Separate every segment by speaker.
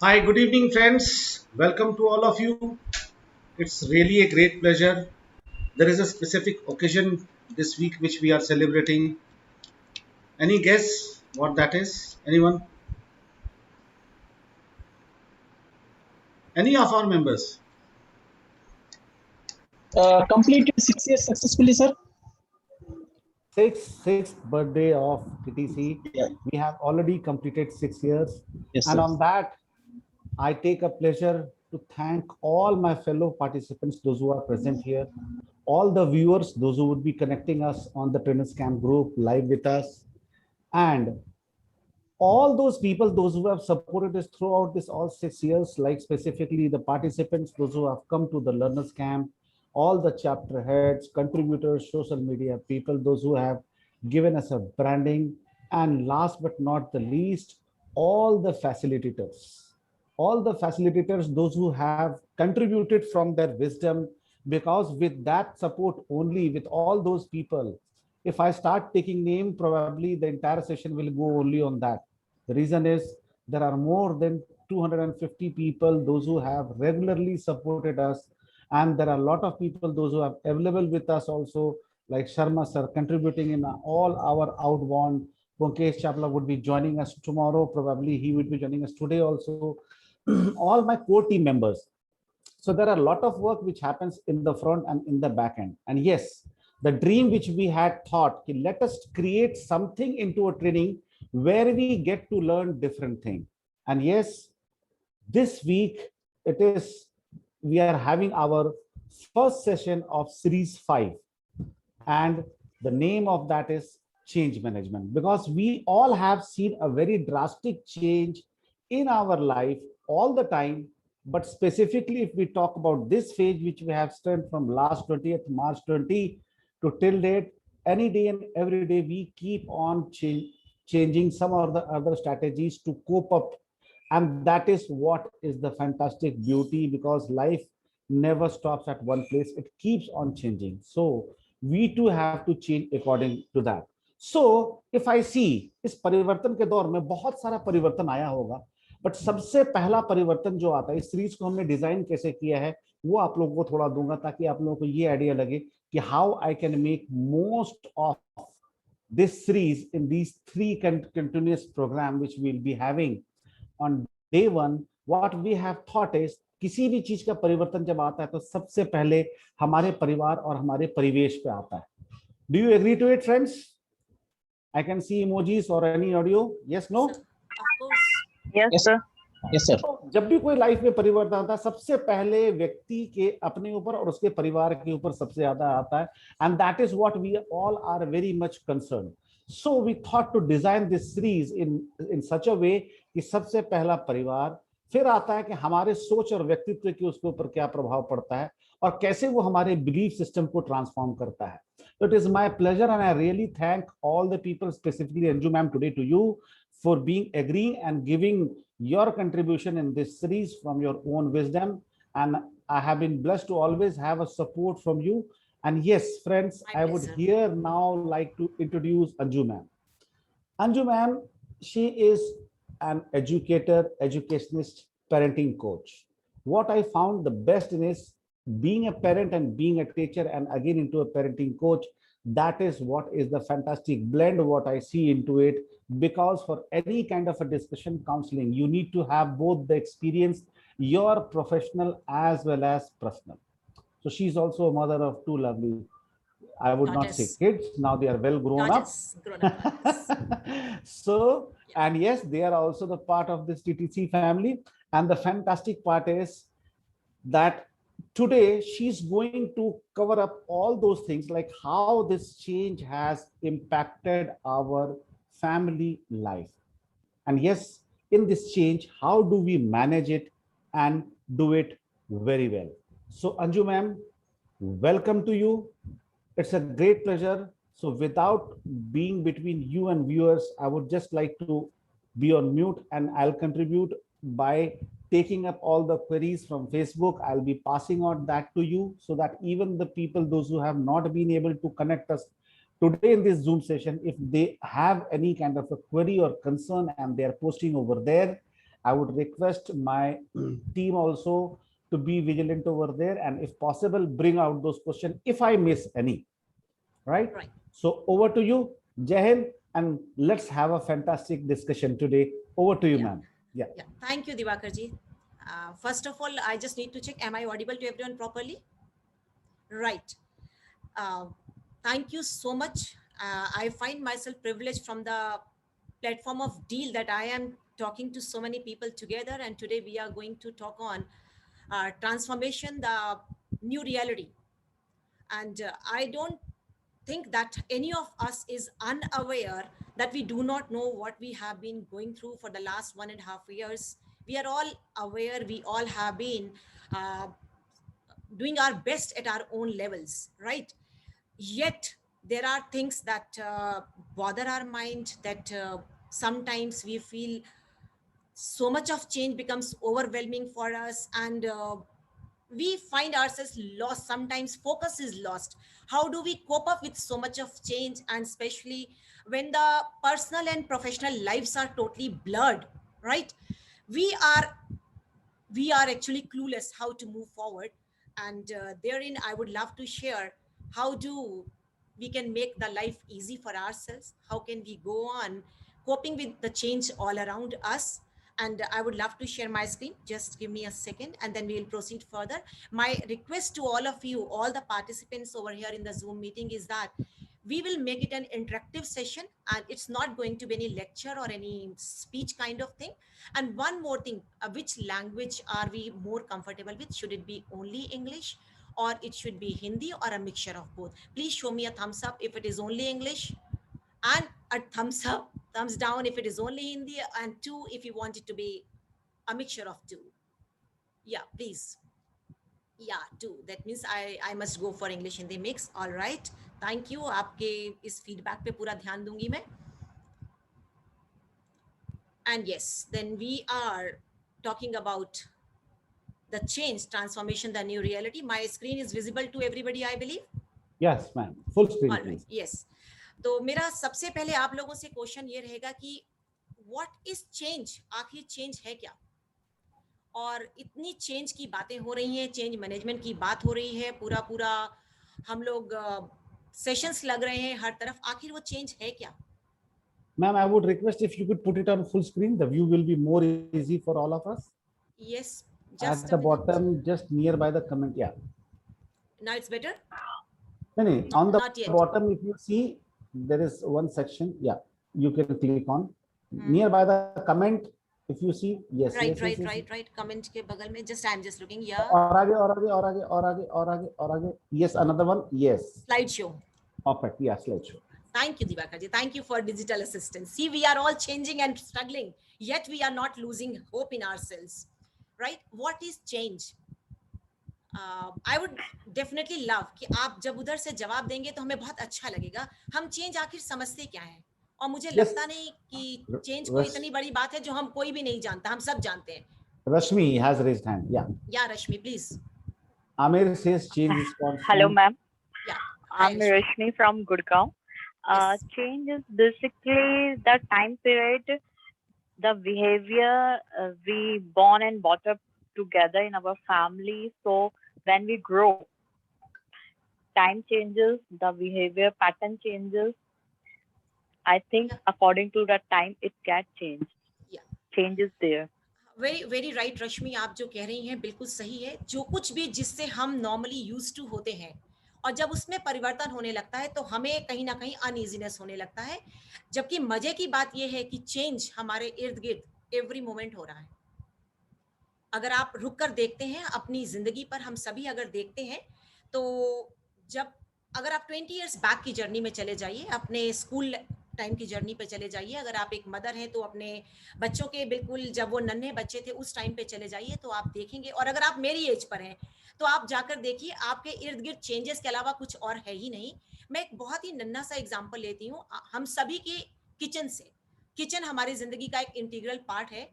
Speaker 1: Hi, good evening, friends. Welcome to all of you. It's really a great pleasure. There is a specific occasion this week which we are celebrating. Any guess what that is? Anyone? Any of our members?
Speaker 2: Completed 6 years successfully, sir.
Speaker 3: Sixth birthday of TTC.
Speaker 2: Yeah.
Speaker 3: We have already completed 6 years.
Speaker 2: Yes,
Speaker 3: And
Speaker 2: sir.
Speaker 3: on that, I take a pleasure to thank all my fellow participants, those who are present here, all the viewers, those who would be connecting us on the Trainers Camp group live with us, and all those people, those who have supported us throughout this all 6 years, like specifically the participants, those who have come to the learners camp, all the chapter heads, contributors, social media people, those who have given us a branding, and last but not the least, all the facilitators, those who have contributed from their wisdom, because with that support only, with all those people, if I start taking name, probably the entire session will go only on that. The reason is there are more than 250 people, those who have regularly supported us, and there are a lot of people, those who are available with us also, like Sharma sir, contributing in all our outbound. Punkesh Chapla would be joining us tomorrow. Probably he would be joining us today also. All my core team members. So there are a lot of work which happens in the front and in the back end. And yes, the dream which we had thought, let us create something into a training where we get to learn different thing. And yes, this week it is, we are having our first session of series 5, and the name of that is change management, because we all have seen a very drastic change in our life all the time. But specifically, if we talk about this phase which we have spent from last 20th March 20 to till date, any day and every day we keep on changing some of the other strategies to cope up. And that is what is the fantastic beauty, because life never stops at one place, it keeps on changing. So we too have to change according to that. So if I see, इस परिवर्तन के दौर में बहुत सारा परिवर्तन आया होगा, बट सबसे पहला परिवर्तन जो आता है, इस सीरीज को हमने डिजाइन कैसे किया है वो आप लोगों को थोड़ा दूंगा, ताकि आप लोगों को ये आइडिया लगे कि how I can make most of this series in these 3 continuous program which we'll be having. On day 1, what we have thought is, किसी भी चीज का परिवर्तन जब आता है तो सबसे पहले हमारे परिवार और हमारे परिवेश पे आता है. Do you agree to it, friends? I can see emojis or any audio. Yes, no?
Speaker 4: Of course.
Speaker 2: Yes, sir. Yes, sir.
Speaker 3: जब भी कोई लाइफ में परिवर्तन आता है, सबसे पहले व्यक्ति के अपने ऊपर और उसके परिवार के ऊपर सबसे ज्यादा आता है. And that is what we all are very much concerned. So we thought to design this series in such a way कि सबसे पहला परिवार, फिर आता है कि हमारे सोच और व्यक्तित्व के उसके ऊपर क्या प्रभाव पड़ता है और कैसे वो हमारे बिलीफ सिस्टम को ट्रांसफॉर्म करता है. So it is my pleasure and I really thank all the people, specifically Anju ma'am today, to you for being agreeing and giving your contribution in this series from your own wisdom. And I have been blessed to always have a support from you. And yes, friends,
Speaker 4: My
Speaker 3: I would
Speaker 4: pleasure.
Speaker 3: here now like to introduce Anju ma'am. Anju ma'am, she is an educator, educationist, parenting coach. What I found the best in is being a parent and being a teacher, and again into a parenting coach. That is what is the fantastic blend, what I see into it. Because for any kind of a discussion counseling, you need to have both the experience, your professional as well as personal. So she's also a mother of 2 lovely, I would not say
Speaker 4: Daughters.
Speaker 3: kids, now they are well grown up.
Speaker 4: Daughters, grown up.
Speaker 3: So,
Speaker 4: Yeah.
Speaker 3: and yes, they are also the part of this TTC family. And the fantastic part is that today she's going to cover up all those things, like how this change has impacted our family life. And yes, in this change, how do we manage it and do it very well? So Anju ma'am, welcome to you. It's a great pleasure. So without being between you and viewers, I would just like to be on mute, and I'll contribute by taking up all the queries from Facebook. I'll be passing on that to you, so that even the people, those who have not been able to connect us today in this Zoom session, if they have any kind of a query or concern and they are posting over there, I would request my team also to be vigilant over there, and if possible, bring out those questions if I miss any. Right?
Speaker 4: Right.
Speaker 3: So over to you, Jai Hind, and let's have a fantastic discussion today. Over to you,
Speaker 4: Yeah.
Speaker 3: ma'am. Yeah.
Speaker 4: Yeah. Thank you, Diwakar ji. First of all, I just need to check, am I audible to everyone properly? Right. Uh, Thank you so much. I find myself privileged from the platform of deal that I am talking to so many people together, and today we are going to talk on transformation, the new reality. And I don't think that any of us is unaware that we do not know what we have been going through for the last 1.5 years. We are all aware, we all have been uh, doing our best at our own levels, right? Yet there are things that bother our mind, that sometimes we feel so much of change becomes overwhelming for us, and we find ourselves lost. Sometimes focus is lost. How do we cope up with so much of change, and especially when the personal and professional lives are totally blurred, right? We are we are actually clueless how to move forward, and therein I would love to share how do we can make the life easy for ourselves, how can we go on coping with the change all around us. And I would love to share my screen. Just give me a second and then we will proceed further. My request to all of you, all the participants over here in the Zoom meeting, is that we will make it an interactive session, and it's not going to be any lecture or any speech kind of thing. And one more thing, which language are we more comfortable with? Should it be only English, or it should be Hindi, or a mixture of both? Please show me a thumbs up if it is only English, and a thumbs up, thumbs down if it is only Hindi, and two if you want it to be a mixture of two. Yeah, please. Yeah, two. That means I must go for English Hindi mix. All right. Thank you. आपके इस feedback पे पूरा ध्यान दूंगी मैं. And yes, then we are talking about the change, transformation, the new reality. My screen is visible to everybody, I believe.
Speaker 3: Yes, ma'am. Full screen,
Speaker 4: All right.
Speaker 3: please.
Speaker 4: Yes. तो मेरा सबसे पहले आप लोगों से क्वेश्चन ये रहेगा कि व्हाट इज चेंज, आखिर चेंज है क्या? और इतनी चेंज की बातें हो रही हैं, चेंज मैनेजमेंट की बात हो रही है, पूरा पूरा हम लोग सेशंस लग रहे हैं हर तरफ, आखिर वो चेंज है क्या?
Speaker 3: Ma'am, I would request if you could put it on full screen. The view will be more easy for all of us.
Speaker 4: Yes,
Speaker 3: At the bottom, just nearby the comment. Yeah.
Speaker 4: Now it's better?
Speaker 3: No, on the
Speaker 4: Not yet.
Speaker 3: bottom, if you see, there is one section. Yeah, you can click on. Nearby the comment, if you see, yes.
Speaker 4: Right,
Speaker 3: yes,
Speaker 4: right,
Speaker 3: yes,
Speaker 4: right, right. Comment के बगल में, just I'm just looking. Yeah.
Speaker 3: और आगे और आगे और आगे और आगे और आगे और आगे. Yes, another one. Yes.
Speaker 4: Slideshow.
Speaker 3: Perfect. Yeah, slideshow.
Speaker 4: Thank you, Diwakar ji. Thank you for digital assistance. See, we are all changing and struggling, yet we are not losing hope in ourselves, right? What is change? I would definitely love कि आप जब उधर से जवाब देंगे तो हमें बहुत अच्छा लगेगा. हम चेंज आखिर समझते क्या है? और मुझे लगता नहीं कि चेंज कोई इतनी बड़ी बात है जो हम कोई भी नहीं जानता. हम सब जानते हैं.
Speaker 3: Rashmi has raised hand. Yeah.
Speaker 4: Yeah, Rashmi, please.
Speaker 3: Amir says change is constant.
Speaker 5: Hello, ma'am.
Speaker 4: Yeah.
Speaker 5: I'm Rashmi from Gurgaon.
Speaker 4: Yes.
Speaker 5: Change is basically the time period, the behavior we born and brought up together in our family. So when we grow, time changes, the behavior pattern changes. I think according to that time, it gets changed.
Speaker 4: Yeah.
Speaker 5: Change is there.
Speaker 4: Very very right Rashmi, आप जो कह रही हैं बिल्कुल सही है. जो कुछ भी जिससे हम नॉर्मली यूज्ड टू होते हैं, और जब उसमें परिवर्तन होने लगता है तो हमें कहीं ना कहीं अनइजीनेस होने लगता है. जबकि मजे की बात यह है कि चेंज हमारे इर्द गिर्द एवरी मोमेंट हो रहा है. अगर आप रुक कर देखते हैं अपनी जिंदगी पर, हम सभी अगर देखते हैं तो जब अगर आप 20 इयर्स बैक की जर्नी में चले जाइए, अपने स्कूल टाइम की जर्नी पे चले जाइए, अगर आप एक मदर हैं तो अपने बच्चों के बिल्कुल जब वो नन्हे बच्चे थे उस टाइम पे चले जाइए तो आप देखेंगे. और अगर आप मेरी एज पर हैं तो आप जाकर देखिए, आपके इर्द गिर्द चेंजेस के अलावा कुछ और है ही नहीं. मैं एक बहुत ही नन्हा सा एग्जांपल लेती हूँ. हम सभी की किचन से, किचन हमारी जिंदगी का एक इंटीग्रल पार्ट है.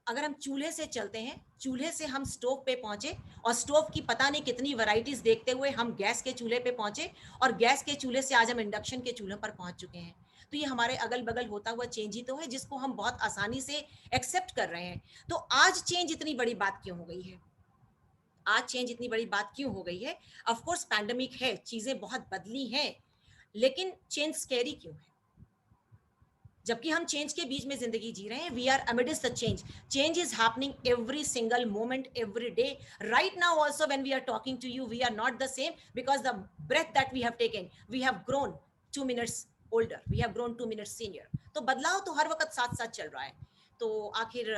Speaker 4: अगर हम चूल्हे से चलते हैं, चूल्हे से हम स्टोव पे पहुंचे, और स्टोव की पता नहीं कितनी वैरायटीज देखते हुए हम गैस के चूल्हे पे पहुंचे, और गैस के चूल्हे से आज हम इंडक्शन के चूल्हे पर पहुंच चुके हैं. तो ये हमारे अगल बगल होता हुआ चेंज ही तो है, जिसको हम बहुत आसानी से एक्सेप्ट कर रहे हैं। तो आज चेंज इतनी बड़ी बात क्यों हो गई है? आज चेंज इतनी बड़ी बात क्यों हो गई है? ऑफ कोर्स पैंडेमिक है, चीजें बहुत बदली हैं, लेकिन चेंज स्कैरी क्यों है? जबकि हम चेंज के बीच में जिंदगी जी रहे हैं। We are amidst the change. Change is happening every single moment, every day. Right now also when we are talking to you, we are not the same because the breath that we have taken, we have grown 2 minutes older, we have grown 2 minutes senior. तो बदलाव तो हर वक्त साथ साथ चल रहा है। तो आखिर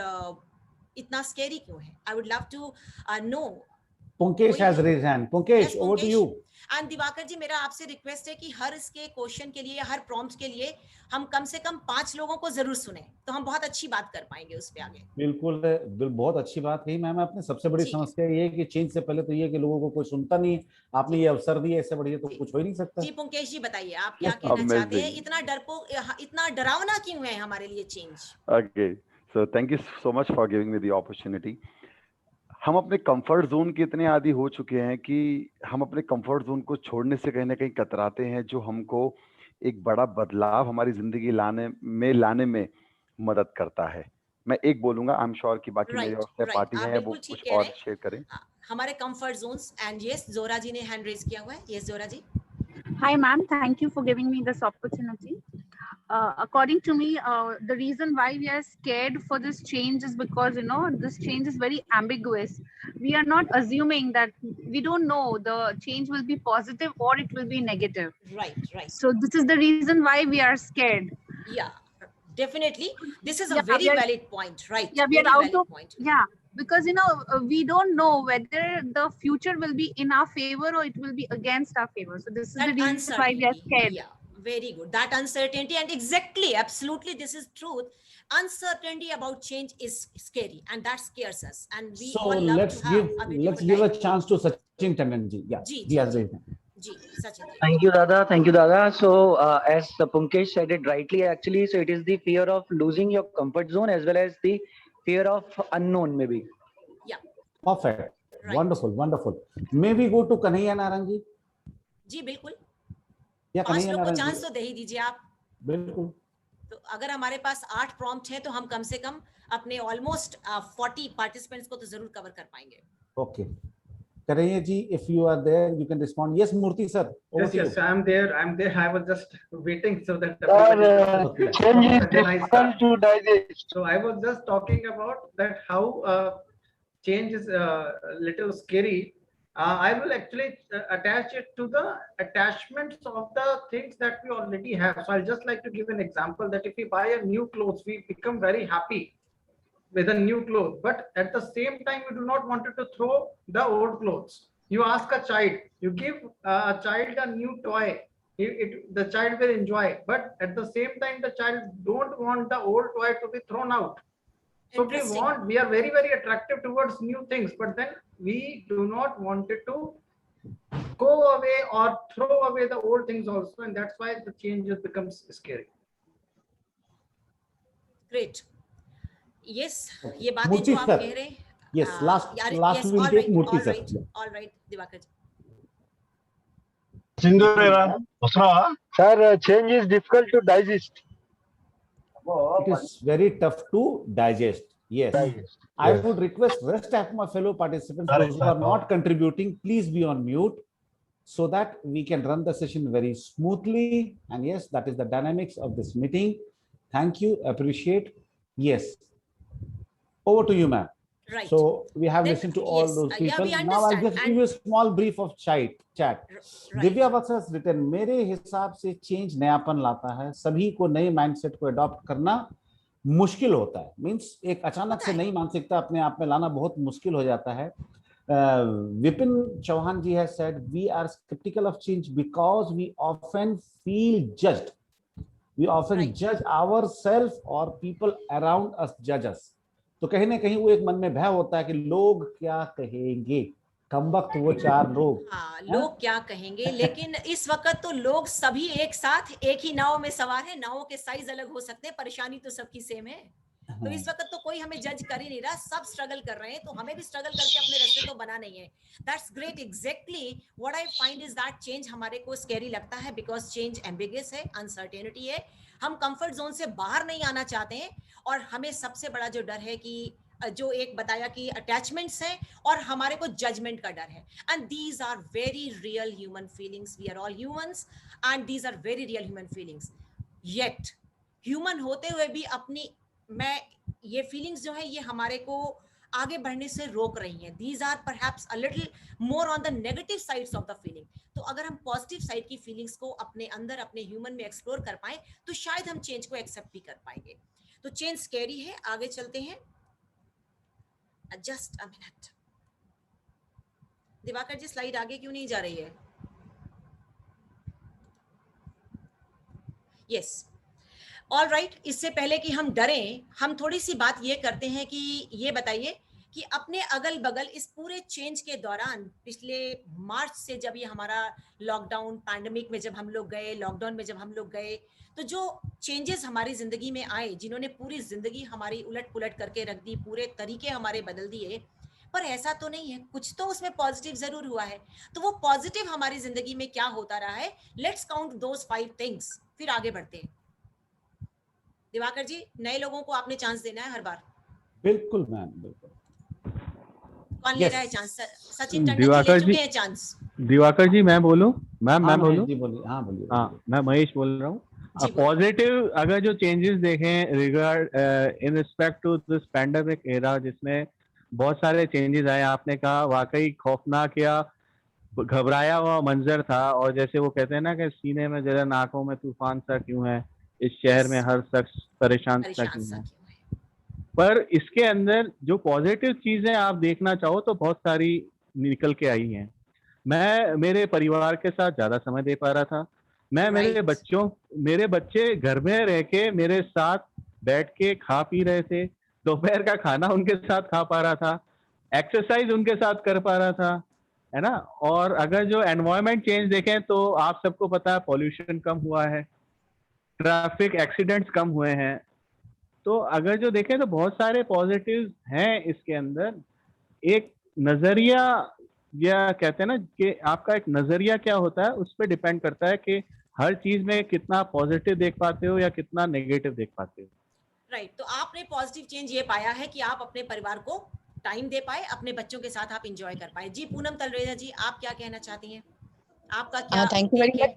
Speaker 4: इतना स्कैरी क्यों है? I would love to know.
Speaker 3: Punkesh has raised hand. Punkesh,
Speaker 4: Yes,
Speaker 3: over to
Speaker 4: Punkesh.
Speaker 3: you.
Speaker 4: And Diwakar जी, मेरा आपसे रिक्वेस्ट है कि हर इसके क्वेश्चन के लिए, हर प्रॉम्प्ट के लिए हम कम से कम 5 लोगों को जरूर सुने, तो हम बहुत अच्छी बात कर पाएंगे उस पे आगे।
Speaker 3: बिल्कुल बहुत अच्छी बात कही मैम आपने। सबसे बड़ी समस्या ये है कि चेंज से पहले तो ये कि लोगों को कोई सुनता नहीं है। आपने ये अवसर दिया, इससे बढ़िया तो कुछ हो ही नहीं सकता।
Speaker 4: जी पुंकेश जी, बताइए आप क्या कहना चाहते हैं? इतना डरपोक, इतना डरावना क्यों है हमारे लिए change?
Speaker 6: Okay, so thank you so much for giving me the opportunity. हम अपने कंफर्ट जोन के इतने आदी हो चुके हैं कि हम अपने कंफर्ट जोन को छोड़ने से कहीं ना कहीं कतराते हैं, जो हमको एक बड़ा बदलाव हमारी जिंदगी लाने में मदद करता है। मैं एक बोलूंगा, आई एम श्योर कि बाकी मेरी और से पार्टी है वो कुछ और शेयर करें।
Speaker 4: हमारे कंफर्ट जोन्स। एंड यस, जोरा जी ने हैंड रेज किया हुआ है। यस जोरा जी।
Speaker 7: Hi ma'am, thank you for giving me this opportunity. According to me, the reason why we are scared for this change is because, you know, this change is very ambiguous. We are not assuming that, we don't know the change will be positive or it will be negative.
Speaker 4: Right, right.
Speaker 7: So this is the reason why we are scared.
Speaker 4: Yeah, definitely. This is a very valid point, right?
Speaker 7: Yeah, we are out of point. Yeah, because, you know, we don't know whether the future will be in our favor or it will be against our favor. So this is the reason why we are scared.
Speaker 4: Yeah. Very good. That uncertainty, and exactly, absolutely, this is truth. Uncertainty about change is scary, and that scares us. And we all love
Speaker 3: let's
Speaker 4: to have a beautiful
Speaker 3: let's give a chance to Sachin Tandon ji. Yeah.
Speaker 4: Ji,
Speaker 3: Sachin ji.
Speaker 8: Thank you, Dada. Thank you, Dada. So, as Punkesh said it rightly, actually, so it is the fear of losing your comfort zone as well as the fear of unknown, maybe.
Speaker 4: Yeah.
Speaker 3: Perfect. Right. Wonderful, wonderful. May we go to Kanhaiya Naran ji?
Speaker 4: जी बिल्कुल।
Speaker 3: या
Speaker 4: 5 लोग को chance तो दे ही दीजिए आप।
Speaker 3: बिल्कुल।
Speaker 4: तो अगर हमारे पास 8 प्रॉम्प्ट हैं तो हम कम से कम अपने ऑलमोस्ट 40 पार्टिसिपेंट्स को तो जरूर कवर कर पाएंगे।
Speaker 3: Okay, Kanhaiya ji, if you are there, you can respond. Yes, Murthy sir.
Speaker 9: Yes, I am there. I was just waiting so that.
Speaker 8: Change is difficult to digest.
Speaker 9: So I was just talking about that how change is a little scary. I will actually attach it to the attachments of the things that we already have. So I'll just like to give an example that if we buy a new clothes, we become very happy with a new clothes, but at the same time, we do not want to throw the old clothes. You ask a child, you give a child a new toy, the child will enjoy, but at the same time, the child don't want the old toy to be thrown out. So we are very, very attractive towards new things, but then we do not want it to go away or throw away the old things also, and that's why the change becomes scary.
Speaker 4: Great. Yes, ये बातें जो आप कह रहे हैं।
Speaker 3: Yes, last we'll take Murthy sir.
Speaker 4: All right, Diwakar ji.
Speaker 8: Sir, change is difficult to digest.
Speaker 3: It is very tough to digest. Yes. I would request rest of my fellow participants, those who are not contributing, please be on mute so that we can run the session very smoothly. And yes, that is the dynamics of this meeting. Thank you. Appreciate. Yes. Over to you, ma'am.
Speaker 4: Right.
Speaker 3: So we have listened to all those people. Now I'll just give you a small brief of chat. Divya Vatsal has written, मेरे हिसाब से change नयापन लाता है, सभी को नए mindset को अडॉप्ट करना मुश्किल होता है। मींस एक अचानक से नई मानसिकता अपने आप में लाना बहुत मुश्किल हो जाता है। Vipin Chauhan ji has said, we are skeptical of change because we often feel judged. We often judge ourselves or people around us judge us. तो कहीं ना कहीं वो एक मन में भय होता है कि लोग क्या कहेंगे, कमबख्त वो 4 लोग।
Speaker 4: हाँ, लोग क्या कहेंगे, लेकिन इस वक्त तो लोग सभी एक साथ एक ही नाव में सवार हैं। नावों के साइज अलग हो सकते हैं, परेशानी तो सबकी सेम है। तो इस वक्त तो कोई हमें जज कर ही नहीं रहा, सब स्ट्रगल कर रहे हैं, तो हमें भी स्ट्रगल करके अपने रास्ते तो बनाना ही है. That's great. Exactly what I find is that change हमारे को स्कैरी लगता है बिकॉज चेंज एम्बिगियस है, अनसर्टेनिटी है, हम कंफर्ट जोन से बाहर नहीं आना चाहते हैं, और हमें सबसे बड़ा जो डर है कि जो एक बताया कि अटैचमेंट्स हैं और हमारे को जजमेंट का डर है. And these are very real human feelings. We are all humans and these are very real human feelings. Yet human होते हुए भी अपनी ये फीलिंग्स जो है ये हमारे को आगे बढ़ने से रोक रही हैं. These are perhaps a little more on the negative sides of the feeling. तो अगर हम पॉजिटिव साइड की फीलिंग्स को अपने अंदर अपने ह्यूमन में एक्सप्लोर कर पाए तो शायद हम चेंज को एक्सेप्ट भी कर पाएंगे. तो चेंज स्कैरी है. आगे चलते हैं. Just a minute. Diwakar ji slide आगे क्यों नहीं जा रही है? Yes, all right. इससे पहले कि हम डरें, हम थोड़ी सी बात ये करते हैं कि ये बताइए कि अपने अगल बगल इस पूरे चेंज के दौरान पिछले मार्च से जब ये हमारा लॉकडाउन पैंडेमिक में जब हम लोग गए, लॉकडाउन में जब हम लोग गए, तो जो चेंजेस हमारी जिंदगी में आए, जिन्होंने पूरी जिंदगी हमारी उलट पुलट करके रख दी, पूरे तरीके हमारे बदल दिए, पर ऐसा तो नहीं है, कुछ तो उसमें पॉजिटिव जरूर हुआ है. तो वो पॉजिटिव हमारी जिंदगी में क्या होता रहा है, लेट्स काउंट दोस 5 थिंग्स, फिर आगे बढ़ते हैं. दिवाकर जी, नए लोगों को आपने चांस देना है हर बार.
Speaker 3: बिल्कुल मैम, बिल्कुल.
Speaker 4: कौन ले रहा है चांस? सचिन टंडन जी ले चुके हैं चांस.
Speaker 10: दिवाकर जी मैं बोलूं? मैम मैं बोलूं?
Speaker 3: जी बोलिए. हाँ बोलिए.
Speaker 10: हाँ, मैं महेश बोल रहा हूँ. पॉजिटिव अगर जो चेंजेस देखें regard in respect to this pandemic era, जिसमें बहुत सारे चेंजेस आए, आपने कहा वाकई खौफनाक या घबराया हुआ मंजर था, और जैसे वो कहते हैं ना कि सीने में जरा नाकों में तूफान सा क्यों है, इस शहर में हर शख्स परेशान सा क्यों है. पर इसके अंदर जो पॉजिटिव चीजें आप देखना चाहो तो बहुत सारी निकल के आई हैं. मैं मेरे परिवार के साथ ज्यादा समय दे पा रहा था. मैं मेरे बच्चे घर में रह के मेरे साथ बैठ के खा पी रहे थे, दोपहर का खाना उनके साथ खा पा रहा था, एक्सरसाइज उनके साथ कर पा रहा था, है ना. और अगर जो एनवायरमेंट चेंज देखें तो आप सबको पता है पॉल्यूशन कम हुआ है, ट्रैफिक एक्सीडेंट्स कम हुए हैं. तो अगर जो देखें तो बहुत सारे पॉजिटिव हैं इसके अंदर. एक नजरिया, या कहते हैं ना कि आपका एक नजरिया क्या होता है, उस पर डिपेंड करता है कि हर चीज में कितना पॉजिटिव देख पाते हो या कितना नेगेटिव देख पाते हो.
Speaker 4: राइट. तो आपने पॉजिटिव चेंज ये पाया है कि आप अपने परिवार को टाइम दे पाए, अपने बच्चों के साथ आप एंजॉय कर पाए. जी पूनम तलरेजा जी, आप क्या कहना चाहती हैं? आपका क्या?
Speaker 11: Thank you very much.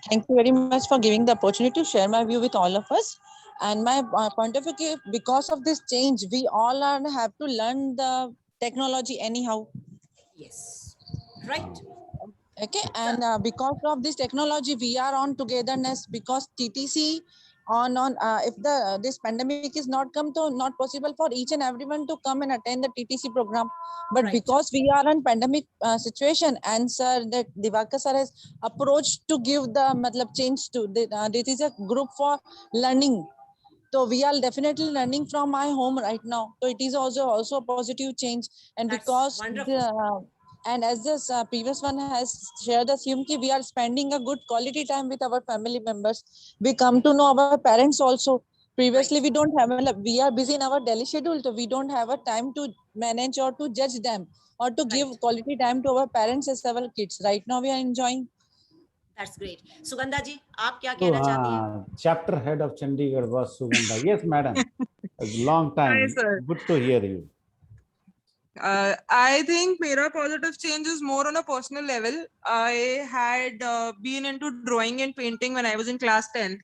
Speaker 11: Thank you very much for giving the opportunity to share my view with all of us. And my point of view, because of this change, we all have to learn the technology anyhow.
Speaker 4: Yes. Right.
Speaker 11: Okay. And because of this technology, we are on togetherness, because TTC if this pandemic is not come, to not possible for each and everyone to come and attend the TTC program. But because we are in pandemic situation, and sir, that Divakar sir has approached to give the change to this is a group for learning. So we are definitely learning from my home right now. So it is also a positive change. And that's because and as this previous one has shared the theme, we are spending a good quality time with our family members. We come to know our parents also. Previously, we don't have, we are busy in our daily schedule, so we don't have a time to manage or to judge them or to give quality time to our parents as our kids. Right now, we are enjoying.
Speaker 4: That's great. Sugandha ji, आप क्या कहना चाहती हैं?
Speaker 3: Chapter head of Chandigarh was Sugandha. Yes, madam. A long time.
Speaker 12: Hi, sir.
Speaker 3: Good to hear you.
Speaker 12: I think mera positive change is more on a personal level. I had been into drawing and painting when I was in class 10.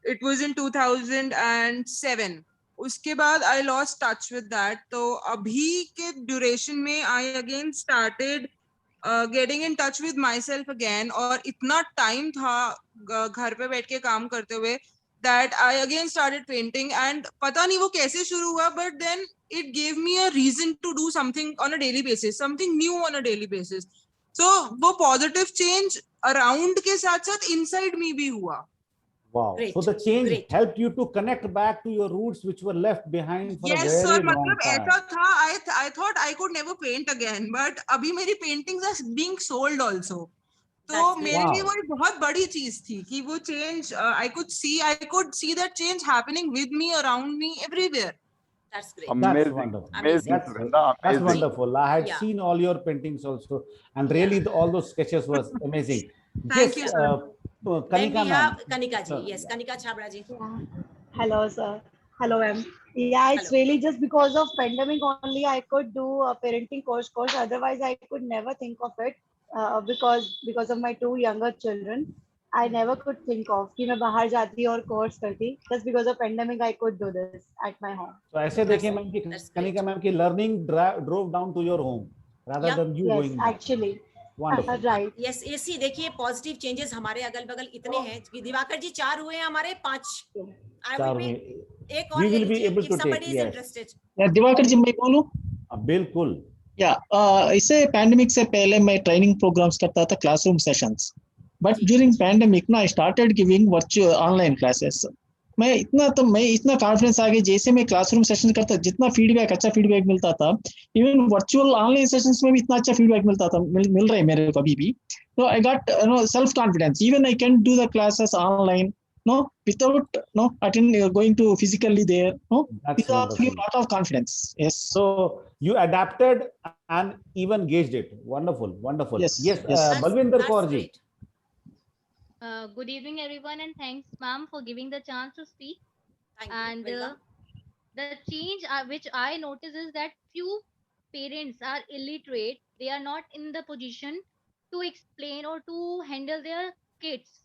Speaker 12: It was in 2007. उसके बाद I lost touch with that. तो अभी के duration में I again started getting in touch with myself again. और इतना time था घर पे बैठ के काम करते हुए that I again started painting. And पता नहीं वो कैसे शुरू हुआ, but then it gave me a reason to do something on a daily basis, something new on a daily basis. So वो positive change around के साथ साथ inside me भी हुआ.
Speaker 3: Wow.
Speaker 4: Great.
Speaker 3: So the change helped you to connect back to your roots, which were left behind for a very
Speaker 12: sir,
Speaker 3: long
Speaker 12: मतलब
Speaker 3: time.
Speaker 12: ऐसा था, I thought I could never paint again, but अभी मेरी paintings are being sold also. तो मेरे लिए वो एक बहुत बड़ी चीज थी कि वो change I could see that change happening with me, around me, everywhere.
Speaker 4: That's great.
Speaker 3: That's wonderful. That's wonderful. I had seen all your paintings also, and really all those sketches was amazing.
Speaker 12: Thank you, sir.
Speaker 4: Then we have Kanika ji. Yes, Kanika Chhabra ji.
Speaker 13: Hello, sir. Hello, ma'am. Yeah, it's really just because of pandemic only I could do a parenting course. Otherwise, I could never think of it because of my 2 younger children. I never could think of कि मैं बाहर जाती और course करती. Just because of pandemic, I could do this at my home.
Speaker 3: So ऐसे देखिए ma'am कि Kanika ma'am की learning drove down to your home rather than you going.
Speaker 13: Yes, actually.
Speaker 3: Wonderful.
Speaker 13: Right.
Speaker 4: Yes, AC देखिए positive changes हमारे अगल बगल इतने हैं कि दिवाकर जी 4 हुए हैं, हमारे 5. एक और
Speaker 3: We will be able to take.
Speaker 4: Yes.
Speaker 2: Diwakar जी मैं बोलूं?
Speaker 3: बिल्कुल.
Speaker 2: इससे पैंडेमिक से पहले मैं ट्रेनिंग प्रोग्राम्स करता था, classroom sessions. But during pandemic ना I started giving virtual online classes. मैं इतना कॉन्फिडेंस आ गया, जैसे मैं क्लासरूम सेशन करता, जितना फीडबैक अच्छा फीडबैक मिलता था, इवन वर्चुअल ऑनलाइन सेशंस में भी इतना अच्छा फीडबैक मिलता था, मिल रहा है मेरे को अभी भी. तो I got self confidence. Even I can do the classes online without going to physically there. It gives you a lot of confidence. Yes.
Speaker 3: So you adapted and even gauged it. Wonderful.
Speaker 2: Yes.
Speaker 3: Balvinder Kaur ji.
Speaker 14: Good evening, everyone, and thanks, ma'am, for giving the chance to speak.
Speaker 4: Thank
Speaker 14: and
Speaker 4: you.
Speaker 14: The change which I notice is that few parents are illiterate. They are not in the position to explain or to handle their kids.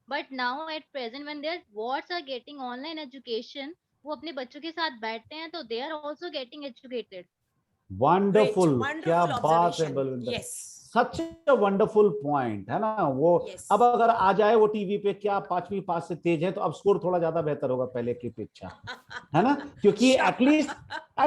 Speaker 14: But now at present, when their wards are getting online education, वो अपने बच्चों के साथ बैठते हैं, तो they are also getting educated.
Speaker 3: Wonderful. क्या बात है Balwinder.
Speaker 4: Yes.
Speaker 3: Such a wonderful point है ना वो. अब अगर आ जाए वो टीवी पे, क्या 5वीं पास से तेज है तो अब स्कोर थोड़ा ज्यादा बेहतर होगा पहले की अपेक्षा, है ना, क्योंकि at least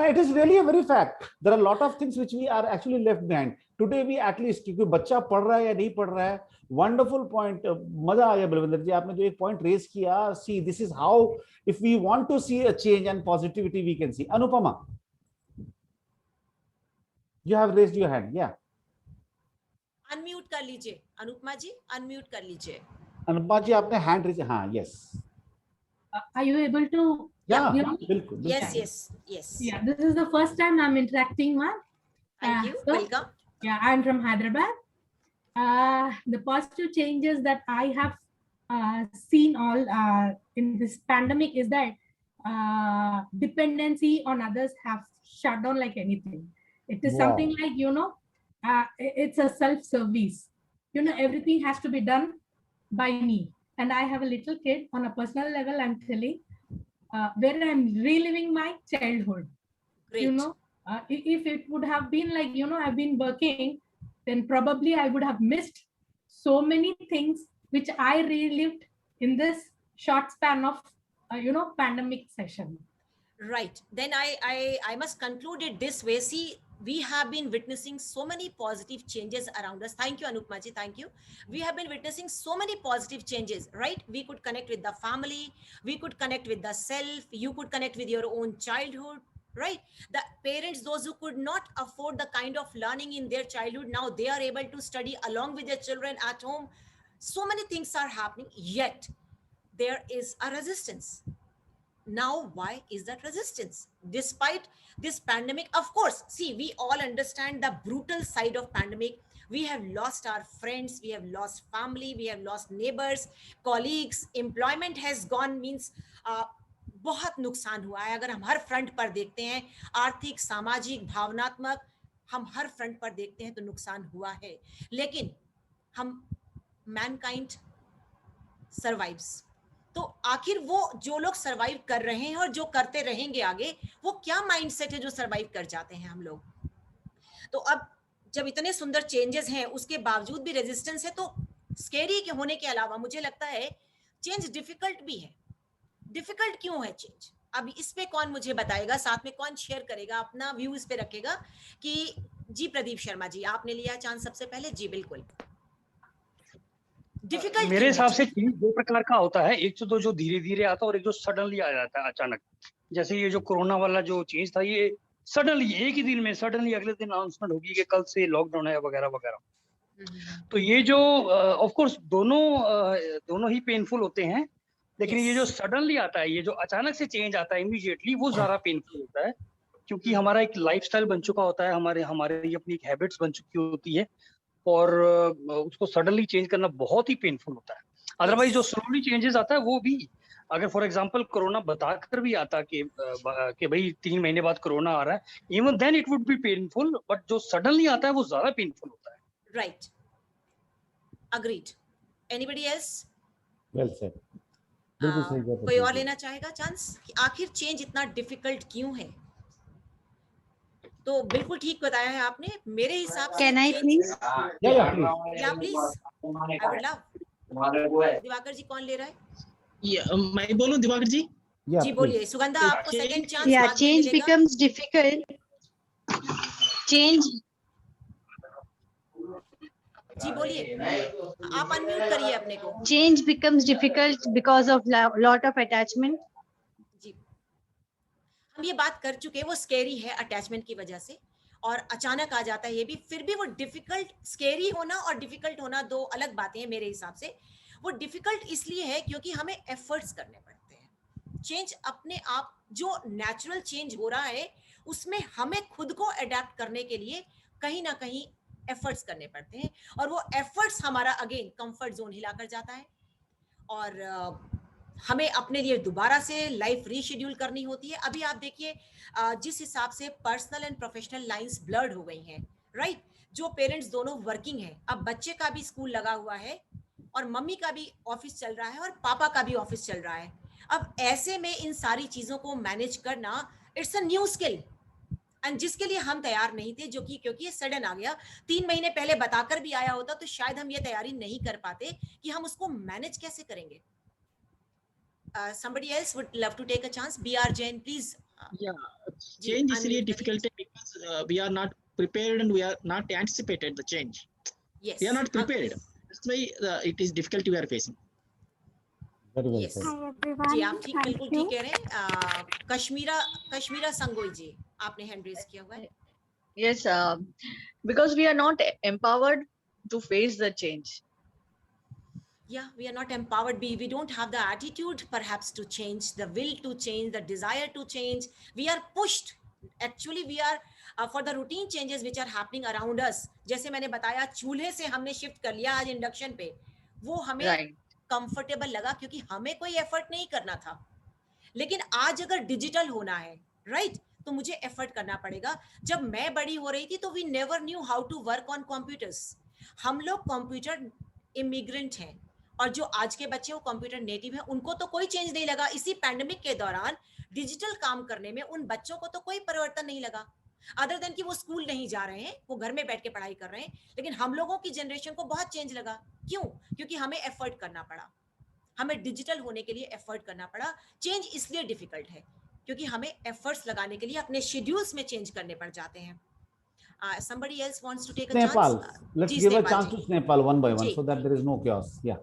Speaker 3: it is really a very fact. There are a lot of things which we are actually left behind. Today we at least, क्योंकि बच्चा पढ़ रहा है या नहीं पढ़ रहा है. Wonderful point. मजा आ गया बलविंदर जी, आपने जो एक पॉइंट रेज किया. See, this is how, if we want to see a change and positivity, we can see. Anupama, you have raised your hand. Yeah.
Speaker 4: Unmute कर लीजिए अनुपमा जी, अनम्यूट कर लीजिए.
Speaker 3: अनुपमा जी आपने हैंड रेज. हाँ, yes.
Speaker 15: Are you able to?
Speaker 3: Yeah, बिल्कुल.
Speaker 4: Yes.
Speaker 15: Yeah, this is the first time I'm interacting, ma'am.
Speaker 4: Thank you. Welcome.
Speaker 15: Yeah, I'm from Hyderabad. The positive changes that I have seen all in this pandemic is that dependency on others have shut down like anything. It is something like, it's a self-service. Everything has to be done by me. And I have a little kid. On a personal level, I'm telling, where I'm reliving my childhood.
Speaker 4: Great.
Speaker 15: If it would have been like, I've been working, then probably I would have missed so many things which I relived in this short span of, pandemic session.
Speaker 4: Right. Then I must conclude it this way. See, we have been witnessing so many positive changes around us. Thank you, Anupma ji. Thank you. We have been witnessing so many positive changes, right? We could connect with the family. We could connect with the self. You could connect with your own childhood, right? The parents, those who could not afford the kind of learning in their childhood, now they are able to study along with their children at home. So many things are happening, yet there is a resistance. Now, why is that resistance? Despite this pandemic, of course, see, we all understand the brutal side of pandemic. We have lost our friends, we have lost family, we have lost neighbors, colleagues, employment has gone, means बहुत नुकसान हुआ है. अगर हम हर front पर देखते हैं, आर्थिक, सामाजिक, भावनात्मक, हम हर फ्रंट पर देखते हैं तो नुकसान हुआ है. लेकिन हम मैनकाइंड सर्वाइव्स. तो आखिर वो जो लोग सरवाइव कर रहे हैं और जो करते रहेंगे आगे, वो क्या माइंडसेट है जो सरवाइव कर जाते हैं हम लोग. तो अब जब इतने सुंदर चेंजेस हैं उसके बावजूद भी रेजिस्टेंस है, तो स्केरी के होने के अलावा मुझे लगता है चेंज डिफिकल्ट भी है. डिफिकल्ट क्यों है चेंज? अब इस पे कौन मुझे बताएगा, साथ में कौन शेयर करेगा, अपना व्यू इस पे रखेगा? कि जी प्रदीप शर्मा जी, आपने लिया चांस सबसे पहले. जी बिल्कुल. डिफिकल्ट
Speaker 16: मेरे हिसाब से चेंज 2 प्रकार का होता है. एक तो जो धीरे धीरे आता है और एक जो सडनली आ जाता है अचानक. जैसे ये जो कोरोना वाला जो चेंज था, ये सडनली एक ही दिन में सडनली अगले दिन अनाउंसमेंट होगी कि कल से लॉकडाउन है वगैरह वगैरह. तो ये जो ऑफ कोर्स दोनों ही पेनफुल होते हैं, लेकिन ये जो सडनली आता है, ये जो अचानक से चेंज आता है इमीडिएटली, वो ज्यादा पेनफुल होता है, क्योंकि हमारा एक लाइफस्टाइल बन चुका होता है, हमारी अपनी एक हैबिट्स बन चुकी होती है, और उसको सडनली चेंज करना बहुत ही पेनफुल होता है। अदरवाइज जो स्लोली चेंजेस आता है वो भी, अगर फॉर एग्जांपल कोरोना बताकर भी आता कि भाई 3 महीने बाद कोरोना आ रहा है, even then it would be painful, but जो सडनली आता है वो ज्यादा पेनफुल होता है।
Speaker 4: Right, agreed. Anybody else?
Speaker 3: Well said, बिल्कुल सही बात है।
Speaker 4: कोई और लेना चाहेगा चांस? आखिर चेंज इतना डिफिकल्ट क्यों है? तो बिल्कुल ठीक बताया है आपने। मेरे हिसाब से
Speaker 17: can I please?
Speaker 4: Yeah please, I would love. Diwakar ji कौन ले रहा है?
Speaker 2: मैं बोलूं दिवाकर जी?
Speaker 4: जी बोलिए। सुगंधा, आपको second chance.
Speaker 17: Yeah change becomes difficult. Change,
Speaker 4: जी बोलिए, आप अनम्यूट करिए अपने को।
Speaker 17: Change becomes difficult because of lot of attachment.
Speaker 4: जी, हम ये बात कर चुके हैं, वो स्केरी है अटैचमेंट की वजह से, और अचानक आ जाता है ये भी। फिर भी वो डिफिकल्ट, स्केरी होना और डिफिकल्ट होना दो अलग बातें हैं मेरे हिसाब से। वो डिफिकल्ट इसलिए है क्योंकि हमें एफर्ट्स करने पड़ते हैं। चेंज अपने आप, जो नेचुरल चेंज हो रहा है, उसमें हमें खुद को अडेप्ट करने के लिए कहीं ना कहीं एफर्ट्स करने पड़ते हैं, और वो एफर्ट्स हमारा अगेन कंफर्ट जोन हिलाकर जाता है, और हमें अपने लिए दोबारा से लाइफ रीशेड्यूल करनी होती है। अभी आप देखिए, जिस हिसाब से personal and professional lines blurred हो गई हैं, राइट? जो पेरेंट्स दोनों वर्किंग हैं, अब बच्चे का भी स्कूल लगा हुआ है, और मम्मी का भी ऑफिस चल रहा है, और पापा का भी ऑफिस चल रहा है। अब ऐसे में इन सारी चीजों को मैनेज करना, it's a new skill, and जिसके लिए हम तैयार नहीं थे, जो कि क्योंकि ये सडन आ गया। 3 महीने पहले बताकर भी आया होता तो शायद हम ये तैयारी नहीं कर पाते कि हम उसको मैनेज कैसे करेंगे। somebody else would love to take a chance. BR Jain, please.
Speaker 2: Change is really difficult because we are not prepared and we are not anticipated the change.
Speaker 4: Yes,
Speaker 2: we are not prepared. That's why it is difficult we are facing.
Speaker 3: Very well
Speaker 4: yes.
Speaker 3: said.
Speaker 4: जी, आप ठीक, बिल्कुल ठीक कह रहे हैं। कश्मीरा संगोई जी, आपने hand raise किया हुआ है।
Speaker 18: Yes, because we are not empowered to face the change.
Speaker 4: Yeah, we are not empowered. We don't have the attitude perhaps to change, the will to change, the desire to change. We are pushed. Actually, we are for the routine changes which are happening around us. जैसे मैंने बताया, चूल्हे से हमने shift कर लिया आज induction पे, वो हमें कंफर्टेबल लगा क्योंकि हमें कोई एफर्ट नहीं करना था। लेकिन आज अगर डिजिटल होना है, राइट, तो मुझे एफर्ट करना पड़ेगा। जब मैं बड़ी हो रही थी तो we never knew how to work on computers. हम लोग कंप्यूटर इमिग्रेंट हैं, और जो आज के बच्चे वो कंप्यूटर नेटिव हैं, उनको तो कोई चेंज नहीं लगा। इसी पैंडेमिक के दौरान डिजिटल काम करने में उन बच्चों को तो कोई परिवर्तन नहीं लगा, अदर देन कि वो स्कूल नहीं जा रहे हैं, वो घर में बैठ के पढ़ाई कर रहे हैं। लेकिन हम लोगों की जनरेशन को बहुत चेंज लगा। क्यों? क्योंकि हमें एफर्ट करना पड़ा, हमें डिजिटल होने के लिए एफर्ट करना पड़ा। चेंज इसलिए डिफिकल्ट है क्योंकि हमें एफर्ट्स लगाने के लिए अपने शेड्यूल्स में चेंज करने पड़ जाते हैं। Somebody else wants to take a
Speaker 3: Snehpal,
Speaker 4: chance?
Speaker 3: let's give a chance to Snehpal one by one so that there is no chaos. Yeah.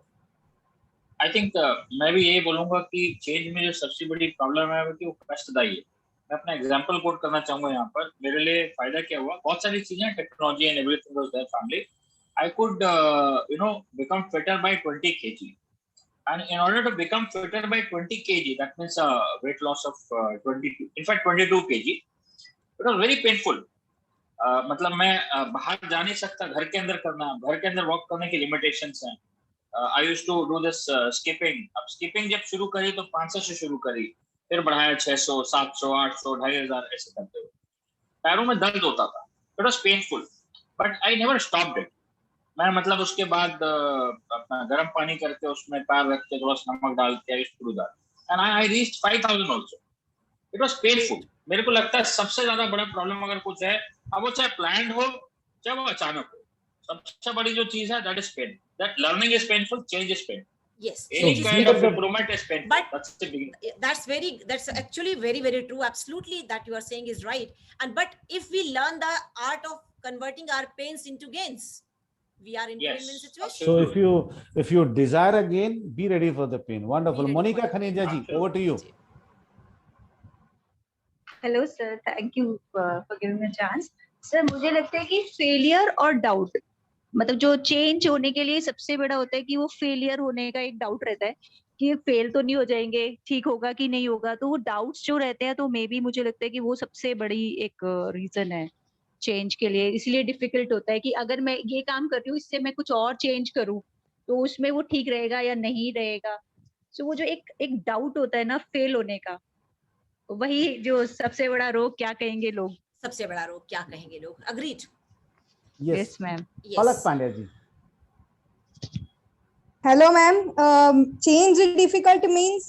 Speaker 19: I think मैं भी यही बोलूंगा कि चेंज में जो सबसे बड़ी प्रॉब्लम है वो कि वो कष्टदायी है। मैं अपना एग्जांपल कोट करना चाहूंगा यहाँ पर। मेरे लिए फायदा क्या हुआ, बहुत सारी चीजें, technology and everything was their family. I could become fitter by 20 kg, and in order to become fitter by 20 kg, that means a weight loss of 22 kg. It was very painful. मतलब मैं बाहर जा नहीं सकता, घर के अंदर करना, घर के अंदर वॉक करने की लिमिटेशंस हैं। I used to do this skipping. अब स्किपिंग जब शुरू करी तो 500 से शुरू करी, फिर बढ़ाया 600, 700, 800, 2500 ऐसे करते हुए। पैरों में दर्द होता था, it was painful, but I never stopped it. मैं मतलब उसके बाद अपना गर्म पानी करके उसमें पैर रख के थोड़ा सा नमक डाल के I used to do that, and I reached 5000 also. It was painful. मेरे को लगता है सबसे ज्यादा बड़ा प्रॉब्लम अगर कुछ है, अब वो चाहे प्लान्ड हो चाहे वो अचानक हो, सबसे बड़ी जो चीज है that is pain. That learning is painful, change is pain.
Speaker 4: Yes,
Speaker 19: any kind of improvement is painful.
Speaker 4: But
Speaker 19: that's the beginning.
Speaker 4: That's actually very, very true. Absolutely, that you are saying is right. And but if we learn the art of converting our pains into gains, we are in win-win situation.
Speaker 3: So if you desire a gain, be ready for the pain. Wonderful. Monica Khaneja ji, over to you.
Speaker 20: Hello sir, thank you for giving me a chance. Sir, मुझे लगता है कि failure और doubt मतलब जो change होने के लिए सबसे बड़ा होता है कि वो फेलियर होने का एक डाउट रहता है कि फेल तो नहीं हो जाएंगे, ठीक होगा कि नहीं होगा, तो वो डाउट्स जो रहते हैं, तो मे बी मुझे लगता है कि वो सबसे बड़ी एक रीजन है चेंज के लिए। इसलिए डिफिकल्ट होता है कि अगर मैं ये काम कर रही हूँ, इससे मैं कुछ और चेंज करूँ तो उसमें वो ठीक रहेगा या नहीं रहेगा। सो वो जो एक डाउट होता है ना फेल होने का, वही जो सबसे बड़ा रोग क्या कहेंगे लोग,
Speaker 4: सबसे बड़ा रोग क्या कहेंगे लोग। Agreed.
Speaker 3: Yes
Speaker 20: ma'am.
Speaker 3: Palak Pandya ji.
Speaker 21: Hello ma'am, change difficult means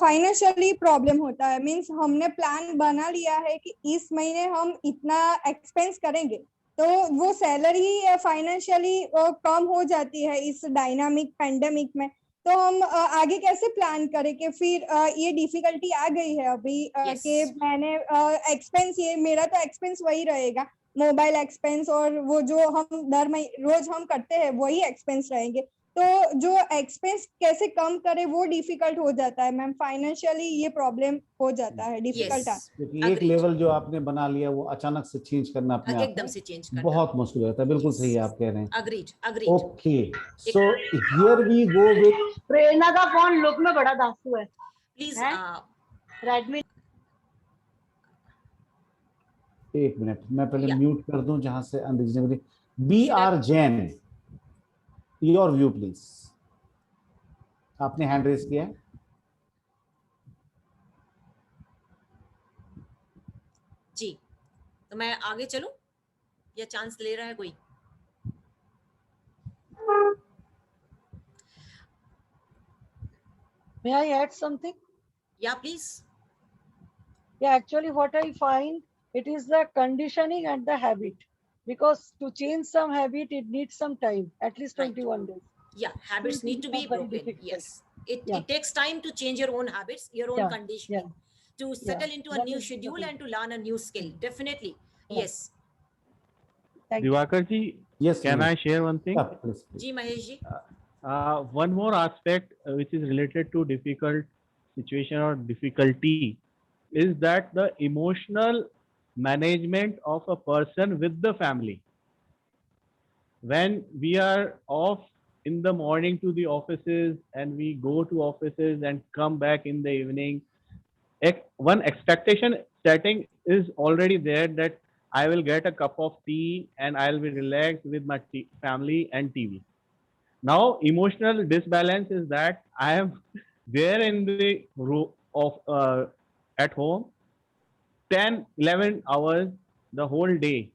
Speaker 21: financially problem होता है। मींस हमने प्लान बना लिया है कि इस महीने हम इतना एक्सपेंस करेंगे, तो वो सैलरी फाइनेंशियली कम हो जाती है इस डायनामिक पेंडेमिक में। तो हम आगे कैसे प्लान करें कि फिर ये डिफिकल्टी आ गई है अभी कि मैंने एक्सपेंस, ये मेरा तो एक्सपेंस वही रहेगा, मोबाइल एक्सपेंस, और वो जो हम रोज हम करते हैं वही एक्सपेंस रहेंगे। तो जो एक्सपेंस कैसे कम करे वो डिफिकल्ट हो जाता है मैम। फाइनेंशियली ये प्रॉब्लम हो जाता है, डिफिकल्ट है।
Speaker 3: क्योंकि एक लेवल जो आपने बना लिया वो अचानक से चेंज करना अपने आप
Speaker 4: एकदम से चेंज करना
Speaker 3: बहुत मुश्किल होता है। बिल्कुल सही आप कह रहे हैं।
Speaker 4: Agreed agreed.
Speaker 3: Okay, so here we go with
Speaker 13: Prerna का फोन लुक में बड़ा दासू है
Speaker 4: प्लीज।
Speaker 13: रेडमी।
Speaker 3: एक मिनट, मैं पहले म्यूट कर दूं जहां से unreasonably. B R Jain, your view please. आपने हैंड रेज किया है।
Speaker 4: जी, तो मैं आगे चलूं या चांस ले रहा है कोई?
Speaker 22: May I add something?
Speaker 4: Yeah, please.
Speaker 22: Yeah, actually what I find, it is the conditioning and the habit. Because to change some habit, it needs some time, at least 21 days.
Speaker 4: Yeah, habits need to be broken. Yes, it takes time to change your own habits, your own conditioning, to settle into a new schedule and to learn a new skill. Definitely. Yes.
Speaker 10: Diwakar ji,
Speaker 3: yes,
Speaker 10: can I share one thing?
Speaker 3: Please.
Speaker 4: Ji Mahesh ji.
Speaker 10: One more aspect which is related to difficult situation or difficulty is that the emotional management of a person with the family. When we are off in the morning to the offices and we go to offices and come back in the evening, one expectation setting is already there that I will get a cup of tea and I'll be relaxed with my family and TV. Now, emotional disbalance is that I am there in the room of at home 10, 11 hours the whole day.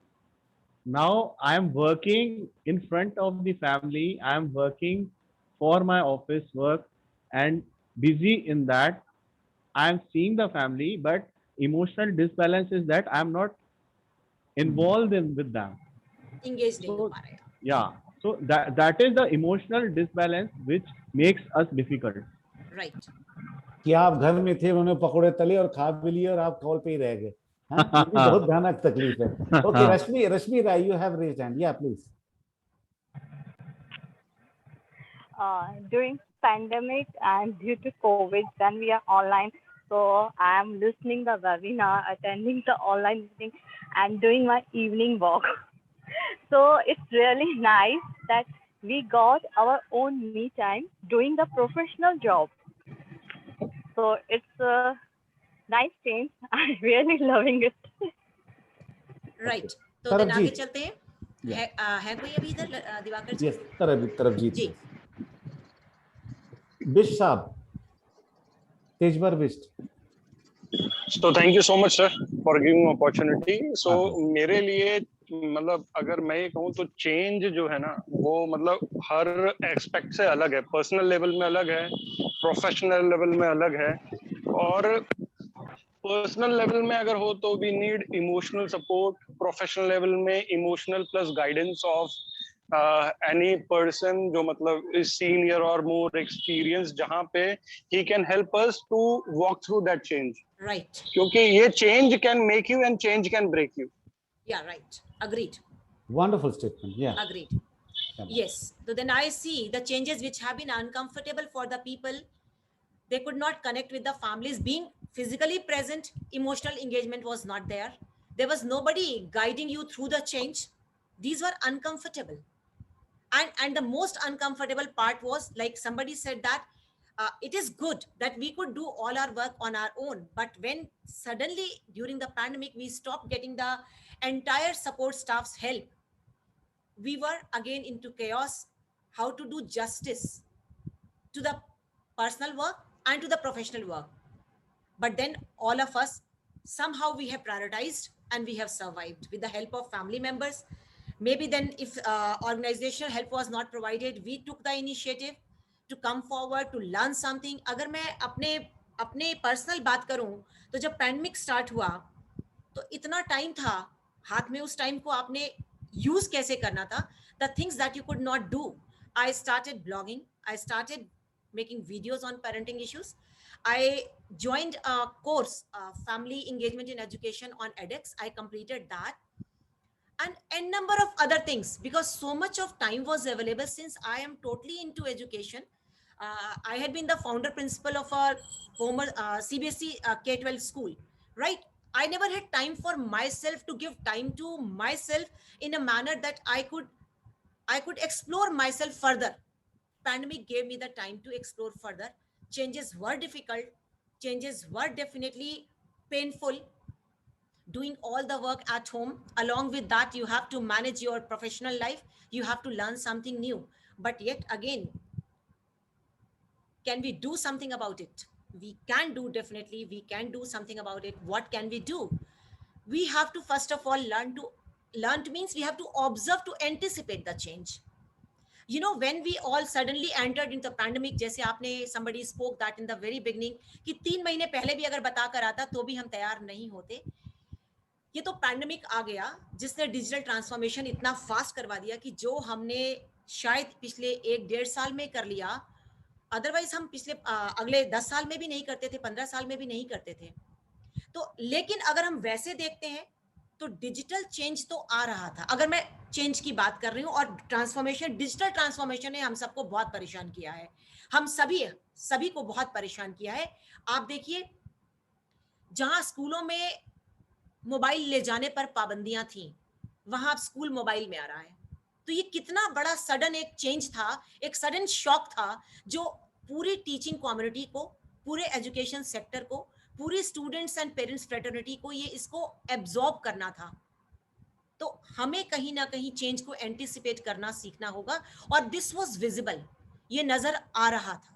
Speaker 10: Now I am working in front of the family. I am working for my office work and busy in that. I am seeing the family, but emotional disbalance is that I am not involved with them.
Speaker 4: Engaged in
Speaker 10: so, yeah. So that is the emotional disbalance which makes us difficult.
Speaker 4: Right.
Speaker 3: कि आप घर में थे, उन्होंने पकौड़े तले और खा भी लिए और आप कॉल पे ही रह गए। हाँ, ये बहुत भयानक तकलीफ है। Okay, Rashmi Rai, you have raised hand. Yeah, please.
Speaker 5: During pandemic and due to COVID, then we are online. So I am listening the webinar, attending the online meeting, and doing my evening walk. So it's really nice that we got our own me time doing the professional job. So it's a nice change. I'm really loving it.
Speaker 4: Right. तो दिन आगे चलते हैं। है कोई अभी इधर दिवाकर जी?
Speaker 3: Yes, तरबजीत जी। बिष्ट साहब, तेजवर Bisht.
Speaker 23: So thank you so much sir for giving opportunity. So मेरे लिए मतलब अगर मैं ये कहूँ तो चेंज जो है ना वो मतलब हर एक्सपेक्ट से अलग है। पर्सनल लेवल में अलग है, प्रोफेशनल लेवल में अलग है। और पर्सनल लेवल में अगर हो तो we need emotional support, professional level में emotional plus guidance of any person जो मतलब इज सीनियर और मोर एक्सपीरियंस, जहाँ पे he can help us to walk through that change.
Speaker 4: Right.
Speaker 23: क्योंकि ये change can make you and change can break you.
Speaker 4: Yeah, right. Agreed.
Speaker 3: Wonderful statement. Yeah.
Speaker 4: Agreed. Yes. So then I see the changes which have been uncomfortable for the people. They could not connect with the families. Being physically present, emotional engagement was not there. There was nobody guiding you through the change. These were uncomfortable. And the most uncomfortable part was, like somebody said, that it is good that we could do all our work on our own, but when suddenly during the pandemic we stopped getting the entire support staff's help, we were again into chaos, how to do justice to the personal work and to the professional work. But then all of us, somehow we have prioritized and we have survived with the help of family members. Maybe then if organizational help was not provided, we took the initiative to come forward to learn something. अगर मैं अपने personal बात करूं तो जब pandemic start हुआ तो इतना टाइम था हाथ में, उस टाइम को आपने यूज कैसे करना था, the things that you could not do. I started blogging, I started making videos on parenting issues. I joined a course, family engagement in education on edX. I completed that, and a number of other things, because so much of time was available. Since I am totally into education, I had been the founder principal of a former CBSE K-12 school, right? I never had time for myself, to give time to myself in a manner that I could explore myself further. Pandemic gave me the time to explore further. Changes were difficult. Changes were definitely painful. Doing all the work at home, along with that you have to manage your professional life, you have to learn something new. But yet again, can we do something about it? We can do, definitely we can do something about it. What can we do? We have to first of all learn to means we have to observe, to anticipate the change. You know, when we all suddenly entered into the pandemic, जैसे आपने somebody spoke that in the very beginning, कि 3 महीने पहले भी अगर बता कर आता तो भी हम तैयार नहीं होते. ये तो पैंडेमिक आ गया जिसने डिजिटल ट्रांसफॉर्मेशन इतना फास्ट करवा दिया कि जो हमने शायद पिछले 1-1.5 साल में कर लिया, अदरवाइज हम पिछले अगले 10 साल में भी नहीं करते थे, 15 साल में भी नहीं करते थे. तो लेकिन अगर हम वैसे देखते हैं तो डिजिटल चेंज तो आ रहा था. अगर मैं चेंज की बात कर रही हूँ, और ट्रांसफॉर्मेशन, डिजिटल ट्रांसफॉर्मेशन ने हम सबको बहुत परेशान किया है, हम सभी को बहुत परेशान किया है. आप देखिए, जहां स्कूलों में मोबाइल ले जाने पर पाबंदियां थी, वहां अब स्कूल मोबाइल में आ रहा है. तो ये कितना बड़ा सडन एक चेंज था, एक सडन शॉक था, जो पूरी टीचिंग कम्युनिटी को, पूरे एजुकेशन सेक्टर को, पूरी स्टूडेंट्स एंड पेरेंट्स फ्रेटर्निटी को ये इसको एब्जॉर्ब करना था. तो हमें कहीं ना कहीं चेंज को एंटिसिपेट करना सीखना होगा. और दिस वाज विजिबल, ये नजर आ रहा था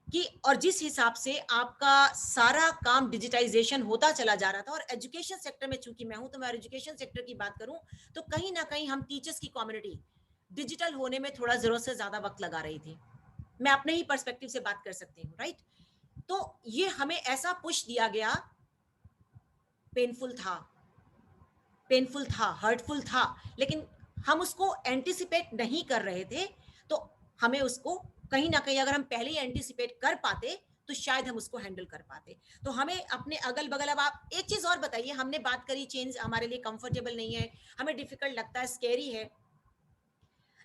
Speaker 4: कि, और जिस हिसाब से आपका सारा काम डिजिटाइजेशन होता चला जा रहा था. और एजुकेशन सेक्टर में चूंकि मैं हूं, तो मैं एजुकेशन सेक्टर की बात करूं तो कहीं ना कहीं हम टीचर्स की कम्युनिटी डिजिटल होने में थोड़ा जरूरत से ज्यादा वक्त लगा रही थी. मैं अपने ही पर्सपेक्टिव से बात कर सकती हूँ, राइट? तो ये हमें ऐसा पुश दिया गया, पेनफुल था, हर्टफुल था, लेकिन हम उसको एंटिसिपेट नहीं कर रहे थे. तो हमें उसको कहीं ना कहीं, अगर हम पहले ही एंटिसिपेट कर पाते तो शायद हम उसको हैंडल कर पाते. तो हमें अपने अगल बगल, अब आप एक चीज और बताइए, हमने बात करी चेंज हमारे लिए कंफर्टेबल नहीं है, हमें डिफिकल्ट लगता है, स्कैरी है,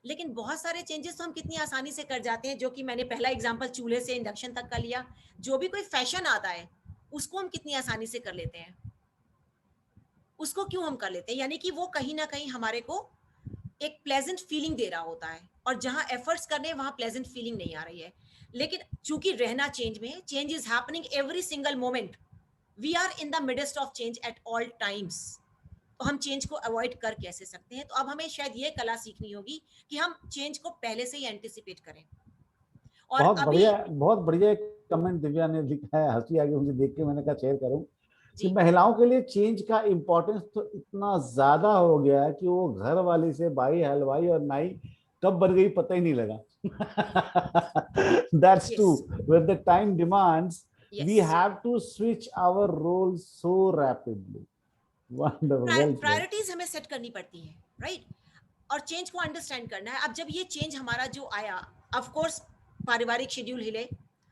Speaker 4: लेकिन बहुत सारे चेंजेस तो हम कितनी आसानी से कर जाते हैं. जो कि मैंने पहला एग्जांपल चूल्हे से इंडक्शन तक का लिया. जो भी कोई फैशन आता है उसको हम कितनी आसानी से कर लेते हैं. उसको क्यों हम कर लेते हैं? यानी कि वो कहीं ना कहीं हमारे को एक प्लेजेंट फीलिंग दे रहा होता है, और जहां एफर्ट्स करने वहां प्लेजेंट फीलिंग नहीं आ रही है. लेकिन चूंकि रहना चेंज में, change is happening every single moment, we are in the midst of change at all times. तो हम चेंज को अवॉइड कर कैसे सकते हैं? तो अब हमें शायद ये कला सीखनी होगी कि हम चेंज को पहले से ही एंटिसिपेट करें. और
Speaker 3: बहुत बढ़िया कमेंट दिव्या ने लिखा है, हंसी आ गई मुझे देख के, मैंने कहा शेयर करूं कि महिलाओं के लिए चेंज का इम्पोर्टेंस तो इतना ज्यादा हो गया है कि वो घर वाली से भाई, हलवाई और नाई कब बन गई पता ही नहीं लगा. That's true. With the time demands, we have to switch our roles so rapidly. Wonderful.
Speaker 4: Priorities हमें सेट करनी पड़ती है, राइट? और चेंज को अंडरस्टैंड करना है. अब जब ये चेंज हमारा जो आया, ऑफ कोर्स पारिवारिक शेड्यूल हिले,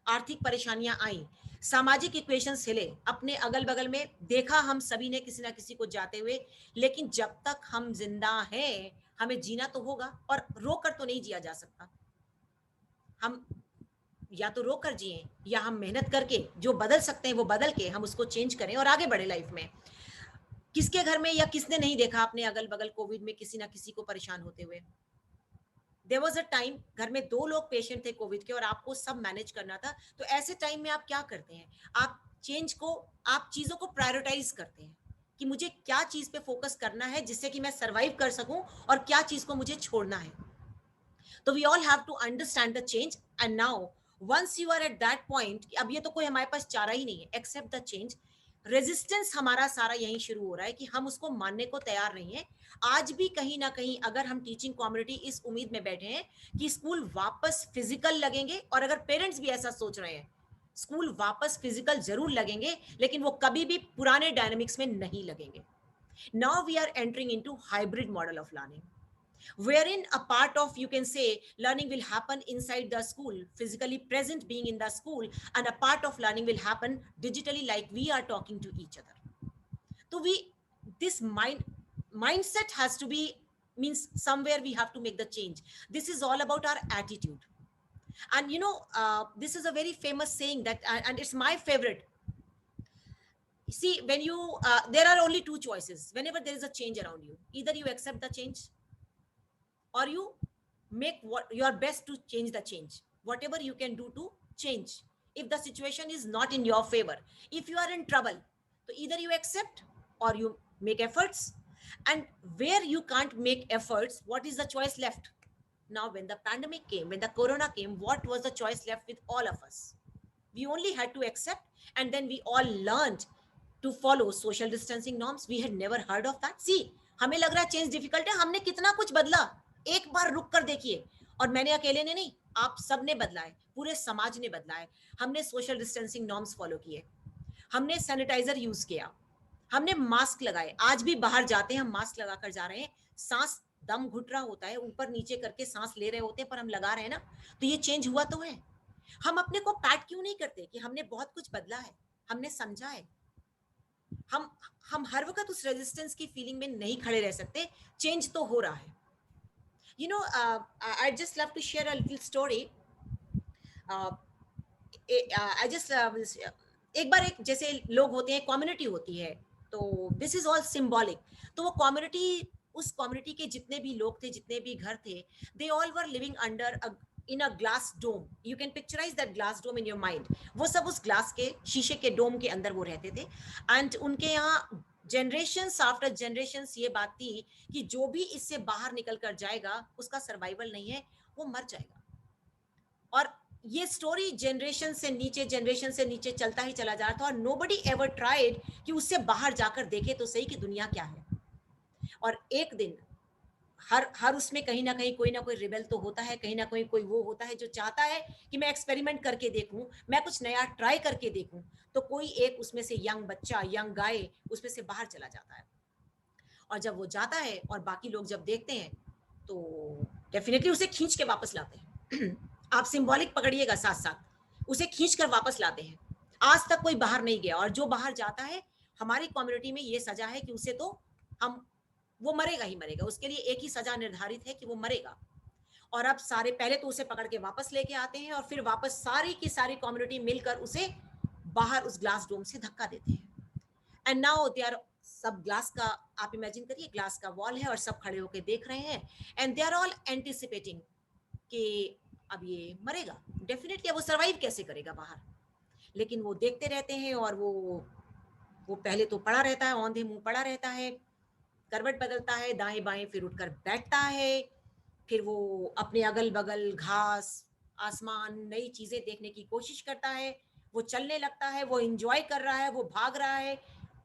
Speaker 4: आर्थिक परेशानियां आई, सामाजिक इक्वेशंस हिले, अपने अगल बगल में देखा हम सभी ने किसी ना किसी को जाते हुए. लेकिन जब तक हम जिंदा हैं, हमें जीना तो होगा, और रोकर तो नहीं जिया जा सकता. हम या तो रोकर जिए, या हम मेहनत करके जो बदल सकते हैं वो बदल के हम उसको चेंज करें और आगे बढ़े लाइफ में. किसके घर में या किसने नहीं देखा अपने अगल बगल कोविड में किसी ना किसी को परेशान होते हुए? देयर वाज अ टाइम घर में 2 लोग पेशेंट थे कोविड के और आपको सब मैनेज करना था, तो ऐसे टाइम में आप क्या करते हैं, आप चेंज को, आप चीजों को प्रायोरिटाइज करते हैं कि मुझे क्या चीज पे फोकस करना है जिससे कि मैं सरवाइव कर सकूं और क्या चीज को मुझे छोड़ना है. तो we all have to understand the change and now once you are at that point, अब ये तो कोई हमारे पास चारा ही नहीं है एक्सेप्ट द चेंज. रेजिस्टेंस हमारा सारा यहीं शुरू हो रहा है कि हम उसको मानने को तैयार नहीं है. आज भी कहीं ना कहीं अगर हम टीचिंग कम्युनिटी इस उम्मीद में बैठे हैं कि स्कूल वापस फिजिकल लगेंगे, और अगर पेरेंट्स भी ऐसा सोच रहे हैं स्कूल वापस फिजिकल जरूर लगेंगे, लेकिन वो कभी भी पुराने डायनामिक्स में नहीं लगेंगे. Now we are entering into hybrid model of learning, wherein a part of, you can say, learning will happen inside the school, physically present being in the school, and a part of learning will happen digitally like we are talking to each other. So this mindset has to be, means somewhere we have to make the change. This is all about our attitude. And you know, this is a very famous saying that, and it's my favorite. See, when you there are only 2 choices whenever there is a change around you. Either you accept the change or you make what your best to change the change, whatever you can do to change. If the situation is not in your favor, if you are in trouble, so either you accept or you make efforts. And where you can't make efforts, what is the choice left? Now when the pandemic came, when the corona came, what was the choice left with all of us? We only had to accept, and then we all learned to follow social distancing norms. We had never heard of that. See, हमें लग रहा है change difficult है, हमने कितना कुछ बदला. एक बार रुक कर देखिए, और मैंने अकेले ने नहीं, आप सब ने बदला है, पूरे समाज ने बदला है. हमने सोशल डिस्टेंसिंग नॉर्म्स फॉलो किए, हमने सैनिटाइजर यूज किया, हमने मास्क लगाए. आज भी बाहर जाते हैं हम मास्क लगाकर जा रहे हैं. सांस दम घुट रहा होता है, ऊपर नीचे करके सांस ले रहे होते हैं, पर हम लगा रहे हैं ना. तो ये चेंज हुआ तो है. हम अपने को पैट क्यों नहीं करते कि हमने बहुत कुछ बदला है, हमने समझा है. हम हर वक्त उस रेजिस्टेंस की फीलिंग में नहीं खड़े रह सकते. चेंज तो हो रहा है. You know, I just love to share a little story. I just एक बार एक जैसे लोग होते हैं, कम्युनिटी होती है, तो दिस इज ऑल सिंबॉलिक. तो वो कम्युनिटी, उस कम्युनिटी के जितने भी लोग थे, जितने भी घर थे, they all were living under in a glass dome. You can picturize that glass dome in your mind. वो सब उस ग्लास के, शीशे के डोम के अंदर वो रहते थे. एंड उनके यहाँ जनरेशंस आफ्टर जनरेशंस ये बात थी कि जो भी इससे बाहर निकल कर जाएगा उसका सर्वाइवल नहीं है, वो मर जाएगा. और ये स्टोरी जनरेशन से नीचे चलता ही चला जा रहा था. और nobody ever tried कि उससे बाहर जाकर देखे तो सही कि दुनिया क्या है. और एक दिन हर उसमें कहीं ना कहीं कोई ना कोई रिबेल तो होता है, कहीं ना कहीं कोई वो होता है जो चाहता है कि मैं एक्सपेरिमेंट करके देखूं, मैं कुछ नया ट्राई करके देखूं. तो कोई एक उसमें से यंग बच्चा, यंग गाय उसमें से बाहर चला जाता है. और जब वो जाता है और बाकी लोग जब देखते हैं तो डेफिनेटली उसे खींच के वापस लाते हैं. आप सिंबॉलिक पकड़िएगा, साथ साथ उसे खींच कर वापस लाते हैं. आज तक कोई बाहर नहीं गया, और जो बाहर जाता है, हमारी कम्युनिटी में ये सजा है कि उसे तो वो मरेगा ही मरेगा. उसके लिए एक ही सजा निर्धारित है कि वो मरेगा. और अब सारे पहले तो उसे पकड़ के वापस लेके आते हैं, और फिर वापस सारी की सारी कम्युनिटी मिलकर उसे बाहर उस ग्लास डोम से धक्का देते हैं. एंड नाउ दे आर, सब ग्लास का, आप इमेजिन करिए ग्लास का वॉल है और सब खड़े होकर देख रहे हैं. And they are all anticipating कि अब ये मरेगा डेफिनेटली. अब वो सर्वाइव कैसे करेगा बाहर. लेकिन वो देखते रहते हैं, और वो पहले तो पड़ा रहता है, औंधे मुंह पड़ा रहता है, करवट बदलता है दाएं बाएं, फिर उठकर बैठता है, फिर वो अपने अगल बगल घास, आसमान, नई चीजें देखने की कोशिश करता है. वो चलने लगता है, वो एंजॉय कर रहा है, वो भाग रहा है,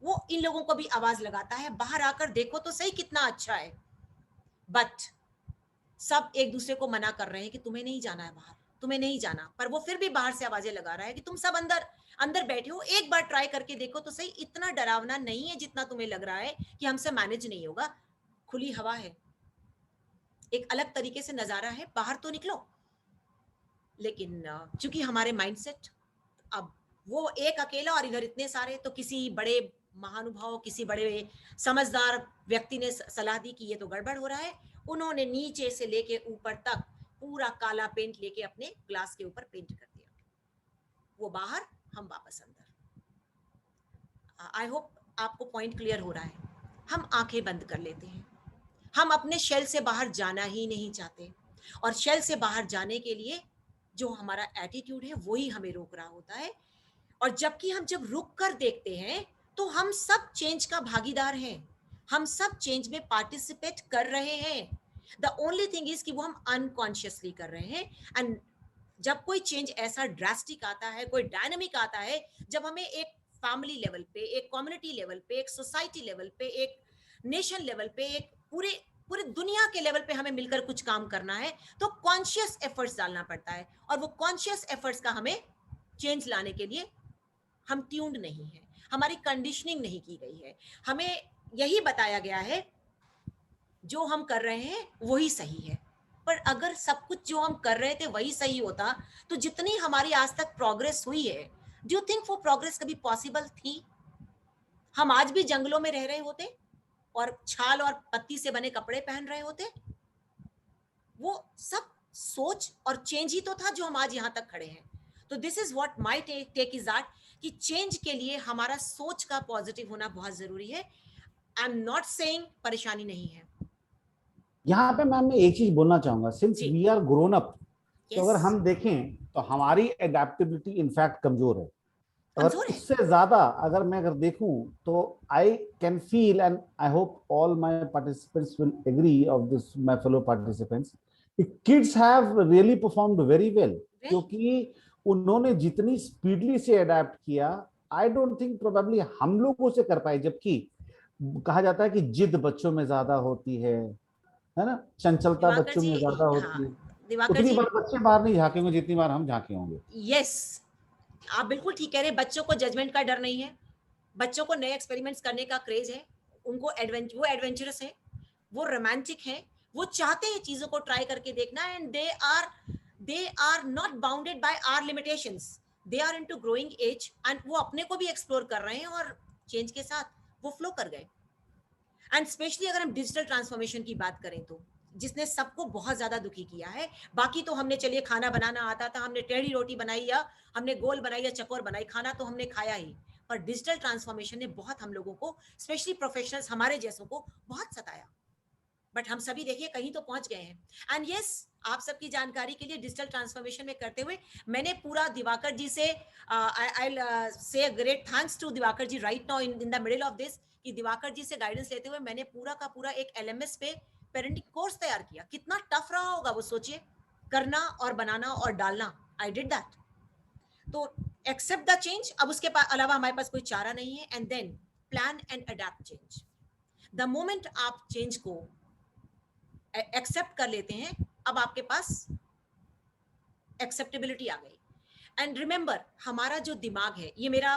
Speaker 4: वो इन लोगों को भी आवाज लगाता है, बाहर आकर देखो तो सही कितना अच्छा है. बट सब एक दूसरे को मना कर रहे हैं कि तुम्हें नहीं जाना है बाहर, तुम्हें नहीं जाना. पर वो फिर भी बाहर से आवाजें लगा रहा है कि तुम सब अंदर बैठे हो, एक बार ट्राई करके देखो तो सही. इतना डरावना नहीं है जितना तुम्हें लग रहा है कि हमसे मैनेज नहीं होगा. खुली हवा है, एक अलग तरीके से नजारा है, बाहर तो निकलो. लेकिन चूंकि हमारे माइंडसेट, अब वो एक अकेला और इधर इतने सारे, तो किसी बड़े महानुभाव, किसी बड़े समझदार व्यक्ति ने सलाह दी कि ये तो गड़बड़ हो रहा है. उन्होंने नीचे से लेके ऊपर तक पूरा काला पेंट लेके अपने ग्लास के ऊपर पेंट कर दिया. वो बाहर, हम वापस अंदर. आई होप आपको पॉइंट क्लियर हो रहा है. हम आंखें बंद कर लेते हैं, हम अपने शेल से बाहर जाना ही नहीं चाहते. और शेल से बाहर जाने के लिए जो हमारा एटीट्यूड है वही हमें रोक रहा होता है। और जबकि हम जब रुक कर देखते हैं तो हम सब चेंज का भागीदार हैं, हम सब चेंज में पार्टिसिपेट कर रहे हैं। द ओनली थिंग इज कि वो हम अनकॉन्शियसली कर रहे हैं। एंड जब कोई चेंज ऐसा ड्रास्टिक आता है, कोई डायनामिक आता है, जब हमें एक फैमिली लेवल पे, एक कम्युनिटी लेवल पे, एक सोसाइटी लेवल पे, एक नेशन लेवल पे, एक पूरे दुनिया के लेवल पे हमें मिलकर कुछ काम करना है, तो कॉन्शियस एफर्ट्स डालना पड़ता है। और वो कॉन्शियस एफर्ट्स का हमें चेंज लाने के लिए हम ट्यून्ड नहीं है, हमारी कंडीशनिंग नहीं की गई है। हमें यही बताया गया है जो हम कर रहे हैं वही सही है। पर अगर सब कुछ जो हम कर रहे थे वही सही होता तो जितनी हमारी आज तक प्रोग्रेस हुई है, डू यू थिंक वो प्रोग्रेस कभी पॉसिबल थी? हम आज भी जंगलों में रह रहे होते और छाल और पत्ती से बने कपड़े पहन रहे होते? वो सब सोच और चेंज ही तो था जो हम आज यहाँ तक खड़े हैं। तो this is what my take is that कि चेंज के लिए हमारा सोच का पॉजिटिव होना बहुत जरूरी है। आई एम नॉट सेइंग परेशानी नहीं है।
Speaker 3: यहाँ पे मैम मैं एक चीज बोलना चाहूंगा, since we are grown up, तो अगर हम देखें तो हमारी एडेप्टेबिलिटी इनफैक्ट कमजोर है। और उससे ज्यादा अगर देखूं तो I can feel, and I hope all my participants will agree of this, my fellow participants, kids have really performed very well, क्योंकि उन्होंने जितनी स्पीडली से अडेप्ट किया, आई डोंट थिंक प्रोबेबली हम लोगों से कर पाए। जबकि कहा जाता है कि जिद बच्चों में ज्यादा होती है ना, चंचलता बच्चों में ज्यादा होती है, उतनी बार बच्चे बाहर नहीं झांकेंगे जितनी बार हम झांके होंगे।
Speaker 4: यस, आप बिल्कुल ठीक कह रहे हैं। बच्चों को जजमेंट का डर नहीं है, बच्चों को नए एक्सपेरिमेंट्स करने का क्रेज है, उनको वो एडवेंचरस है, वो रोमांटिक है, वो चाहते हैं चीजों को ट्राई करके देखना। And they are not bounded by our limitations, they are into growing age, एंड वो अपने को भी एक्सप्लोर कर रहे हैं और चेंज के साथ वो फ्लो कर गए। एंड स्पेशली अगर हम डिजिटल ट्रांसफॉर्मेशन की बात करें तो जिसने सबको बहुत ज्यादा दुखी किया है। बाकी तो हमने, चलिए खाना बनाना आता था, हमने टेढ़ी रोटी बनाई या हमने गोल बनाई या चकोर बनाई, खाना तो हमने खाया ही। पर डिजिटल ट्रांसफॉर्मेशन ने बहुत हम लोगों को, स्पेशली प्रोफेशनल्स हमारे जैसों को, बहुत सताया। बट हम सभी देखिए कहीं तो पहुंच गए हैं। एंड यस, आप सबकी जानकारी के लिए डिजिटल ट्रांसफॉर्मेशन में करते हुए मैंने पूरा दिवाकर जी से, I say great thanks to Diwakar ji right now in the middle of this, कि दिवाकर जी से गाइडेंस लेते हुए मैंने पूरा का पूरा एक LMS पे पेरेंटिंग कोर्स तैयार किया। कितना टफ रहा होगा वो सोचिए, करना और बनाना और डालना। I did that. तो एक्सेप्ट द चेंज, अब उसके अलावा हमारे पास कोई चारा नहीं है। And then plan and adapt change. The moment आप चेंज को एक्सेप्ट कर लेते हैं, अब आपके पास एक्सेप्टेबिलिटी आ गई। एंड रिमेंबर, हमारा जो दिमाग है, ये मेरा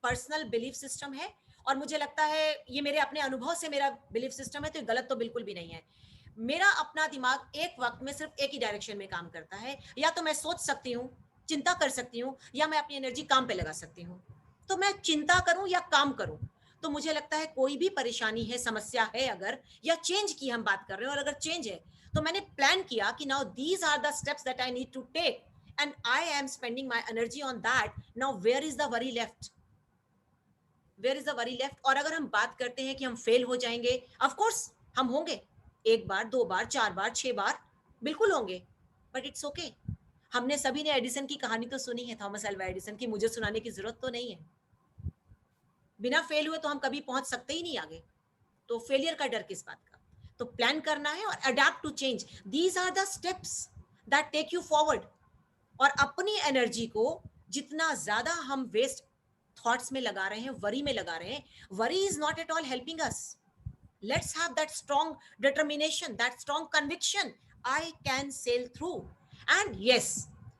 Speaker 4: पर्सनल बिलीफ सिस्टम है और मुझे लगता है ये मेरे अपने अनुभव से मेरा बिलीफ सिस्टम है, तो गलत तो बिल्कुल भी नहीं है। मेरा अपना दिमाग एक वक्त में सिर्फ एक ही डायरेक्शन में काम करता है। या तो मैं सोच सकती हूँ, चिंता कर सकती हूँ, या मैं अपनी एनर्जी काम पे लगा सकती हूँ। तो मैं चिंता करूँ या काम करूँ, तो मुझे लगता है कोई भी परेशानी है, समस्या है अगर, या चेंज की हम बात कर रहे हैं, और अगर चेंज है तो मैंने प्लान किया कि now these are the steps that I need to take and I am spending my energy on that. Now where is the worry left? Where is the worry left? और अगर हम बात करते हैं कि हम फेल हो जाएंगे, ऑफ कोर्स हम होंगे, 1 बार 2 बार 4 बार 6 बार बिल्कुल होंगे, बट इट्स ओके। हमने सभी ने एडिसन की कहानी तो सुनी है, थॉमस अल्वा एडिसन की, मुझे सुनाने की जरूरत तो नहीं है। बिना फेल हुए तो हम कभी पहुंच सकते ही नहीं आगे, तो फेलियर का डर किस बात का? तो प्लान करना है और adapt to change. These are the steps that take you forward. और अपनी एनर्जी को जितना ज्यादा हम वेस्ट थॉट्स में लगा रहे हैं, वरी में लगा रहे हैं, worry is not at all helping us. Let's have that strong determination, that strong conviction, I can sail through. And yes,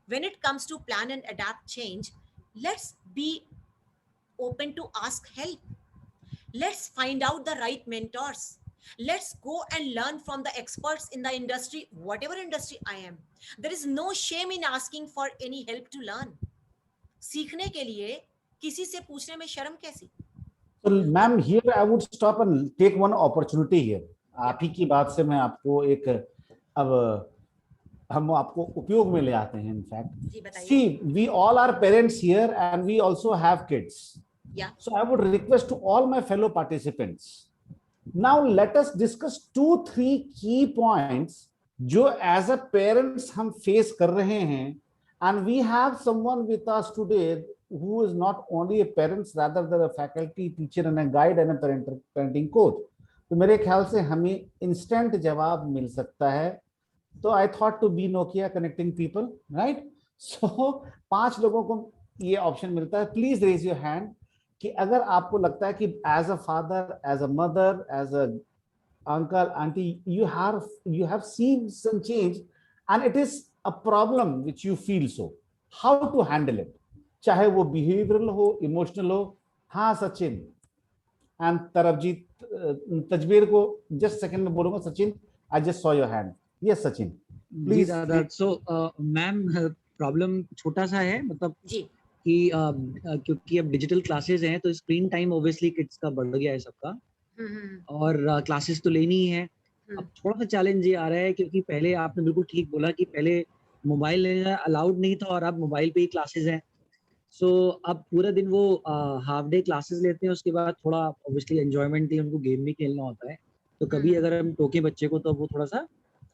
Speaker 4: when it comes to plan and adapt change, let's be open to ask help. Let's find out the right mentors. Let's go and learn from the experts in the industry, whatever industry I am. There is no shame in asking for any help to learn. सीखने के लिए किसी से पूछने में शर्म कैसी?
Speaker 3: So ma'am, here I would stop and take one opportunity here. आप ही की बात से मैं आपको एक, अब हम आपको उपयोग में ले आते हैं। In fact, see, we all are parents here and we also have kids.
Speaker 4: Yeah.
Speaker 3: So I would request to all my fellow participants, now let us discuss 2-3 key points जो एज अ पेरेंट्स हम face कर रहे हैं, and we have someone with us today who is not only a parents rather than a faculty, teacher and a guide and a parenting coach. तो मेरे ख्याल से हमें instant जवाब मिल सकता है. तो I thought to be Nokia connecting people, right? So 5 लोगों को ये ऑप्शन मिलता है. Please raise your hand कि अगर आपको लगता है कि as a father, as a mother, as a uncle, auntie, you have seen some change and it is a problem which you feel, so how to handle it, चाहे वो behavioral हो, emotional हो. हाँ सचिन and तरबजीत, तजबीर को just second में बोलूंगा. Sachin, I just saw your hand. Yes Sachin, please.
Speaker 1: So ma'am problem छोटा सा है, मतलब कि क्योंकि अब डिजिटल क्लासेस हैं तो स्क्रीन टाइम ऑब्वियसली किड्स का बढ़ गया है सबका, और क्लासेस तो लेनी ही है. अब थोड़ा सा चैलेंज ये आ रहा है क्योंकि पहले आपने बिल्कुल ठीक बोला कि पहले मोबाइल लेना अलाउड नहीं था और अब मोबाइल पे ही क्लासेस हैं. सो अब पूरा दिन वो हाफ डे क्लासेस लेते हैं, उसके बाद थोड़ा ऑब्वियसली एंजॉयमेंट के लिए उनको गेम भी खेलना होता है. तो कभी अगर हम टोके बच्चे को तो वो थोड़ा सा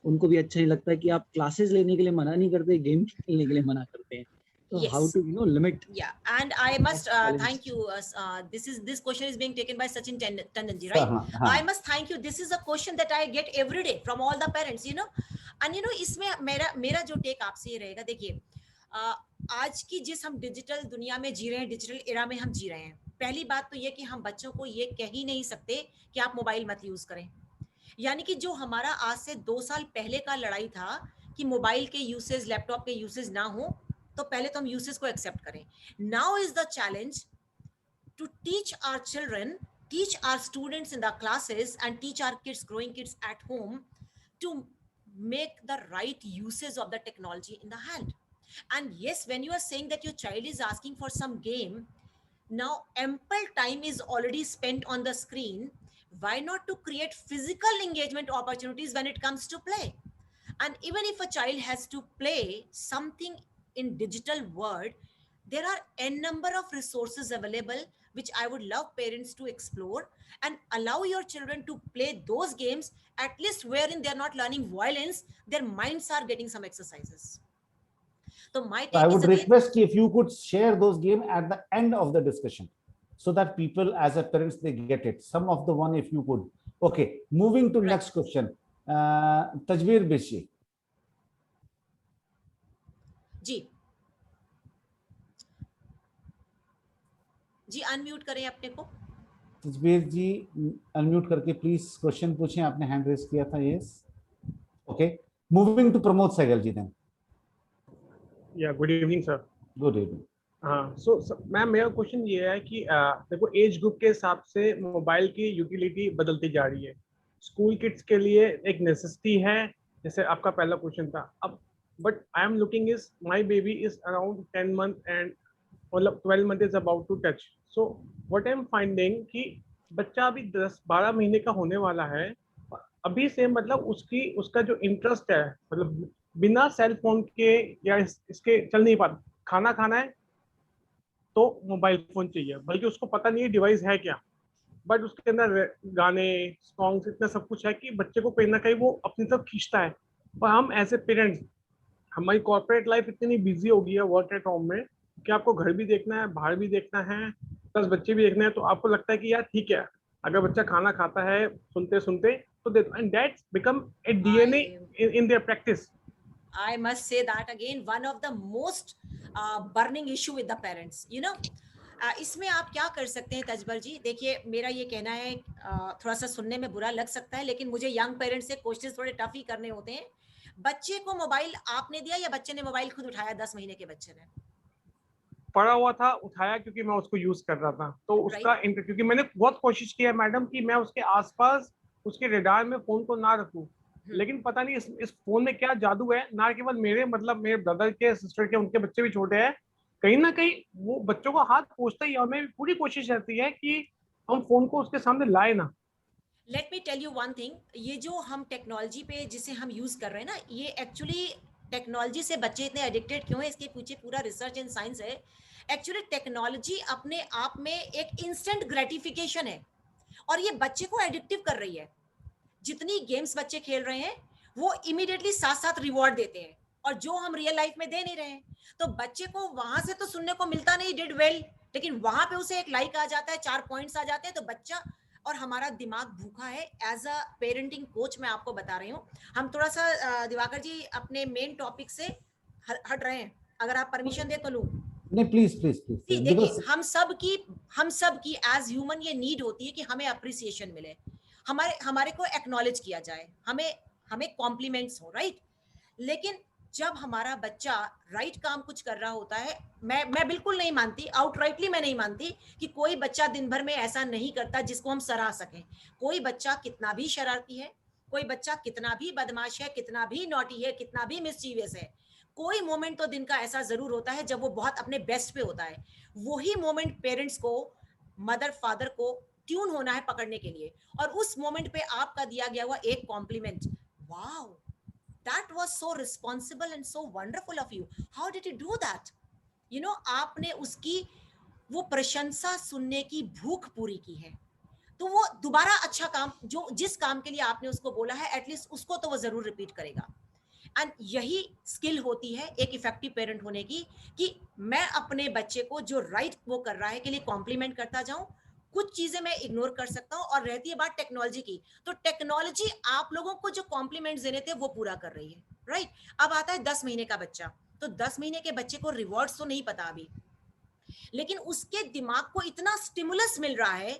Speaker 1: उनको भी अच्छा नहीं लगता है कि आप क्लासेस लेने के लिए मना नहीं करते, गेम खेलने के लिए मना करते हैं. So
Speaker 4: Yes.
Speaker 1: how to limit?
Speaker 4: Yeah, and I must thank you. This question is being taken by Sachin Tandonji, right? I must thank you. This is a question that I get every day from all the parents, you know. And you know, इसमें मेरा जो take आपसे ये रहेगा. देखिए, आज की जिस हम डिजिटल दुनिया में जी रहे हैं, डिजिटल एरा में हम जी रहे हैं, पहली बात तो ये कि हम बच्चों को ये कह ही नहीं सकते कि आप मोबाइल मत यूज करें. यानी कि जो हमारा आज से 2 साल पहले का लड़ाई था कि मोबाइल के यूसेज, लैपटॉप के यूसेज ना हो, तो पहले तो हम यूसेज को एक्सेप्ट करें. Now is the challenge to teach our children, teach our students in the classes and teach our kids, growing kids at home to make the right uses of the technology in the hand. And yes, when you are saying that your child is asking for some game, now ample time is already spent on the screen. Why not to create physical engagement opportunities when it comes to play? And even if a child has to play something in digital world, there are n number of resources available which I would love parents to explore and allow your children to play those games, at least wherein they are not learning violence, their minds are getting some exercises. So my take
Speaker 3: I would
Speaker 4: is
Speaker 3: request if you could share those games at the end of the discussion so that people as a parents they get it. Some of the one if you could. Okay, moving to next question. Tajveer Bishi.
Speaker 4: जी जी unmute करें अपने को.
Speaker 3: Tajbir ji unmute करके please question पूछें. आपने hand raise किया था. Yes, okay. Moving to Pramod Sehgal ji then.
Speaker 6: Yeah good evening sir.
Speaker 3: Good evening.
Speaker 6: हाँ, सो मैम मेरा क्वेश्चन ये है कि देखो एज ग्रुप के हिसाब से मोबाइल की यूटिलिटी बदलती जा रही है. स्कूल किड्स के लिए एक नेसेसिटी है, जैसे आपका पहला क्वेश्चन था. अब but I am looking is my baby is around 10 month and मतलब 12 month is about to touch. So what I am finding कि बच्चा अभी 10-12 महीने का होने वाला है, अभी से मतलब उसका जो इंटरेस्ट है, मतलब बिना सेल फोन के या इसके चल नहीं पाता. खाना खाना है तो मोबाइल फोन चाहिए, बल्कि उसको पता नहीं है डिवाइस है क्या, बट उसके अंदर गाने, सॉन्ग्स, इतना सब कुछ है कि बच्चे को कहीं ना कहीं वो अपनी तरफ खींचता है. और हम एज ए पेरेंट्स, हमारी कॉर्पोरेट लाइफ इतनी बिजी हो गई है वर्क एट होम में कि आपको घर भी देखना है, बाहर भी देखना है, प्लस बच्चे भी देखना है. तो आपको लगता है कि यार ठीक है, अगर बच्चा खाना खाता है सुनते सुनते तो they, and that's become a DNA in their practice.
Speaker 4: I must say that again, one of the most burning issue with the parents, you know. इसमें आप क्या कर सकते हैं तजबर जी? देखिए, मेरा ये कहना है, थोड़ा सा सुनने में बुरा लग सकता है, लेकिन मुझे यंग पेरेंट्स से क्वेश्चन थोड़े टफ ही करने होते हैं. बच्चे को मोबाइल आपने दिया या बच्चे ने मोबाइल खुद उठाया? 10 महीने के बच्चे ने
Speaker 6: पड़ा हुआ था, उठाया क्योंकि मैं उसको यूज कर रहा था. तो उसका क्योंकि मैंने बहुत कोशिश की है मैडम कि मैं उसके आसपास उसके रेडार में फोन को ना रखूं, लेकिन पता नहीं इस फोन में क्या जादू है. ना केवल मेरे, मतलब मेरे ब्रदर के, सिस्टर के, उनके बच्चे भी छोटे हैं, कहीं ना कहीं वो बच्चों को हाथ पहुंचता ही है. और मेरी पूरी कोशिश रहती है कि हम फोन को उसके सामने लाए ना.
Speaker 4: Let me tell you one thing, ये जो हम टेक्नोलॉजी पे जिसे हम यूज कर रहे हैं ना, ये एक्चुअली टेक्नोलॉजी से बच्चे इतने एडिक्टेड क्यों है, इसके पीछे पूरा रिसर्च एंड साइंस है. एक्चुअली टेक्नोलॉजी अपने आप में एक इंस्टेंट ग्रेटिफिकेशन है और ये बच्चे को एडिक्टिव कर रही है. जितनी गेम्स बच्चे खेल रहे हैं वो इमीडिएटली साथ साथ रिवॉर्ड देते हैं, और जो हम रियल लाइफ में दे नहीं रहे हैं। तो बच्चे को वहां से तो सुनने को मिलता नहीं डिड वेल, लेकिन वहां पे उसे एक लाइक आ जाता है, 4 पॉइंट्स आ जाते हैं, तो बच्चा, और हमारा दिमाग भूखा है। एज अ पेरेंटिंग कोच मैं आपको बता रही हूँ, हम थोड़ा सा दिवाकर जी अपने मेन टॉपिक से हट रहे हैं, अगर आप परमिशन दे तो लूं।
Speaker 3: नहीं, प्लीज प्लीज प्लीज।
Speaker 4: देखिए, हम सब की एज ह्यूमन ये नीड होती है कि हमें अप्रिसिएशन मिले, हमारे को एक्नॉलेज किया जाए, हमें कॉम्प्लीमेंट्स हो, राइट। लेकिन जब हमारा बच्चा राइट काम कुछ कर रहा होता है, मैं बिल्कुल नहीं मानती, आउटराइटली मैं नहीं मानती कि कोई बच्चा दिन भर में ऐसा नहीं करता जिसको हम सराह सकें। कोई बच्चा कितना भी शरारती है, कोई बच्चा कितना भी बदमाश है, कितना भी नॉटी है, कितना भी मिस्चीवियस है, कोई मोमेंट तो दिन का ऐसा जरूर होता है जब वो बहुत अपने बेस्ट पे होता है। वही मोमेंट पेरेंट्स को, मदर फादर को ट्यून होना है पकड़ने के लिए, और उस मोमेंट पे आपका दिया गया हुआ एक compliment, wow that was so responsible and so wonderful of you, how did you do that, you know, आपने उसकी वो प्रशंसा सुनने की भूख पूरी की है, तो वो दोबारा अच्छा काम, जो जिस काम के लिए आपने उसको बोला है, एटलीस्ट उसको तो वो जरूर रिपीट करेगा। एंड यही स्किल होती है एक इफेक्टिव पेरेंट होने की, कि मैं अपने बच्चे को जो राइट वो कर रहा है के लिए कॉम्प्लीमेंट करता जाऊं, कुछ चीजें मैं इग्नोर कर सकता हूं। और रहती है बात टेक्नोलॉजी की, तो टेक्नोलॉजी आप लोगों को जो कॉम्प्लीमेंट्स देने थे वो पूरा कर रही है, राइट। अब आता है 10 महीने का बच्चा, तो 10 महीने के बच्चे को रिवॉर्ड्स तो नहीं पता अभी, लेकिन उसके दिमाग को इतना स्टिमुलस मिल रहा है,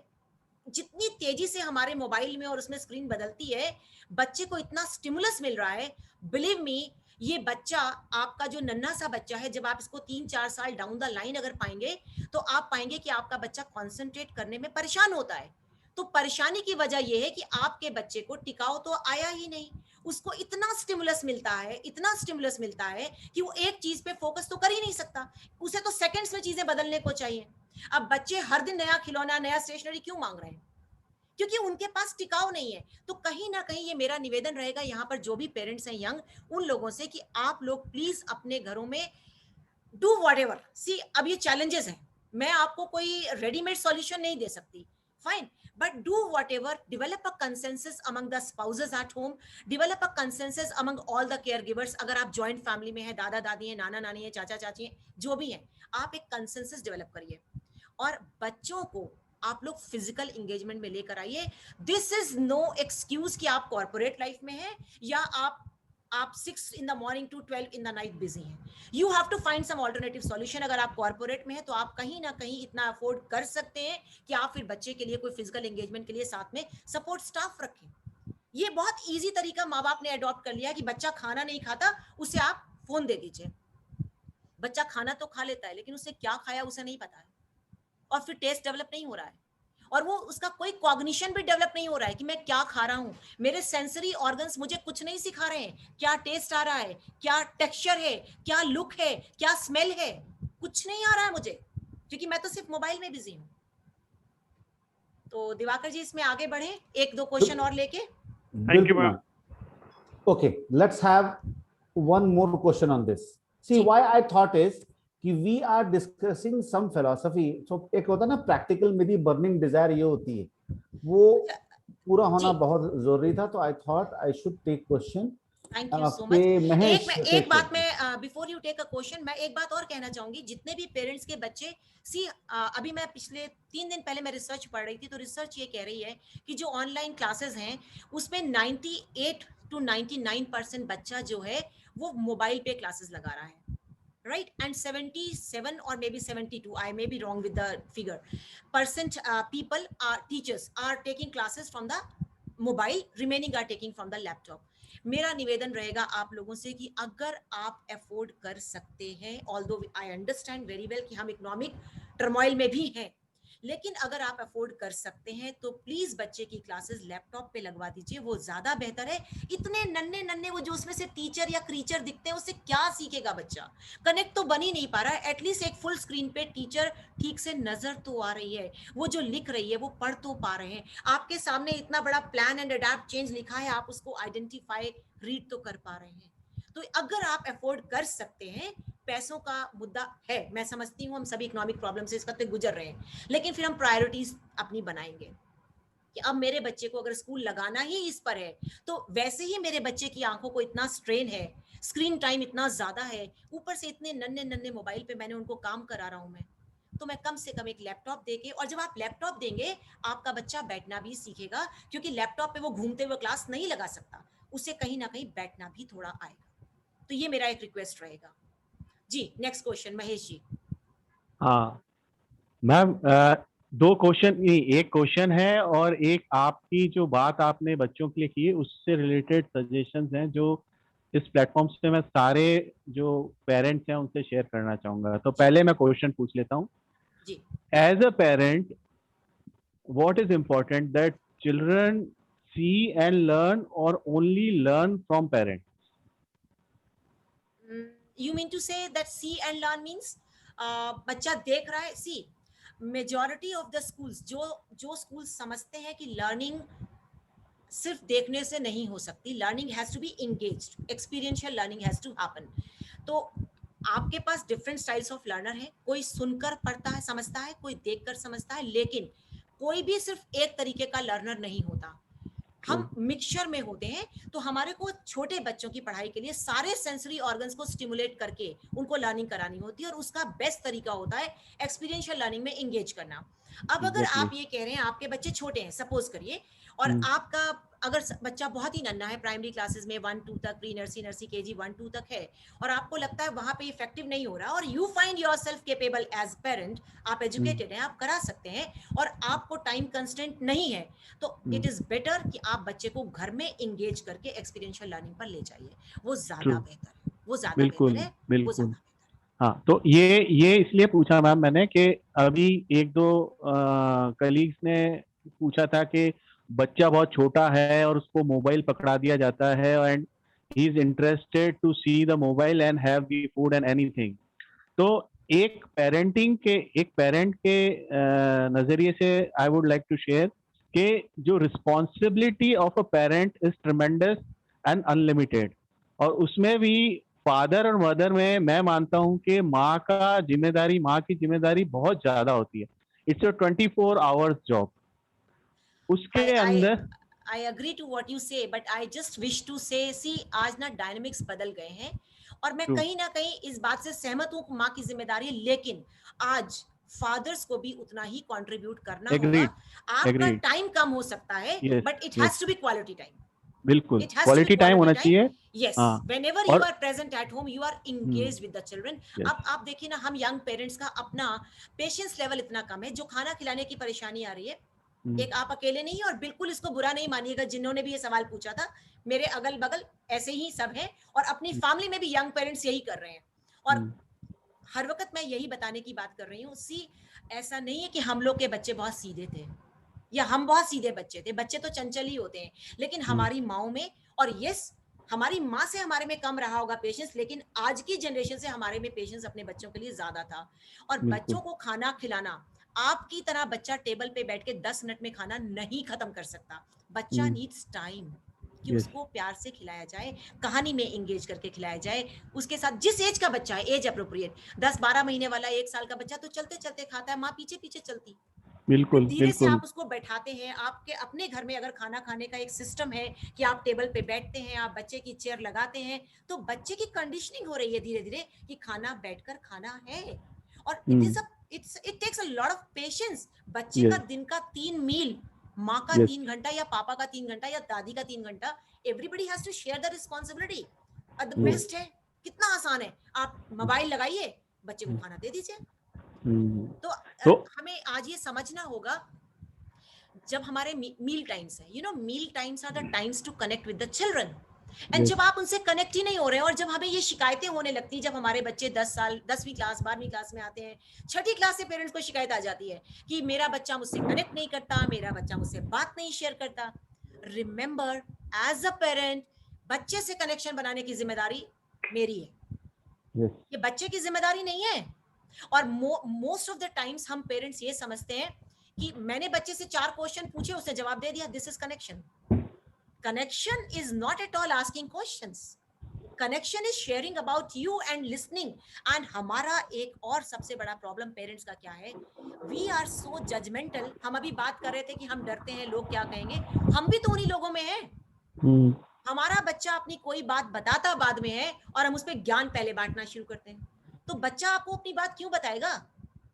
Speaker 4: जितनी तेजी से हमारे मोबाइल में और उसमें स्क्रीन बदलती है, बच्चे को इतना स्टिमुलस मिल रहा है। बिलीव मी, ये बच्चा, आपका जो नन्हा सा बच्चा है, जब आप इसको 3-4 साल डाउन द लाइन अगर पाएंगे, तो आप पाएंगे कि आपका बच्चा कॉन्सेंट्रेट करने में परेशान होता है। तो परेशानी की वजह यह है कि आपके बच्चे को टिकाऊ तो आया ही नहीं, उसको इतना स्टिमुलस मिलता है कि वो एक चीज पे फोकस तो कर ही नहीं सकता, उसे तो सेकंड्स में चीजें बदलने को चाहिए। अब बच्चे हर दिन नया खिलौना, नया स्टेशनरी क्यों मांग रहे हैं? क्योंकि उनके पास टिकाऊ नहीं है। तो कहीं ना कहीं ये मेरा निवेदन रहेगा यहाँ पर जो भी पेरेंट्स हैं यंग, उन लोगों से, कि आप लोग प्लीज अपने घरों में डू व्हाटएवर। सी, अब ये चैलेंजेस हैं, मैं आपको कोई रेडीमेड सॉल्यूशन नहीं दे सकती, fine, but do whatever, develop a consensus among the spouses at home, develop a consensus among all the caregivers। अगर आप joint family में है, दादा दादी है, नाना नानी है, चाचा चाची है, जो भी है, आप एक consensus डेवलप करिए और बच्चों को आप लोग फिजिकल एंगेजमेंट में लेकर आइए। दिस इज नो एक्सक्यूज कि आप कॉर्पोरेट लाइफ में हैं या आप 6 in the morning to 12 in the night busy हैं। You have to find some alternative solution. अगर आप कॉर्पोरेट में हैं तो आप कहीं ना कहीं इतना अफोर्ड कर सकते हैं कि आप फिर बच्चे के लिए कोई फिजिकल एंगेजमेंट के लिए साथ में सपोर्ट स्टाफ रखें। ये बहुत ईजी तरीका माँ बाप ने अडॉप्ट कर लिया कि बच्चा खाना नहीं खाता, उसे आप फोन दे दीजिए। बच्चा खाना तो खा लेता है, लेकिन उसे क्या खाया उसे नहीं पता है, और फिर टेस्ट डेवलप नहीं हो रहा है, और वो उसका कोई कॉग्निशन भी डेवलप नहीं हो रहा है कि मैं क्या खा रहा हूँ। मेरे सेंसरी ऑर्गन्स मुझे कुछ नहीं सिखा रहे हैं, क्या टेस्ट आ रहा है, क्या टेक्सचर है, क्या लुक है, क्या स्मेल है, कुछ नहीं आ रहा है मुझे, क्योंकि मैं तो सिर्फ मोबाइल में बिजी हूँ। तो दिवाकर जी इसमें आगे बढ़े, 1-2 क्वेश्चन और लेके।
Speaker 3: Thank you ma'am. Okay, let's have one more question on this. See, why I thought is कि we are discussing some philosophy. So एक होता है ना प्रैक्टिकल, मेरी बर्निंग डिजायर ये होती है, वो पूरा होना बहुत जरूरी था, तो I thought I should take question.
Speaker 4: Thank you so much. एक बात मैं before you take a question, मैं एक बात और कहना चाहूंगी। जितने भी पेरेंट्स के बच्चे, सी अभी मैं पिछले 3 दिन पहले मैं रिसर्च पढ़ रही थी, तो रिसर्च ये कह रही है कि जो ऑनलाइन क्लासेस हैं उसमें 98 to 99% बच्चा जो है वो मोबाइल पे क्लासेस लगा रहा है, right? And 77 or maybe 72, I may be wrong with the figure, percent people are teachers are taking classes from the mobile, remaining are taking from the laptop. मेरा निवेदन रहेगा आप लोगों से कि अगर आप अफोर्ड कर सकते हैं, although I understand very well कि हम इकोनॉमिक टर्मोइल में भी हैं, लेकिन अगर आप अफोर्ड कर सकते हैं तो प्लीज बच्चे की क्लासेस लैपटॉप पे लगवा दीजिए, वो ज्यादा बेहतर है। इतने नन्हे नन्हे वो जो उसमें से टीचर या क्रीचर दिखते हैं, उससे क्या सीखेगा बच्चा? कनेक्ट तो बन ही नहीं पा रहा है। एटलीस्ट एक फुल स्क्रीन पे टीचर ठीक से नजर तो आ रही है, वो जो लिख रही है वो पढ़ तो पा रहे हैं, आपके सामने इतना बड़ा प्लान एंड अडैप्ट चेंज लिखा है, आप उसको आइडेंटिफाई रीड तो कर पा रहे हैं। तो अगर आप अफोर्ड कर सकते हैं, पैसों का मुद्दा है, मैं समझती हूँ हम सभी इकोनॉमिक प्रॉब्लम से इस वक्त गुजर रहे हैं, लेकिन फिर हम प्रायोरिटीज अपनी बनाएंगे। कि अब मेरे बच्चे को अगर स्कूल लगाना ही इस पर है, तो वैसे ही मेरे बच्चे की आंखों को इतना स्ट्रेन है, स्क्रीन टाइम इतना ज्यादा है, ऊपर से इतने नन्हे नन्हे मोबाइल पे मैंने उनको काम करा रहा हूं मैं, तो मैं कम से कम एक लैपटॉप देके, और जब आप लैपटॉप देंगे आपका बच्चा बैठना भी सीखेगा, क्योंकि लैपटॉप पे वो घूमते हुए क्लास नहीं लगा सकता, उसे कहीं ना कहीं बैठना भी थोड़ा आएगा। तो ये मेरा एक रिक्वेस्ट रहेगा जी। Next question Mahesh ji.
Speaker 10: हाँ मैम, 2 क्वेश्चन, एक क्वेश्चन है और एक आपकी जो बात आपने बच्चों के लिए की उससे रिलेटेड सजेशंस हैं जो इस प्लेटफॉर्म से मैं सारे जो पेरेंट्स हैं उनसे शेयर करना चाहूंगा। तो पहले मैं क्वेश्चन पूछ लेता हूँ
Speaker 4: जी।
Speaker 10: As a parent, what is important that children see and learn or only learn from parents?
Speaker 4: You mean to say that see and learn means बच्चा देख रहा है, सी मेजॉरिटी ऑफ द स्कूल्स, जो स्कूल्स समझते हैं कि लर्निंग सिर्फ देखने से नहीं हो सकती, learning has to be engaged, experiential learning has to happen. तो आपके पास डिफरेंट स्टाइल्स ऑफ लर्नर है, कोई सुनकर पढ़ता है समझता है, कोई देखकर समझता है, लेकिन कोई भी सिर्फ एक तरीके का लर्नर नहीं होता, हम मिक्सचर में होते हैं। तो हमारे को छोटे बच्चों की पढ़ाई के लिए सारे सेंसरी ऑर्गन्स को स्टिमुलेट करके उनको लर्निंग करानी होती है, और उसका बेस्ट तरीका होता है एक्सपीरियंशियल लर्निंग में एंगेज करना। अब अगर आप ये कह रहे हैं आपके बच्चे छोटे हैं, सपोज करिए, और आपका अगर बच्चा बहुत ही नन्हा है, प्राइमरी क्लासेस में 1-2 तक, प्री नर्सरी, नर्सरी, केजी 1-2 तक है, और आपको लगता है वहां पे इफेक्टिव नहीं हो रहा, और you find yourself capable as parent, आप एजुकेटेड हैं, आप करा सकते हैं, और आपको टाइम कंस्ट्रेंट नहीं है, तो इट इज बेटर कि आप बच्चे को घर में एंगेज करके एक्सपीरियंशियल लर्निंग पर ले जाइए, वो ज्यादा बेहतर है, वो ज्यादा
Speaker 10: बिल्कुल
Speaker 4: बेहतर है, वो
Speaker 10: बिल्कुल।
Speaker 4: ज्यादा।
Speaker 10: हाँ, तो ये इसलिए पूछा मैम मैंने कि अभी 1-2 कलीग्स ने पूछा था कि बच्चा बहुत छोटा है और उसको मोबाइल पकड़ा दिया जाता है and he is interested to see the mobile and have the food and anything. तो एक पेरेंट के नजरिए से I would like to share कि जो responsibility of a parent is tremendous and unlimited, और उसमें भी फादर और मदर में मैं मानता हूं कि माँ की जिम्मेदारी बहुत ज्यादा होती है। It's a 24 hours job. उसके अंदर
Speaker 4: I agree to what you say, but I just wish to say, see, आज ना डायनामिक्स बदल गए हैं, और मैं कहीं ना कहीं इस बात से सहमत हूँ, माँ की जिम्मेदारी, लेकिन आज फादर्स को भी उतना ही कंट्रीब्यूट करना होगा। आपका टाइम कम हो सकता है, but it has to be quality time.
Speaker 10: बिल्कुल क्वालिटी टाइम होना चाहिए।
Speaker 4: Yes, whenever you are present at home, you are engaged with the children. अब आप देखिए ना, हम यंग पेरेंट्स का अपना पेशेंस लेवल इतना कम है, जो खाना खिलाने की परेशानी आ रही है, एक आप अकेले नहीं, और बिल्कुल इसको बुरा नहीं मानिएगा जिन्होंने भी ये सवाल पूछा था, मेरे अगल बगल ऐसे ही सब हैं, और अपनी फैमिली में भी यंग पेरेंट्स यही कर रहे हैं, और हर वक्त मैं यही बताने की बात कर रही हूँ, सी ऐसा नहीं है कि हम लोग के बच्चे बहुत सीधे थे या हम बहुत सीधे बच्चे थे, बच्चे तो चंचल ही होते हैं, लेकिन हमारी माओ में, और यस हमारी माँ से हमारे में कम रहा होगा पेशेंस, लेकिन आज की जनरेशन से हमारे में पेशेंस अपने बच्चों के लिए ज्यादा था। और बच्चों को खाना खिलाना, आपकी तरह बच्चा टेबल पे बैठ के 10 मिनट में खाना नहीं खत्म कर सकता, बच्चा नीड्स टाइम कि उसको प्यार से खिलाया जाए, कहानी में एंगेज करके खिलाया जाए, उसके साथ जिस एज का बच्चा है, एज अप्रोप्रिएट, 10-12 महीने वाला 1 साल का बच्चा तो चलते चलते खाता है, माँ पीछे पीछे चलती,
Speaker 10: बिल्कुल
Speaker 4: धीरे से आप उसको बैठाते हैं। आपके अपने घर में अगर खाना खाने का एक सिस्टम है कि आप टेबल पे बैठते हैं, आप बच्चे की चेयर लगाते हैं, तो बच्चे की कंडीशनिंग हो रही है धीरे धीरे कि खाना बैठकर खाना है, और it takes a lot of patience. बच्चे का दिन का 3 मील, माँ का 3 घंटा या पापा का 3 घंटा या दादी का 3 घंटा, everybody has to share the responsibility. The best है, कितना आसान है, आप मोबाइल लगाइए, बच्चे को खाना दे दीजिए। तो हमें आज ये समझना होगा, जब हमारे मील टाइम्स है, you know, meal times are the times to connect with the children, and जब आप उनसे कनेक्ट ही नहीं हो रहे हैं, और जब हमें ये शिकायतें होने लगती है, जब हमारे बच्चे 10वीं क्लास 12वीं क्लास में आते हैं, 6ठी क्लास से पेरेंट्स को शिकायत आ जाती है कि मेरा बच्चा मुझसे कनेक्ट नहीं करता, मेरा बच्चा मुझसे बात नहीं शेयर करता। रिमेंबर, एज अ पेरेंट, बच्चे से कनेक्शन बनाने की जिम्मेदारी मेरी है, ये बच्चे की जिम्मेदारी नहीं है। और मोस्ट ऑफ द टाइम्स हम पेरेंट्स ये समझते हैं कि मैंने बच्चे से 4 क्वेश्चन पूछे, उसने जवाब दे दिया, this is connection. Connection is not at all asking questions. Connection is sharing about you and listening. And हमारा एक और सबसे बड़ा प्रॉब्लम पेरेंट्स का क्या है, वी आर सो जजमेंटल. हम अभी बात कर रहे थे कि हम डरते हैं लोग क्या कहेंगे, हम भी तो उन्हीं लोगों में हैं. हमारा बच्चा अपनी कोई बात बताता बाद में है और हम उस पर ज्ञान पहले बांटना शुरू करते हैं. तो बच्चा आपको अपनी बात क्यों बताएगा,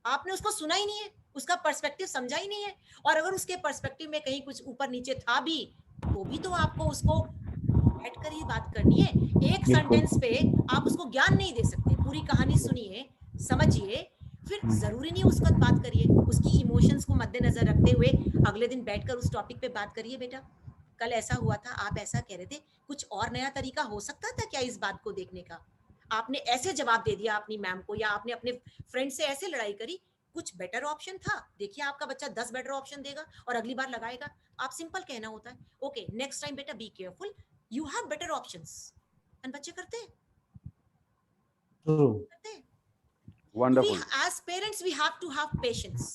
Speaker 4: आपने उसको सुना ही नहीं है, उसका पर्सपेक्टिव समझा ही नहीं है. और अगर उसके पर्सपेक्टिव में कहीं कुछ ऊपर नीचे था भी, तो भी तो आपको उसको बैठ कर ही बात करनी है. एक सेंटेंस पे आप उसको ज्ञान नहीं दे सकते. पूरी कहानी सुनिए, समझिए, फिर जरूरी नहीं उसको बात करिए. उसकी इमोशंस को मद्देनजर रखते हुए अगले दिन बैठकर उस टॉपिक पे बात करिए. बेटा कल ऐसा हुआ था, आप ऐसा कह रहे थे, कुछ और नया तरीका हो सकता था क्या इस बात को देखने का? आपने ऐसे जवाब दे दिया अपनी मैम को, या आपने अपने फ्रेंड से ऐसे लड़ाई करी. कुछ बेटर ऑप्शन था? देखिए आपका बच्चा 10 बेटर ऑप्शन देगा और अगली बार लगाएगा. आप सिंपल कहना होता है, ओके नेक्स्ट टाइम बेटा be careful, you have better options. And बच्चे करते हैं.
Speaker 7: Wonderful.
Speaker 4: As parents we have to have patience,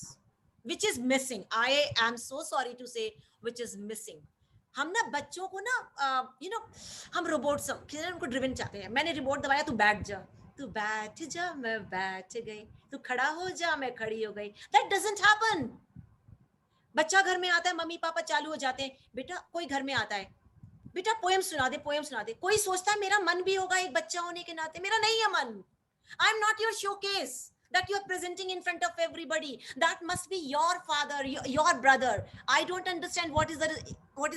Speaker 4: which is missing. I am so sorry to say, which is missing. हम ना बच्चों को ना हम रोबोट उनको ड्रिवन चाहते हैं. मैंने रिमोट दबाया, तू बैठ जा, तू बैठ जा, मैं बैठ गई, तू खड़ा हो जा, मैं खड़ी हो गई. That doesn't happen. बच्चा घर में आता है, मम्मी पापा चालू हो जाते हैं, बेटा कोई घर में आता है, बेटा पोएम सुना दे, पोएम सुना दे. कोई सोचता है मेरा मन भी होगा एक बच्चा होने के नाते. मेरा नहीं है मन. I'm not your showcase that you are presenting in front of everybody. That must be your father, your brother. I don't understand what is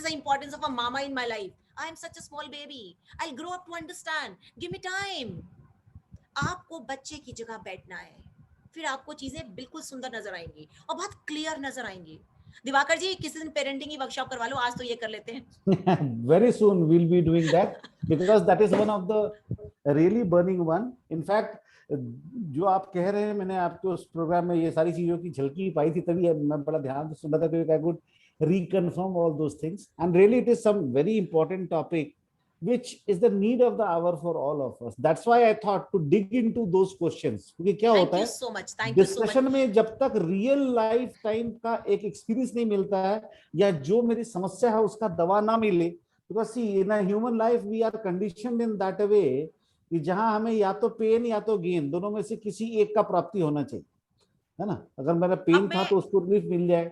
Speaker 4: the importance of a mama in my life. I am such a small baby. I'll grow up to understand. Give me time. आपको बच्चे की जगह बैठना है, फिर आपको चीजें बिल्कुल सुंदर नजर आएंगी और बहुत क्लियर नजर आएंगी. दिवाकर जी किसी दिन पेरेंटिंग की वर्कशॉप करवा लो, आज तो ये कर लेते हैं.
Speaker 3: Very soon we'll be doing that because that is one of the really burning one. In fact, जो आप कह रहे हैं, मैंने आपके उस प्रोग्राम में ये सारी चीजों की झलकी पाई थी, तभी मैं बड़ा ध्यान से सुन रहा था क्योंकि I could reconfirm all those things. And really it is some very important topic which is the need of the hour for all of us. That's why I thought to dig into those questions. क्योंकि क्या होता है,
Speaker 4: so much. Thank you so much.
Speaker 3: Discussion में जब तक real life time का एक experience नहीं मिलता है, या जो मेरी समस्या है उसका दवा ना मिले, because see in a human life we are conditioned in that way कि जहां हमें या तो पेन या तो गेन, दोनों में से किसी एक का प्राप्ति होना चाहिए, है ना. अगर मेरा पेन था तो उसको रिलीफ मिल जाए,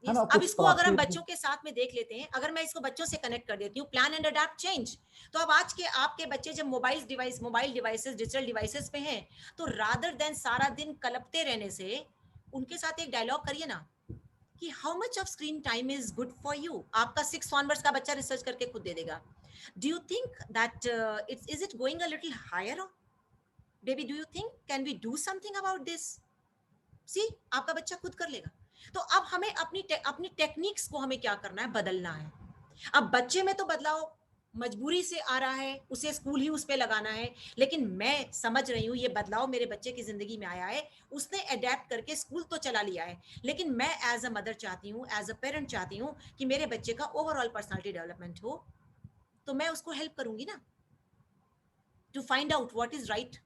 Speaker 3: है ना.
Speaker 4: अब इसको अगर हम बच्चों के साथ में देख लेते हैं, अगर मैं इसको बच्चों से कनेक्ट कर देती हूँ, प्लान एंड अडैप्ट चेंज. तो अब आज के आपके बच्चे जब मोबाइल डिवाइसेस डिजिटल डिवाइसेस पे हैं, तो रादर देन सारा दिन कलपते रहने से उनके साथ एक डायलॉग करिए ना कि how much of screen time is good for you. आपका 6 ऑनवर्ड्स का बच्चा रिसर्च करके खुद दे देगा. Do you think that is it going a little higher? Baby, do you think can we do something about this? See, आपका बच्चा खुद कर लेगा. तो अब हमें अपनी टेक्निक्स को हमें क्या करना है, बदलना है. अब बच्चे में तो बदलाव मजबूरी से आ रहा है, उसे स्कूल ही उस पे लगाना है, लेकिन मैं समझ रही हूँ ये बदलाव मेरे बच्चे की जिंदगी में आया है, उसने अडेप्ट करके स्कूल तो चला लिया है, लेकिन मैं एज अ मदर चाहती हूँ, एज अ पेरेंट चाहती हूँ कि मेरे बच्चे का ओवरऑल पर्सनालिटी डेवलपमेंट हो. तो मैं उसको हेल्प करूंगी ना, to find out what is right.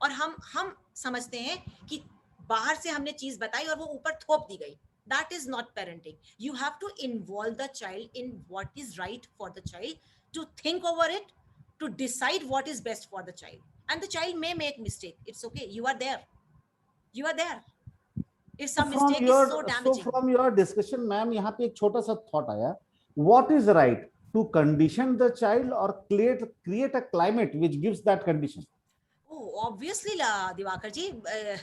Speaker 4: और हम समझते हैं कि बाहर से हमने चीज बताई और वो ऊपर थोप दी गई. That is not parenting. You have to involve the child in what is right for the child, to think over it, to decide what is best for the child. And the child may make mistake, it's okay, you are there. If some mistake is so damaging.
Speaker 3: So from your discussion, ma'am, यहाँ पे एक छोटा सा thought आया. What is right? To condition the child or create a climate which gives that condition?
Speaker 4: Oh, obviously, Diwakar ji,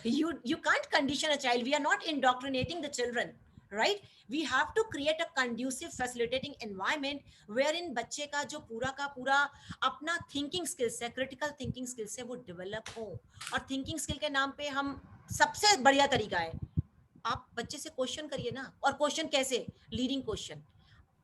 Speaker 4: you can't condition a child. We are not indoctrinating the children, right? We have to create a conducive, facilitating environment wherein बच्चे का जो पूरा का पूरा अपना thinking skills है, critical thinking skills है, वो develop हो. और thinking skill के नाम पे हम सबसे बढ़िया तरीका है, आप बच्चे से क्वेश्चन करिए ना. और क्वेश्चन कैसे? Leading question.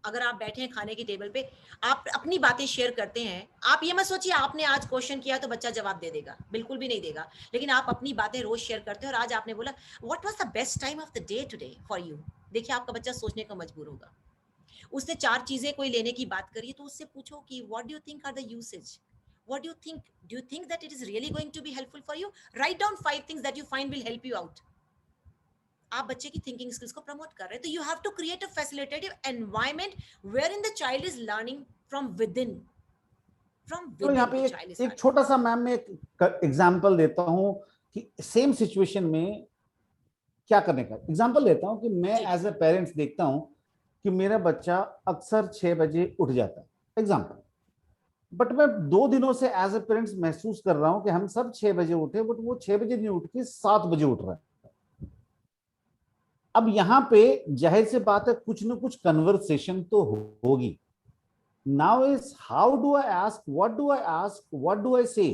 Speaker 4: अगर आप बैठे हैं खाने की टेबल पे, आप अपनी बातें शेयर करते हैं, आप ये मत सोचिए आपने आज क्वेश्चन किया तो बच्चा जवाब दे देगा, बिल्कुल भी नहीं देगा. लेकिन आप अपनी बातें रोज शेयर करते हैं और आज आपने बोला what was the best time of the day today for you. देखिए आपका बच्चा सोचने को मजबूर होगा. उसने 4 चीजें कोई लेने की बात करी तो उससे पूछो कि what do you think are the usage, what do you think that it is really going to be helpful for you. Write down 5 things that you find will help you out. आप बच्चे की thinking skills को promote कर रहे हैं, तो you have to create a facilitative environment wherein the child is learning from within, from
Speaker 3: तो यहाँ
Speaker 4: within
Speaker 3: पे
Speaker 4: the child is
Speaker 3: एक छोटा सा मैम मैं एक एग्जांपल देता हूँ कि सेम सिचुएशन में क्या करने का एग्जांपल लेता हूँ कि मैं एज ए पेरेंट्स देखता हूँ कि मेरा बच्चा अक्सर 6 बजे उठ जाता है, एग्जांपल, बट मैं 2 दिनों से एज ए पेरेंट्स महसूस कर रहा हूँ कि हम सब 6 बजे उठे, बट वो 6 बजे नहीं उठ के 7 बजे उठ रहा है। अब यहाँ पे जाहिर सी बात है कुछ न कुछ कन्वर्सेशन तो होगी। Now is how do I ask, what do I ask, what do I say?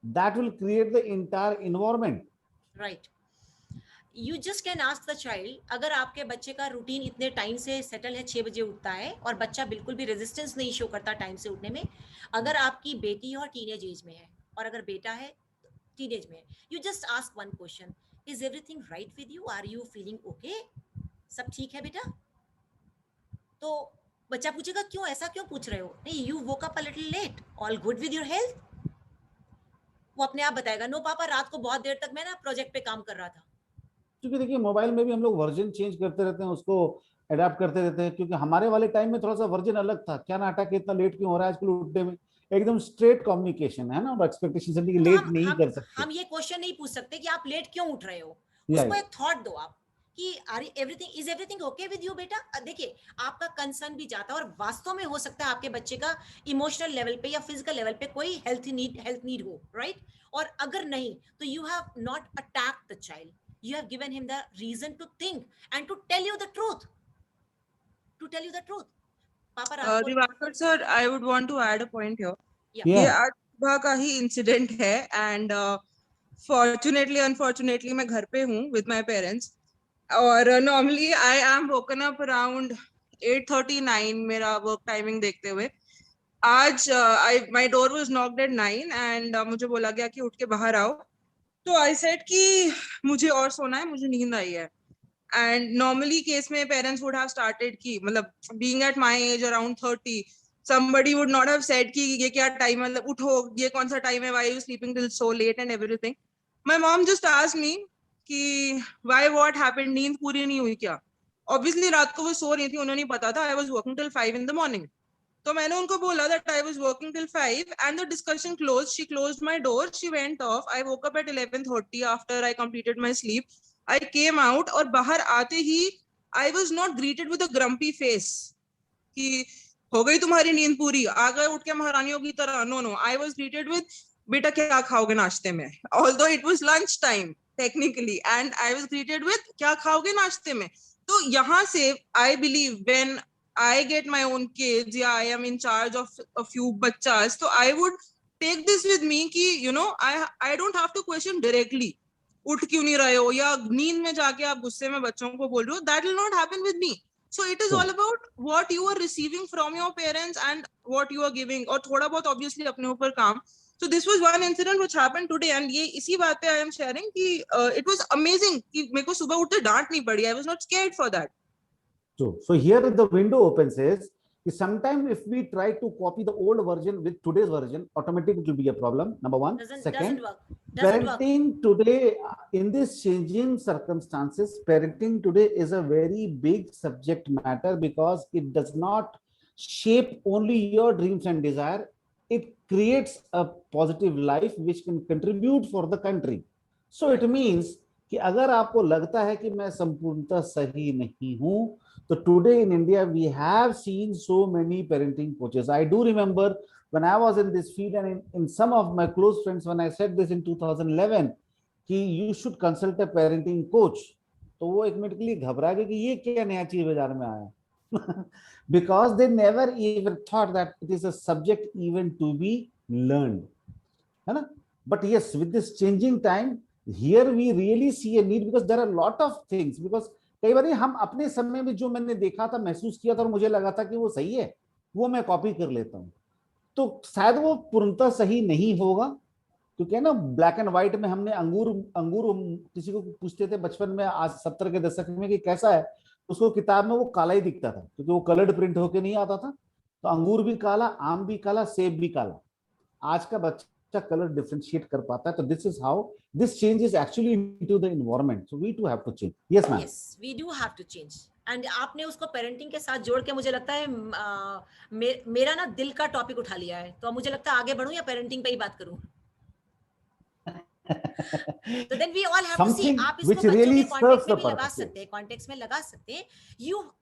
Speaker 3: That will create the entire environment.
Speaker 4: Right. You just can ask the child, अगर आपके बच्चे का रूटीन इतने टाइम से सेटल है, 6 बजे उठता है और बच्चा बिल्कुल भी रेजिस्टेंस नहीं शो करता टाइम से उठने में, अगर आपकी बेटी और टीनेज एज में है और अगर बेटा है टीनेज में है, you just ask one question, is everything right with you, are you feeling okay, सब ठीक है बेटा? तो बच्चा पूछेगा क्यों, ऐसा क्यों पूछ रहे हो, नहीं you woke up a little late, all good with your health? वो अपने आप बताएगा, नो पापा रात को बहुत देर तक मैं ना प्रोजेक्ट पे काम कर रहा था।
Speaker 3: क्योंकि देखिए मोबाइल में भी हम लोग वर्जन चेंज करते रहते हैं, उसको अडैप्ट करते रहते हैं, क्योंकि हमारे वाले टाइम में थोड़ा सा वर्जन अलग था, क्या नाटक इतना लेट क्यों हो रहा है आजकल उठने में, एकदम स्ट्रेट कम्युनिकेशन है ना, और एक्सपेक्टेशन से लेट नहीं कर सकते।
Speaker 4: हम ये क्वेश्चन नहीं पूछ सकते कि आप लेट क्यों उठ रहे हो, उसको एक थॉट दो आप कि is everything okay with you बेटा। देखिए आपका कंसर्न भी जाता है और वास्तव में हो सकता है आपके बच्चे का इमोशनल लेवल पे या फिजिकल लेवल पे कोई हेल्थ नीड हो, राइट? और अगर नहीं तो you have not attacked the child, you have given him the reason to think and to tell you the truth, Papa
Speaker 12: Divakar sir, I would want to add a point here.
Speaker 4: ये
Speaker 12: आज सुबह का ही incident है and fortunately unfortunately मैं घर पे हूँ with my parents और normally I am woken up around 8:39 मेरा वर्क टाइमिंग देखते हुए। आज my door was knocked eight 9 and मुझे बोला गया कि उठ के बाहर आओ, तो आई सेड कि मुझे और सोना है, मुझे नींद आई है। एंड नॉर्मली केस में पेरेंट्स वुड हैव स्टार्टेड की मतलब being at my age around 30 somebody would not have said कि ये क्या टाइम, मतलब उठो ये कौन सा टाइम है, why are you sleeping till so late and everything. My mom just asked me कि why, what happened, नींद पूरी नहीं हुई क्या? Obviously रात को वो सो रही थी, उन्हें नहीं पता था I was working till 5 in the morning. तो मैंने उनको बोला that I was working till 5 and the discussion closed. She closed my door, she went off. I woke up at 11:30 after I completed my sleep. I came out और बाहर आते ही I was not greeted with a grumpy face कि हो गई तुम्हारी नींद पूरी, आ गए उठ के महारानियों की तरह। No no, I was greeted with बेटा क्या खाओगे नाश्ते में, although it was lunch time technically, and I was greeted with क्या खाओगे नाश्ते में। तो यहाँ से I believe when I get my own kids, yeah, I am in charge of a few बच्चास, तो I would take this with me कि you know I don't have to question directly उठ क्यों नहीं रहे हो या नींद में जाके आप गुस्से में बच्चों को बोल रहे हो, that will not happen with me. So it is all about what you are receiving from your parents and what you are giving, और थोड़ा बहुत obviously अपने ऊपर काम. So this was one incident which happened today and ये इसी बात पे I am sharing कि it was amazing कि मेरे को सुबह उठते डांट नहीं पड़ी. I was not scared for that.
Speaker 3: So here the window opens is sometimes if we try to copy the old version with today's version, automatically it will be a problem. Number one. Second, parenting today in this changing circumstances, parenting today is a very big subject matter because it does not shape only your dreams and desire. It creates a positive life which can contribute for the country. So it means कि अगर आपको लगता है कि मैं संपूर्णतः सही नहीं हूं, तो today in India we have seen so many parenting coaches. I do remember when I was in this field and in some of my close friends when I said this in 2011 कि you should consult a parenting coach, तो वो एक minute के लिए घबरा गए कि ये क्या नया चीज बाजार में आया because they never even thought that it is a subject even to be learned, है ना? But yes, with this changing time, here we really see a need because there are a lot of things. Because कई बार हम अपने समय में जो मैंने देखा था, महसूस किया था और मुझे लगा था कि वो सही है, वो मैं कॉपी कर लेता हूँ, तो शायद वो पूर्णतः सही नहीं होगा, क्योंकि ना ब्लैक एंड व्हाइट में हमने अंगूर किसी को पूछते थे बचपन में, आज 70 के दशक में कि कैसा है, उसको किताब में वो काला ही दिखता था क्योंकि वो कलर्ड प्रिंट होके नहीं आता था। तो अंगूर भी काला, आम भी काला, सेब भी काला। आज का बच्चा कलर डिफरेंशिएट कर पाता है। तो this is how this change is actually into the environment, so we too have to change. Yes ma'am.
Speaker 4: Yes, we do have to change. एंड आपने उसको पेरेंटिंग के साथ जोड़ के मुझे लगता है मेरा ना दिल का टॉपिक उठा लिया है, तो मुझे लगता है आगे बढ़ूं या पेरेंटिंग पे ही बात करूं? तो then we all have to see, आप इसको बच्चों के कॉन्टेक्स्ट में भी लगा सकते हैं, कॉन्टेक्स्ट में लगा सकते हैं।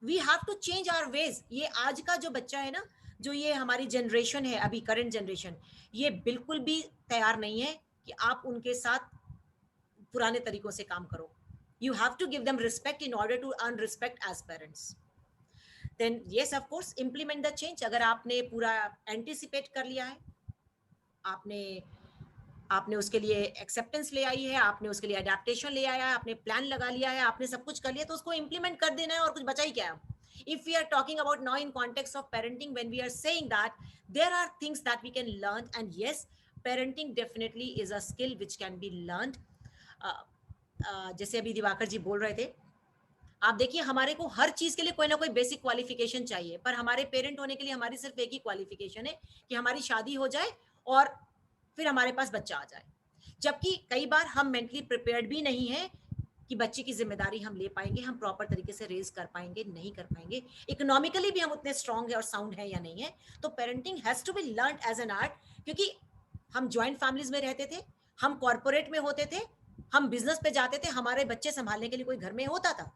Speaker 4: We have to change our ways. ये आज का जो बच्चा है ना, जो ये हमारी जनरेशन है अभी, करंट जनरेशन, ये बिल्कुल भी तैयार नहीं है कि आप उनके साथ पुराने तरीकों से काम करो। You have to give them respect in order to earn respect as parents. Then yes, of course, implement the change. अगर आपने पूरा anticipate कर लिया है, आपने उसके लिए acceptance ले आई है, आपने उसके लिए adaptation ले आया है, आपने plan लगा लिया है, आपने सब कुछ कर लिया, तो उसको implement कर देना है, और कुछ बचा ही क्या है? If we are talking about now in context of parenting, when we are saying that there are things that we can learn, and yes, parenting definitely is a skill which can be learned. जैसे अभी दिवाकर जी बोल रहे थे, आप देखिए हमारे को हर चीज के लिए कोई ना कोई बेसिक क्वालिफिकेशन चाहिए, पर हमारे पेरेंट होने के लिए हमारी सिर्फ एक ही क्वालिफिकेशन है कि हमारी शादी हो जाए और फिर हमारे पास बच्चा आ जाए। जबकि कई बार हम मेंटली प्रिपेयर्ड भी नहीं है कि बच्चे की जिम्मेदारी हम ले पाएंगे, हम प्रॉपर तरीके से रेज कर पाएंगे, नहीं कर पाएंगे, इकोनॉमिकली भी हम उतने स्ट्रांग है और साउंड है या नहीं है। तो parenting has to be learned as an art, क्योंकि हम ज्वाइंट फैमिलीज में रहते थे, हम कॉर्पोरेट में होते थे, हम बिजनेस पे जाते थे, हमारे बच्चे संभालने के लिए कोई घर में होता था।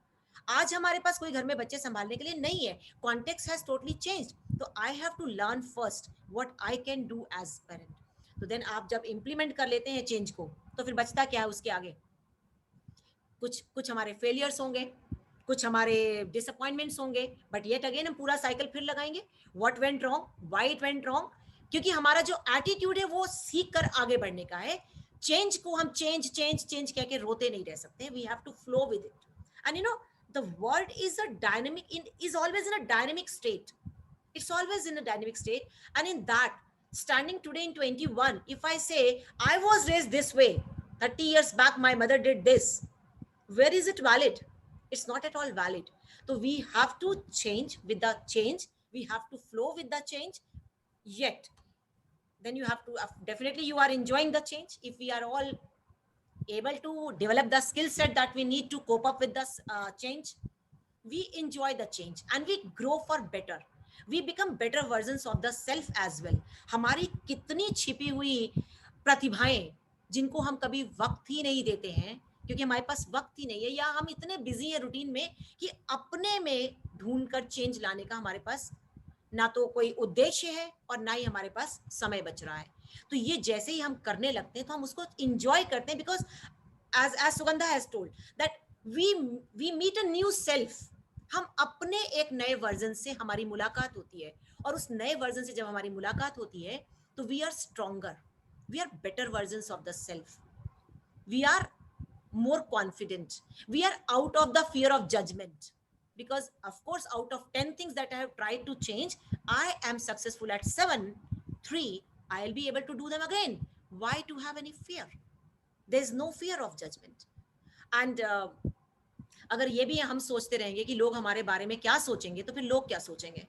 Speaker 4: आज हमारे पास कोई घर में बच्चे संभालने के लिए नहीं है, कॉन्टेक्स्ट हैज टोटली चेंज्ड। तो I have to learn first what I can do as parent. तो देन आप जब इंप्लीमेंट कर लेते हैं चेंज को, तो फिर बचता क्या है उसके आगे? कुछ हमारे फेलियर्स होंगे, कुछ हमारे डिसअपॉइंटमेंट्स होंगे, बट येट अगेन हम पूरा साइकिल फिर लगाएंगे, what went wrong, why it went wrong, क्योंकि हमारा जो एटीट्यूड है वो सीख कर आगे बढ़ने का है। चेंज को हम चेंज कह के रोते नहीं रह सकते। We have to flow with it. And you know the world is a dynamic, is always in a dynamic state. It's always in a dynamic state, and in that, standing today in 21, if I say I was raised this way, 30 years back my mother did this, where is it valid? It's not at all valid. So we have to change with the change, we have to flow with the change, yet then you have to definitely you are enjoying the change. If we are all able to develop the skill set that we need to cope up with this change, we enjoy the change and we grow for better. We become better versions of the self as well. हमारी कितनी छिपी हुई प्रतिभाएं जिनको हम कभी वक्त ही नहीं देते हैं, क्योंकि हमारे पास वक्त ही नहीं है, या हम इतने बिजी हैं रूटीन में कि अपने में ढूंढकर चेंज लाने का हमारे पास ना तो कोई उद्देश्य है और ना ही हमारे पास समय बच रहा है। तो ये जैसे ही हम करने लगते हैं तो हम उसको इंजॉय करते हैं, because as Sugandha has told that we meet a new self. हम अपने एक नए वर्जन से हमारी मुलाकात होती है, और उस नए वर्जन से जब हमारी मुलाकात होती है तो we are stronger, we are better versions of the self, we are more confident, we are out of the fear of judgment, because of course out of 10 things that I have tried to change, I am successful at 7, 3 I'll be able to do them again. Why to have any fear? There's no fear of judgment. And अगर ये भी हम सोचते रहेंगे कि लोग हमारे बारे में क्या सोचेंगे, तो फिर लोग क्या सोचेंगे?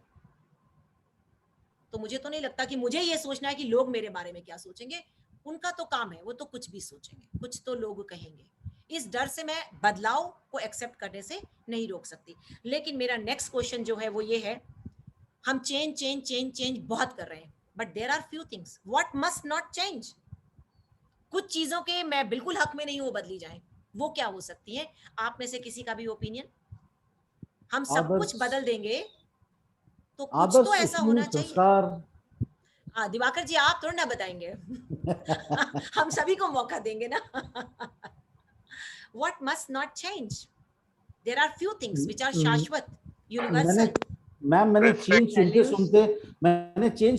Speaker 4: तो मुझे तो नहीं लगता कि मुझे ये सोचना है कि लोग मेरे बारे में क्या सोचेंगे। उनका तो काम है, वो तो कुछ भी सोचेंगे, कुछ तो लोग कहेंगे। इस डर से मैं बदलाव को एक्सेप्ट करने से नहीं रोक सकती। लेकिन मेरा नेक्स्ट क्वेश्चन जो है वो ये है, हम चेंज बहुत कर रहे हैं, but there are few things what must not change. कुछ चीजों के मैं बिल्कुल हक में नहीं हूं बदली जाए, वो क्या हो सकती है? आप में से किसी का भी ओपिनियन? हम सब कुछ बदल देंगे तो कुछ तो ऐसा होना चाहिए। हाँ दिवाकर जी, आप थोड़ा ना बताएंगे हम सभी को मौका देंगे ना। What must not change? There are few things which are शाश्वत, universal.
Speaker 3: मैम मैंने चेंज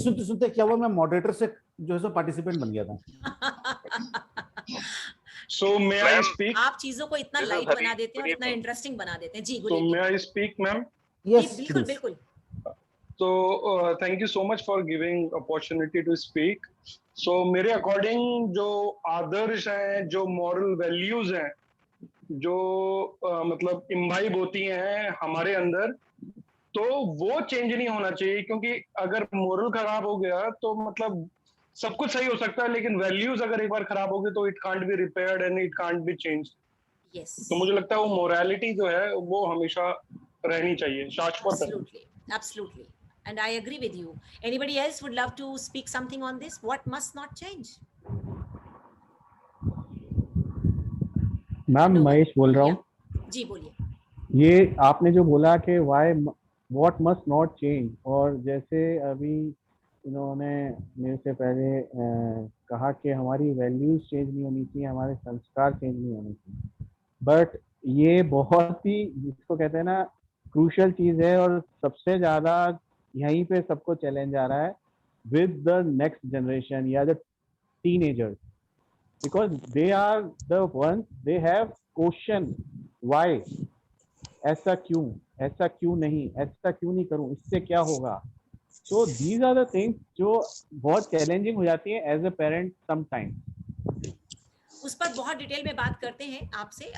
Speaker 3: सुनते सुनते क्या हुआ, मैं मॉडरेटर से जो है सो पार्टिसिपेंट बन गया था।
Speaker 23: So may I speak?
Speaker 4: आप चीजों को इतना लाइट बना देते हैं और इतना इंटरेस्टिंग बना देते हैं। जी
Speaker 23: So may I speak, ma'am?
Speaker 3: Yes,
Speaker 4: बिल्कुल बिल्कुल।
Speaker 23: So thank you so much for giving opportunity to speak. So मेरे अकॉर्डिंग जो आदर्श हैं, जो मॉरल वैल्यूज हैं, जो मतलब इम्बाइब होती हैं हमारे अंदर, तो वो चेंज नहीं होना चाहिए। क्योंकि अगर मोरल खराब हो गया तो मतलब सब कुछ सही हो सकता है, लेकिन वैल्यूज अगर एक बार खराब हो गई तो it can't be repaired and it can't be change. तो मुझे लगता है वो मोरालिटी जो है वो हमेशा रहनी चाहिए, शाश्वत है।
Speaker 4: Absolutely, absolutely, and I agree with you. Anybody else would love to speak something on this? What must not change?
Speaker 10: Ma'am Mahesh बोल रहा हूँ।
Speaker 4: जी बोलिए।
Speaker 10: ये आपने जो बोला कि व्हाट मस्ट नॉट चेंज, और जैसे अभी इन्होंने मेरे से पहले कहा कि हमारी वैल्यूज चेंज नहीं होनी चाहिए, हमारे संस्कार चेंज नहीं होने चाहिए, बट ये बहुत ही जिसको कहते हैं ना क्रूशियल चीज है, और सबसे ज्यादा यहीं पे सबको चैलेंज आ रहा है विद द नेक्स्ट जनरेशन या the teenagers, because they are the ones, they have question why, ऐसा क्यों नहीं, ऐसा क्यों नहीं करूं, इससे क्या होगा। so these are the things जो बहुत चैलेंजिंग हो जाती है एज अ पेरेंट समटाइम्स।
Speaker 4: उस पर बहुत डिटेल में बात करते हैं आपसे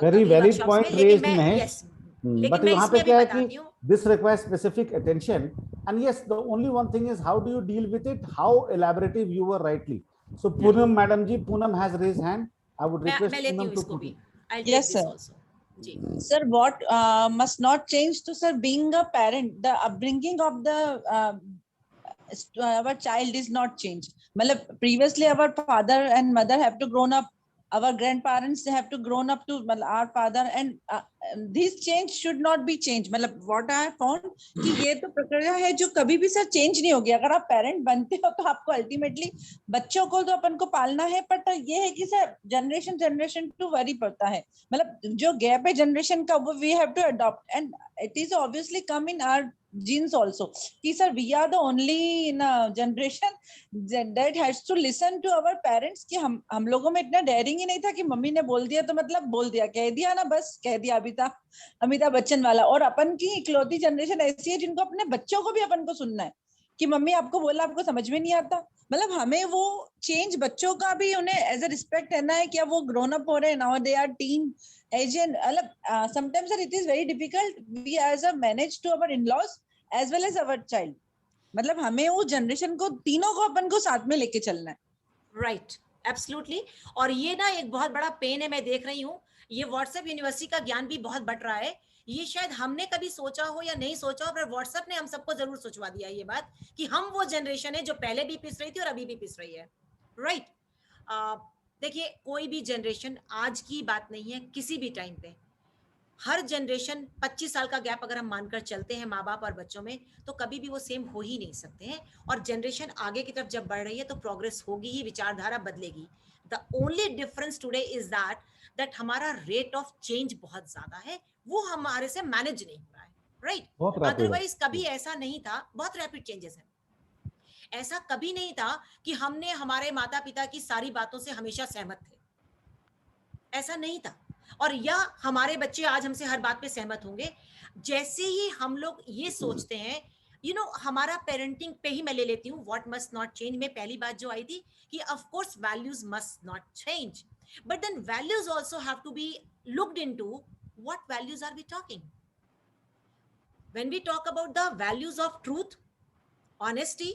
Speaker 3: very valid point raised Mahesh,
Speaker 4: yes,
Speaker 3: but यहाँ पे क्या है कि this requires specific attention, and yes the only one thing is how do you deal with it, how elaborative you were rightly. So Poonam madam ji, Poonam has raised hand. I would request Poonam to put it.
Speaker 8: Yes sir. Sir, what must not change to sir being a parent, the upbringing of the our child is not changed. Matlab previously our father and mother have to grown up, our grandparents they have to grown up to our father, and this change should not be changed. मतलब what I found कि ये तो प्रक्रिया है जो कभी भी sir change नहीं होगी। अगर आप पेरेंट बनते हो तो आपको अल्टीमेटली बच्चों को तो अपन को पालना है, बट ये है कि सर जनरेशन टू वरी पड़ता है। मतलब जो गैप है जनरेशन का वो we have to adopt, and it is obviously come in our genes also कि sir we are the only in a generation that has to listen to our parents कि हम लोगों में इतना डेयरिंग ही नहीं था कि मम्मी ने बोल दिया तो मतलब बोल दिया, कह दिया ना बस कह दिया, अमिताभ बच्चन वाला। और अपन की इकलौती जनरेशन ऐसी है जिनको अपने बच्चों को भी अपन को सुनना है कि मम्मी आपको बोला आपको समझ में नहीं आता। मतलब हमें वो चेंज बच्चों का भी उन्हें एज अ रिस्पेक्ट है ना, क्या वो ग्रोन अप हो रहे हैं now, they are teen age and मतलब sometimes sir it is very difficult we as a manage to our in-laws as well as our child। मतलब हमें वो जनरेशन को तीनों को अपन को साथ में लेके चलना है।
Speaker 4: Right, absolutely. और ये ना एक बहुत बड़ा पेन है, मैं देख रही हूँ ये व्हाट्सएप यूनिवर्सिटी का ज्ञान भी बहुत बढ़ रहा है। ये शायद हमने कभी सोचा हो या नहीं सोचा हो, पर व्हाट्सएप ने हम सबको जरूर सोचवा दिया ये बात कि हम वो जनरेशन है जो पहले भी पिस रही थी और अभी भी पिस रही है। राइट, देखिए कोई भी जनरेशन आज की बात नहीं है, किसी भी टाइम पे हर जनरेशन 25 साल का गैप अगर हम मानकर चलते हैं माँ बाप और बच्चों में, तो कभी भी वो सेम हो ही नहीं सकते हैं। और जनरेशन आगे की तरफ जब बढ़ रही है तो प्रोग्रेस होगी ही, विचारधारा बदलेगी। The only difference today is that हमारा रेट ऑफ चेंज बहुत ज्यादा है, वो हमारे से मैनेज नहीं हो रहा है। राइट, अदरवाइज कभी ऐसा नहीं था, बहुत रैपिड चेंजेस हैं। ऐसा कभी नहीं था कि हमने हमारे माता पिता की सारी बातों से हमेशा सहमत थे, ऐसा नहीं था। और या हमारे बच्चे आज हमसे हर बात पे सहमत होंगे। जैसे ही हम लोग ये सोचते हैं, हमारा पेरेंटिंग पे ही मैं ले लेती हूँ, व्हाट मस्ट नॉट चेंज में पहली बात जो आई थी कि of course values must not change, but then values also have to be looked into what values are we talking. When we talk about the values of truth, honesty,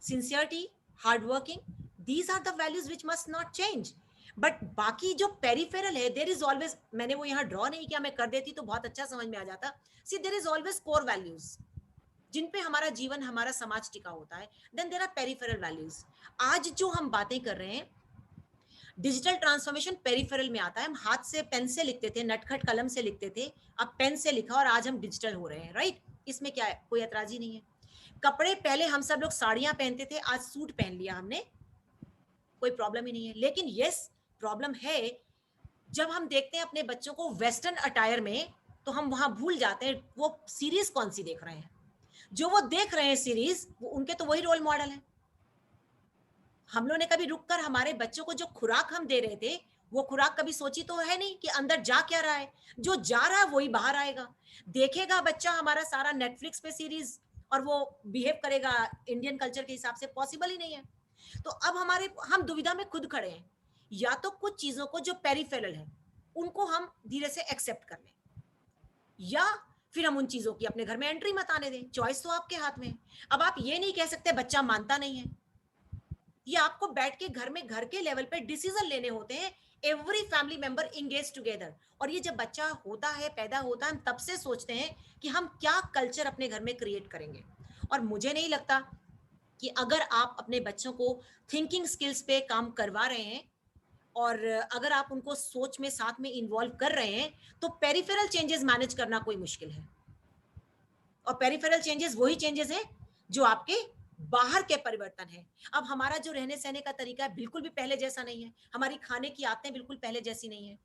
Speaker 4: sincerity, hard working, these are the values which must not change. But बाकी जो peripheral है, there is always, मैंने वो यहाँ draw नहीं किया, मैं कर देती तो बहुत अच्छा समझ में आ जाता। See there is always core values जिन पे हमारा जीवन, हमारा समाज टिका होता है। Then there are peripheral values. आज जो हम बातें कर रहे हैं, डिजिटल ट्रांसफॉर्मेशन पेरिफेरल में आता है। हम हाथ से पेन से लिखते थे, नटखट कलम से लिखते थे, अब पेन से लिखा और आज हम डिजिटल हो रहे हैं। राइट, इसमें क्या है, कोई ऐतराज ही नहीं है। कपड़े पहले हम सब लोग साड़ियां पहनते थे, आज सूट पहन लिया हमने, कोई प्रॉब्लम ही नहीं है। लेकिन यस, प्रॉब्लम है जब हम देखते हैं अपने बच्चों को वेस्टर्न अटायर में, तो हम वहां भूल जाते हैं वो सीरीज कौन सी देख रहे हैं। जो वो देख रहे हैं सीरीज, वो उनके तो वही रोल मॉडल है। हम लोगों ने कभी रुककर हमारे बच्चों को जो खुराक हम दे रहे थे, वो खुराक कभी सोची तो है नहीं कि अंदर जा क्या रहा है। जो जा रहा है वही बाहर आएगा। देखेगा बच्चा हमारा सारा नेटफ्लिक्स पे सीरीज और वो बिहेव करेगा इंडियन कल्चर के हिसाब से, पॉसिबल ही नहीं है। तो अब हम दुविधा में खुद खड़े हैं, या तो कुछ चीजों को जो पेरिफेरल है उनको हम धीरे से एक्सेप्ट कर लें, या फिर हम उन चीजों की अपने घर में एंट्री मत आने दें। चॉइस तो आपके हाथ में है। अब आप ये नहीं कह सकते बच्चा मानता नहीं है, ये आपको बैठ के घर में, घर के लेवल पे डिसीजन लेने होते हैं। Every family member engage together. और ये जब बच्चा होता है, पैदा होता है, हम तब से सोचते हैं कि हम क्या कल्चर अपने घर में क्रिएट करेंगे। और मुझे नहीं लगता कि अगर आप अपने बच्चों को थिंकिंग स्किल्स पे काम करवा रहे हैं और अगर आप उनको सोच में साथ में इन्वॉल्व कर रहे हैं, तो पेरिफेरल चेंजेस मैनेज करना कोई मुश्किल है। और पेरिफेरल चेंजेस वही चेंजेस हैं जो आपके बाहर के परिवर्तन है। अब हमारा जो रहने सहने का तरीका है बिल्कुल भी पहले जैसा नहीं है, हमारी खाने की आदतें बिल्कुल पहले जैसी नहीं है।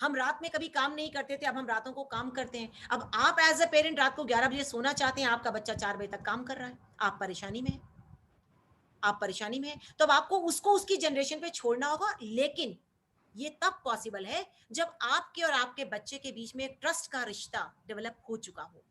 Speaker 4: हम रात में कभी काम नहीं करते थे, अब हम रातों को काम करते हैं। अब आप एज अ पेरेंट रात को 11 बजे सोना चाहते हैं, आपका बच्चा 4 बजे तक काम कर रहा है, आप परेशानी में हैं, आप परेशानी में हैं। तो अब आपको उसको उसकी जनरेशन पे छोड़ना होगा। लेकिन ये तब पॉसिबल है जब आपके और आपके बच्चे के बीच में एक ट्रस्ट का रिश्ता डेवलप हो चुका हो,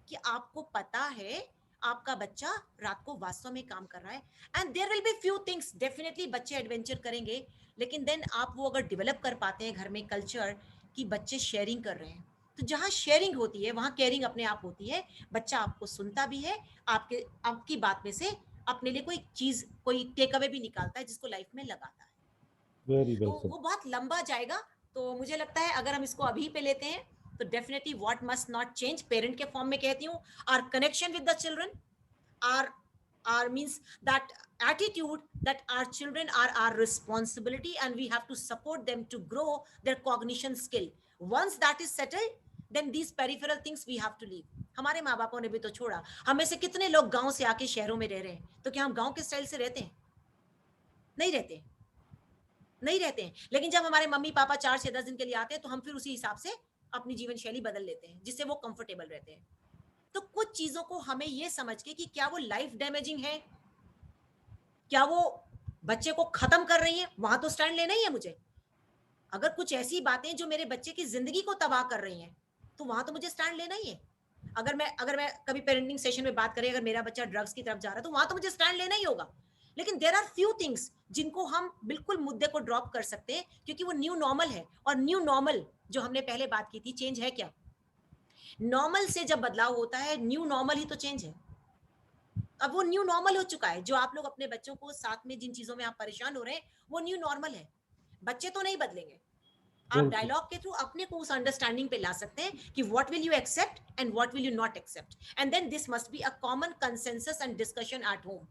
Speaker 4: कि आपको पता है आपका बच्चा रात को वास्तव में काम कर रहा है। And there will be few things, definitely बच्चे एडवेंचर करेंगे, लेकिन देन आप वो अगर डेवलप कर पाते हैं घर में कल्चर कि बच्चे शेयरिंग कर रहे हैं, तो जहां शेयरिंग होती है वहां केयरिंग अपने आप होती है। बच्चा आपको सुनता भी है, आपकी बात में से अपने लिए कोई चीज, कोई टेक अवे भी निकालता है जिसको लाइफ में लगाता है।
Speaker 3: वेरी
Speaker 4: तो
Speaker 3: वेल सेड।
Speaker 4: वो बहुत लंबा जाएगा। तो मुझे लगता है अगर हम इसको अभी पे लेते हैं तो definitely what must not change, parent के फॉर्म में कहती हूँ, our connection with the children, our means that attitude that our children are our responsibility and we have to support them to grow their cognition skill. Once that is settled, then these peripheral things we have to leave. हमारे माँ बापों ने भी तो छोड़ा। हम में से कितने लोग गांव से आके शहरों में रह रहे हैं, तो क्या हम गांव के स्टाइल से रहते हैं? नहीं रहते, नहीं रहते हैं। लेकिन जब हमारे मम्मी पापा 4 से 10 दिन के लिए आते हैं तो हम फिर उसी हिसाब से अपनी जीवन शैली बदल लेते हैं जिससे वो कंफर्टेबल रहते हैं। तो कुछ चीजों को हमें ये समझ के कि क्या वो लाइफ डैमेजिंग है, क्या वो बच्चे को खत्म कर रही है, वहां तो स्टैंड लेना ही है मुझे। अगर कुछ ऐसी बातें जो मेरे बच्चे की जिंदगी को तबाह कर रही हैं, तो वहां तो मुझे स्टैंड लेना ही है। अगर मैं कभी पेरेंटिंग सेशन में बात करें, अगर मेरा बच्चा ड्रग्स की तरफ जा रहा है, तो वहां तो मुझे स्टैंड लेना ही होगा। लेकिन देयर आर फ्यू थिंग्स जिनको हम बिल्कुल मुद्दे को ड्रॉप कर सकते हैं, क्योंकि वो न्यू नॉर्मल है। और न्यू नॉर्मल जो हमने पहले बात की थी, चेंज है क्या? नॉर्मल से जब बदलाव होता है, न्यू नॉर्मल ही तो चेंज है। अब वो न्यू नॉर्मल हो चुका है। जो आप लोग अपने बच्चों को साथ में जिन चीजों में आप परेशान हो रहे हैं, वो न्यू नॉर्मल है। बच्चे तो नहीं बदलेंगे। आप डायलॉग के थ्रू अपने को उस अंडरस्टैंडिंग पे ला सकते हैं कि what will you accept and what will you not accept, and then this must be a common consensus and discussion at home.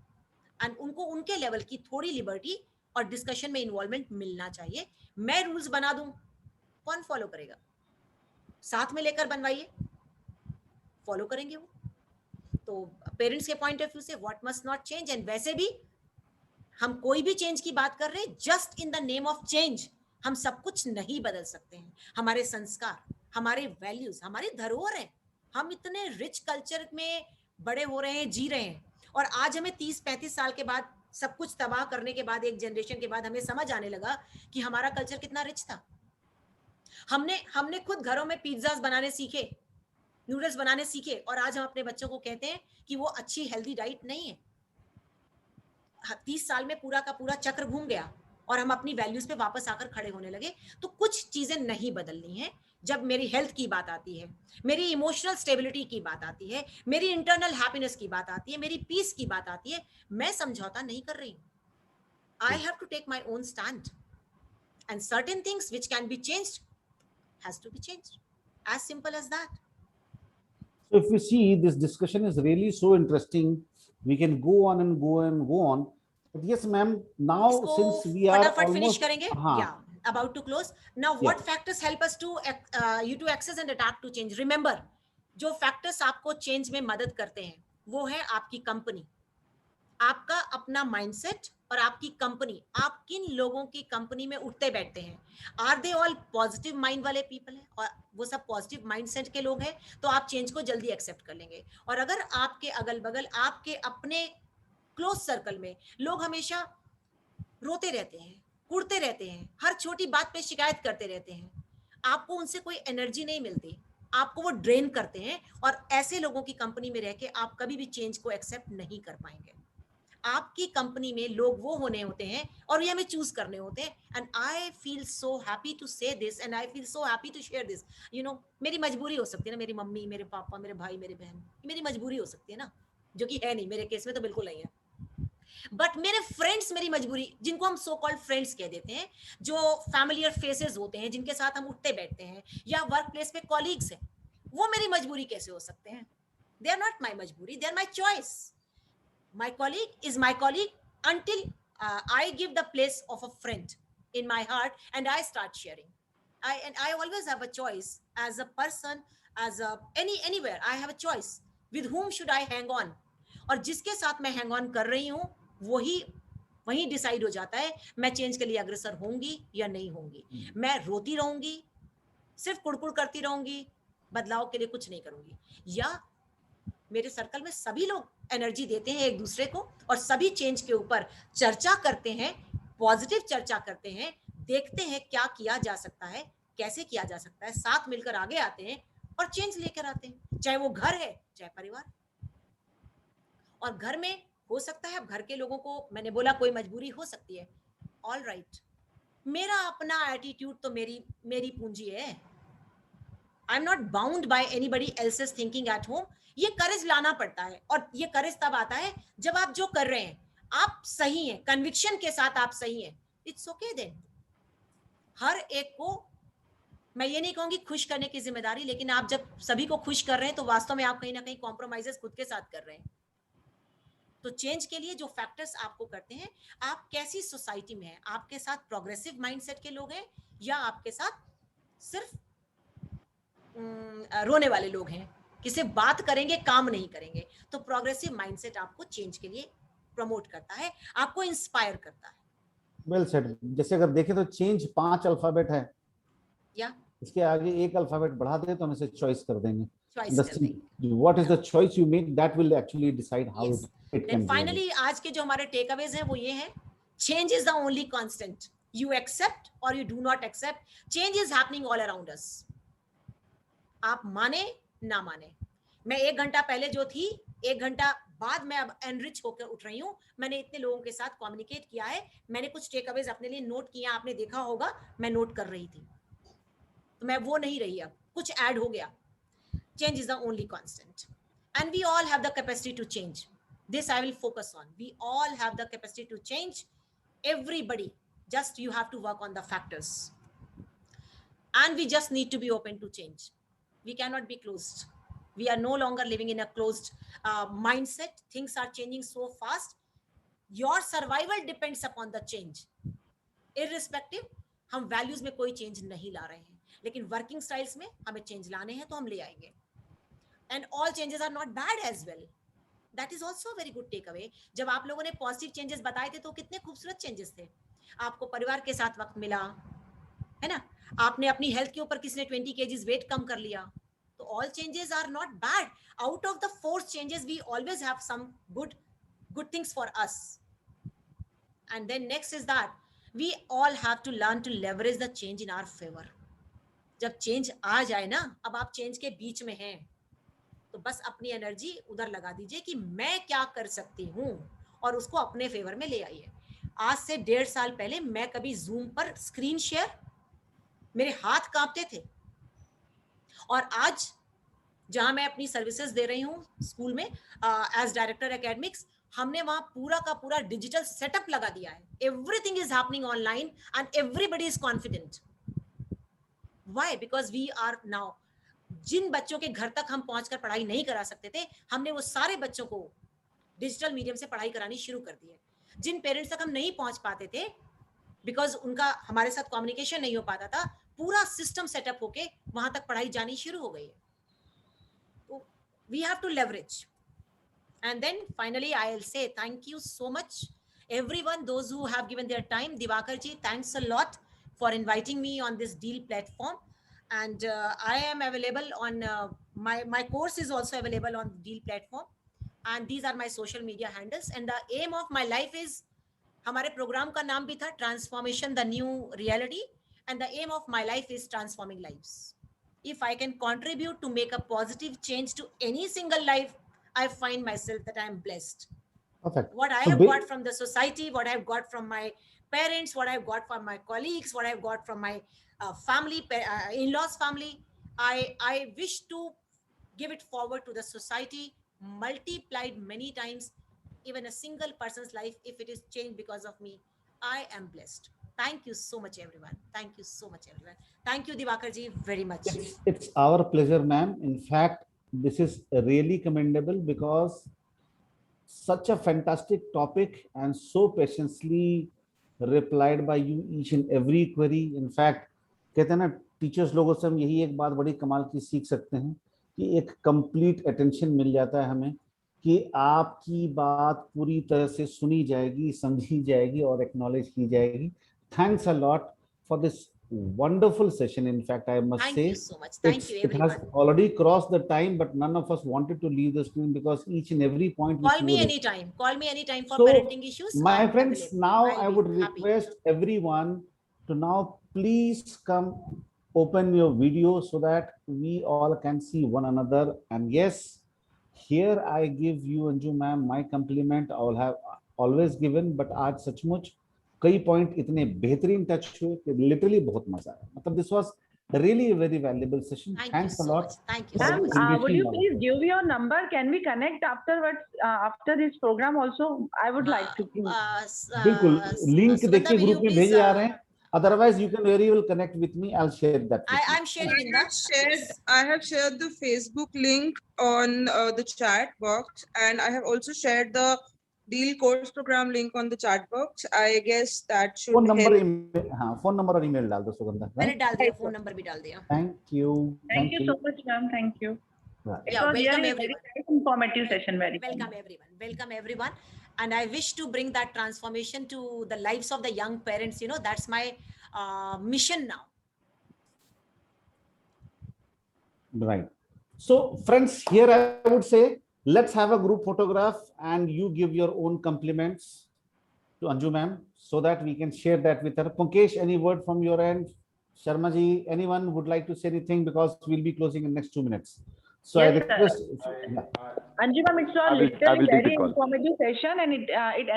Speaker 4: And उनको उनके लेवल की थोड़ी लिबर्टी और डिस्कशन में इन्वॉल्वमेंट मिलना चाहिए। मैं रूल्स बना दूं, कौन फॉलो करेगा? साथ में लेकर बनवाइए, फॉलो करेंगे वो। तो पेरेंट्स के पॉइंट ऑफ व्यू से what must not change. And वैसे भी हम कोई भी चेंज की बात कर रहे हैं, just in the name of change हम सब कुछ नहीं बदल सकते हैं। हमारे संस्कार, हमारे वैल्यूज, हमारी धरोहर है। हम इतने रिच कल्चर में बड़े हो रहे हैं, जी रहे हैं, और आज हमें 30-35 साल के बाद, सब कुछ तबाह करने के बाद, एक जनरेशन के बाद हमें समझ आने लगा कि हमारा कल्चर कितना रिच था। हमने खुद घरों में पिज्जाज बनाने सीखे, नूडल्स बनाने सीखे, और आज हम अपने बच्चों को कहते हैं कि वो अच्छी हेल्दी डाइट नहीं है। 30 साल में पूरा का पूरा चक्र घूम गया और हम अपनी वैल्यूज पे वापस आकर खड़े होने लगे। तो कुछ चीजें नहीं बदलनी है। जब मेरी हेल्थ की बात आती है, मेरी इमोशनल स्टेबिलिटी की बात आती है, मेरी इंटरनल हैप्पीनेस की बात आती है, मेरी पीस की बात आती है, मैं समझौता नहीं कर रही हूं। I have to take my own stand, and certain things which can be changed has to be changed, as simple as that.
Speaker 3: So if you see, this discussion is really so interesting. We can go on and go and go on. But yes, ma'am, now since we are
Speaker 4: फटाफट finish करेंगे।
Speaker 3: हाँ.
Speaker 4: About to close. Now, what factors help us to you to access and adapt to change? Remember, जो factors आपको change में मदद करते हैं, वो है आपकी कंपनी, आपका अपना माइंडसेट और आपकी कंपनी। आप किन लोगों की कंपनी में उठते बैठते हैं? Are they all positive mind वाले पीपल हैं, और वो सब पॉजिटिव माइंडसेट के लोग हैं, तो आप चेंज को जल्दी एक्सेप्ट कर लेंगे। और अगर आपके अगल बगल, आपके अपने क्लोज सर्कल में लोग हमेशा रोते रहते हैं, कुड़ते रहते हैं, हर छोटी बात पे शिकायत करते रहते हैं, आपको उनसे कोई एनर्जी नहीं मिलती, आपको वो ड्रेन करते हैं, और ऐसे लोगों की कंपनी में रह के आप कभी भी चेंज को एक्सेप्ट नहीं कर पाएंगे। आपकी कंपनी में लोग वो होने होते हैं और ये हमें चूज करने होते हैं। And I feel so happy to say this, and I feel so happy to share this. You know, मेरी मजबूरी हो सकती है ना, मेरी मम्मी, मेरे पापा, मेरे भाई, मेरी बहन, मेरी मजबूरी हो सकती है ना, जो कि है नहीं, मेरे केस में तो बिल्कुल नहीं है। बट मेरे फ्रेंड्स मेरी मजबूरी, जिनको हम सो कॉल्ड फ्रेंड्स कह देते हैं, जो फैमिलियर फेसेस होते हैं, जिनके साथ हम उठते बैठते हैं, या वर्क प्लेस पे कॉलीग्स हैं, वो मेरी मजबूरी कैसे हो सकते हैं? दे आर नॉट माई मजबूरी, they are my choice. My colleague is my colleague until I give the place of a friend in my heart and I start sharing. I always have a choice as a person, as a anywhere. I have a choice with whom should I hang on. और जिसके साथ मैं hang on कर रही हूँ वही decide हो जाता है मैं चेंज के लिए अग्रसर होंगी या नहीं होंगी. मैं रोती रहूंगी, सिर्फ कुड़कुड़ करती रहूंगी, बदलाव के लिए कुछ नहीं करूंगी, या मेरे सर्कल में सभी लोग एनर्जी देते हैं एक दूसरे को और सभी चेंज के ऊपर चर्चा करते हैं, पॉजिटिव चर्चा करते हैं, देखते हैं क्या किया जा सकता है, कैसे किया जा सकता है, साथ मिलकर आगे आते हैं और चेंज लेकर आते हैं, चाहे वो घर है चाहे परिवार. और घर में हो सकता है, अब घर के लोगों को मैंने बोला कोई मजबूरी हो सकती है, ऑल राइट. मेरा अपना एटीट्यूड तो मेरी पूंजी है. I am not bound by anybody else's thinking at home. ये करेज लाना पड़ता है और ये करेज तब आता है जब आप जो कर रहे हैं आप सही हैं, कन्विक्शन के साथ आप सही हैं. It's okay then. हर एक को मैं ये नहीं कहूंगी खुश करने की जिम्मेदारी, लेकिन आप जब सभी को खुश कर रहे हैं तो वास्तव में आप कहीं ना कहीं कॉम्प्रोमाइजेस खुद के साथ कर रहे हैं. तो चेंज के लिए जो फैक्टर्स आपको करते हैं, आप कैसी सोसाइटी में हैं, आपके साथ प्रोग्रेसिव माइंडसेट के लोग हैं या आपके साथ सिर्फ रोने वाले लोग हैं, किसी बात करेंगे काम नहीं करेंगे. तो प्रोग्रेसिव माइंडसेट आपको चेंज के लिए प्रमोट करता है, आपको इंस्पायर करता है.
Speaker 3: Well said. जैसे अगर देखें तो चेंज 5 अल्फाबेट है,
Speaker 4: या
Speaker 3: इसके आगे एक अल्फाबेट बढ़ा दें तो हम इसे चॉइस कर देंगे.
Speaker 4: What
Speaker 3: is the choice you make that will actually decide how
Speaker 4: yes.
Speaker 3: it
Speaker 4: Then
Speaker 3: can
Speaker 4: finally आज के जो हमारे टेक अवेज हैं वो ये हैं, change is the only constant. You accept or you do not accept, change is happening all around us. आप माने ना माने, मैं 1 घंटा पहले जो थी 1 घंटा बाद मैं अब एनरिच होकर उठ रही हूँ. मैंने इतने लोगों के साथ कम्युनिकेट किया है, मैंने कुछ टेक अवेज अपने लिए नोट किया, आपने देखा होगा मैं नोट कर रही थी, तो मैं वो नहीं रही, अब कुछ ऐड हो गया. Change is the only constant and we all have the capacity to change. This I will focus on. We all have the capacity to change. Everybody, just you have to work on the factors and we just need to be open to change. We cannot be closed. We are no longer living in a closed mindset. Things are changing so fast. Your survival depends upon the change. Irrespective, हम values में कोई change नहीं ला रहे हैं, लेकिन working styles में हमें change लाने हैं तो हम ले आएंगे. And all changes are not bad as well. That is also very good take away. जब आप लोगों ने पॉजिटिव चेंजेस बताए थे तो कितने खूबसूरत चेंजेस थे. आपको परिवार के साथ वक्त मिला है ना, आपने अपनी हेल्थ के ऊपर किसी ने 20 kgs वेट कम कर लिया. तो all changes are not bad. Out of the force changes we always have some good things for us. And then next is that we all have to learn to leverage the change in our favour. जब change आ जाए ना, अब आप change के बीच में हैं, तो बस अपनी एनर्जी उधर लगा दीजिए कि मैं क्या कर सकती हूँ और उसको अपने फेवर में ले आइए. आज से 1.5 साल पहले मैं कभी जूम पर स्क्रीन शेयर, मेरे हाथ कांपते थे, और आज जहां मैं अपनी सर्विसेज दे रही हूँ स्कूल में एज डायरेक्टर एकेडमिक्स, हमने वहां पूरा का पूरा डिजिटल सेटअप लगा दिया है. Everything is happening online and everybody is confident. Why? Because we are now, जिन बच्चों के घर तक हम पहुंचकर पढ़ाई नहीं करा सकते थे, हमने वो सारे बच्चों को डिजिटल मीडियम से पढ़ाई करानी शुरू कर दी है. जिन पेरेंट्स तक हम नहीं पहुंच पाते थे बिकॉज उनका हमारे साथ कम्युनिकेशन नहीं हो पाता था, पूरा सिस्टम सेटअप होके वहां तक पढ़ाई जानी शुरू हो गई है. तो we have to leverage. And then finally I will say thank you so much everyone, those who have given their time. Diwakar ji, thanks a lot for inviting me on this deal platform, and I am available on my course is also available on deal platform, and these are my social media handles. And the aim of my life is, हमारे program का नाम भी था transformation the new reality, and the aim of my life is transforming lives. If I can contribute to make a positive change to any single life, I find myself that I am blessed.
Speaker 3: Perfect.
Speaker 4: What I have got from the society, what I have got from my parents, what I have got from my colleagues, what I have got from my family, in-laws family, I wish to give it forward to the society, multiplied many times even a single person's life, if it is changed because of me, I am blessed. Thank you so much, everyone. Thank you so much, everyone. Thank you, Diwakar ji, very much.
Speaker 3: It's our pleasure, ma'am. In fact, this is really commendable because such a fantastic topic and so patiently replied by you each and every query. In fact, कहते हैं ना, teachers लोगों से हम यही एक बात बड़ी कमाल की सीख सकते हैं कि एक कंप्लीट अटेंशन मिल जाता है हमें कि आपकी बात पूरी तरह से सुनी जाएगी, समझी जाएगी और एक्नॉलेज की जाएगी. Thanks a lot for this wonderful session. In fact, I must say,
Speaker 4: thank you so much. Thank you, everyone.
Speaker 3: It has already crossed the time, but none of us wanted to leave the screen because each and every point.
Speaker 4: Call me anytime. Call me anytime for parenting issues.
Speaker 3: My friends, now I would request everyone to now please come open your video so that we all can see one another. And yes, here I give you, Anju ma'am, my compliment. I will have always given, but आज सचमुच कई point इतने बेहतरीन touch हुए कि literally बहुत मजा आया. मतलब this was really a very valuable session. Thanks a lot.
Speaker 4: Thank you.
Speaker 8: Ma'am, would you please give your number? Can we connect afterwards after this program also? I would like to.
Speaker 3: बिल्कुल link देखिए group में भेजे जा रहे हैं. Otherwise, you can very well connect with me. I'll share that.
Speaker 4: I'm sharing in that.
Speaker 12: I have shared the Facebook link on the chat box, and I have also shared the Deal course program link on the chat box. I guess that should
Speaker 3: phone number
Speaker 12: help.
Speaker 3: हाँ phone number और email डाल दो सुगंधा.
Speaker 4: मैंने डाल दिया, phone number भी डाल दिया.
Speaker 3: Thank you.
Speaker 8: Thank you so much, ma'am. Thank you.
Speaker 3: Right.
Speaker 4: Yeah, welcome everyone.
Speaker 8: Very informative session. Very
Speaker 4: welcome everyone. Welcome everyone. And I wish to bring that transformation to the lives of the young parents. You know, that's my mission now.
Speaker 3: Right. So friends, here I would say, let's have a group photograph and you give your own compliments to Anju ma'am so that we can share that with her. Punkesh, any word from your end? Sharma ji, anyone would like to say anything because we'll be closing in next 2 minutes. So
Speaker 8: yes,
Speaker 3: I request.
Speaker 8: Anju ma'am, it's a literally very informative session and it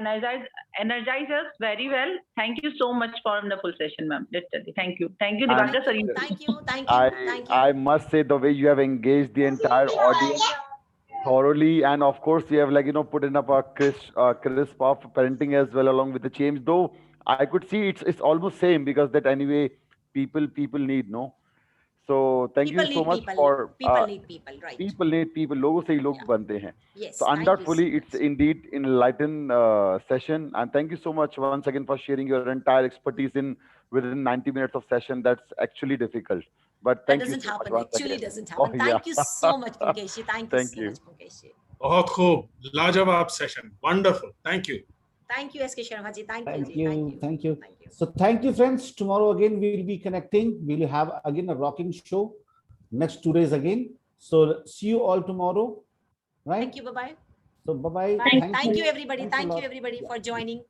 Speaker 8: energizes us very well. Thank you so much for the full session, ma'am. Literally, thank you, Diwakar sir.
Speaker 4: Thank you.
Speaker 7: I must say the way you have engaged the entire audience thoroughly, and of course you have, like, you know, put in up a crisp of parenting as well along with the change, though I could see it's almost same because that anyway people need, no? So thank you so much for
Speaker 4: people need people, right?
Speaker 7: People need people. लोगों से ही लोग बनते हैं.
Speaker 4: Yes.
Speaker 7: So undoubtedly it's indeed enlightened session, and thank you so much once again for sharing your entire expertise within 90 minutes of session. That's actually difficult. But thank you.
Speaker 4: That doesn't happen. Actually doesn't happen. Thank you so much, Punkesh. Thank you so much, Punkesh.
Speaker 9: बहुत खूब, लाजवाब session. Wonderful. Thank you.
Speaker 4: Thank you, SK Sharma ji. Thank
Speaker 3: you. So thank you, friends. Tomorrow again we will be connecting. We will have again a rocking show next 2 days again. So see you all tomorrow. Right?
Speaker 4: Thank you. Bye bye.
Speaker 3: So bye bye.
Speaker 4: Thank you everybody. Thank you everybody for joining.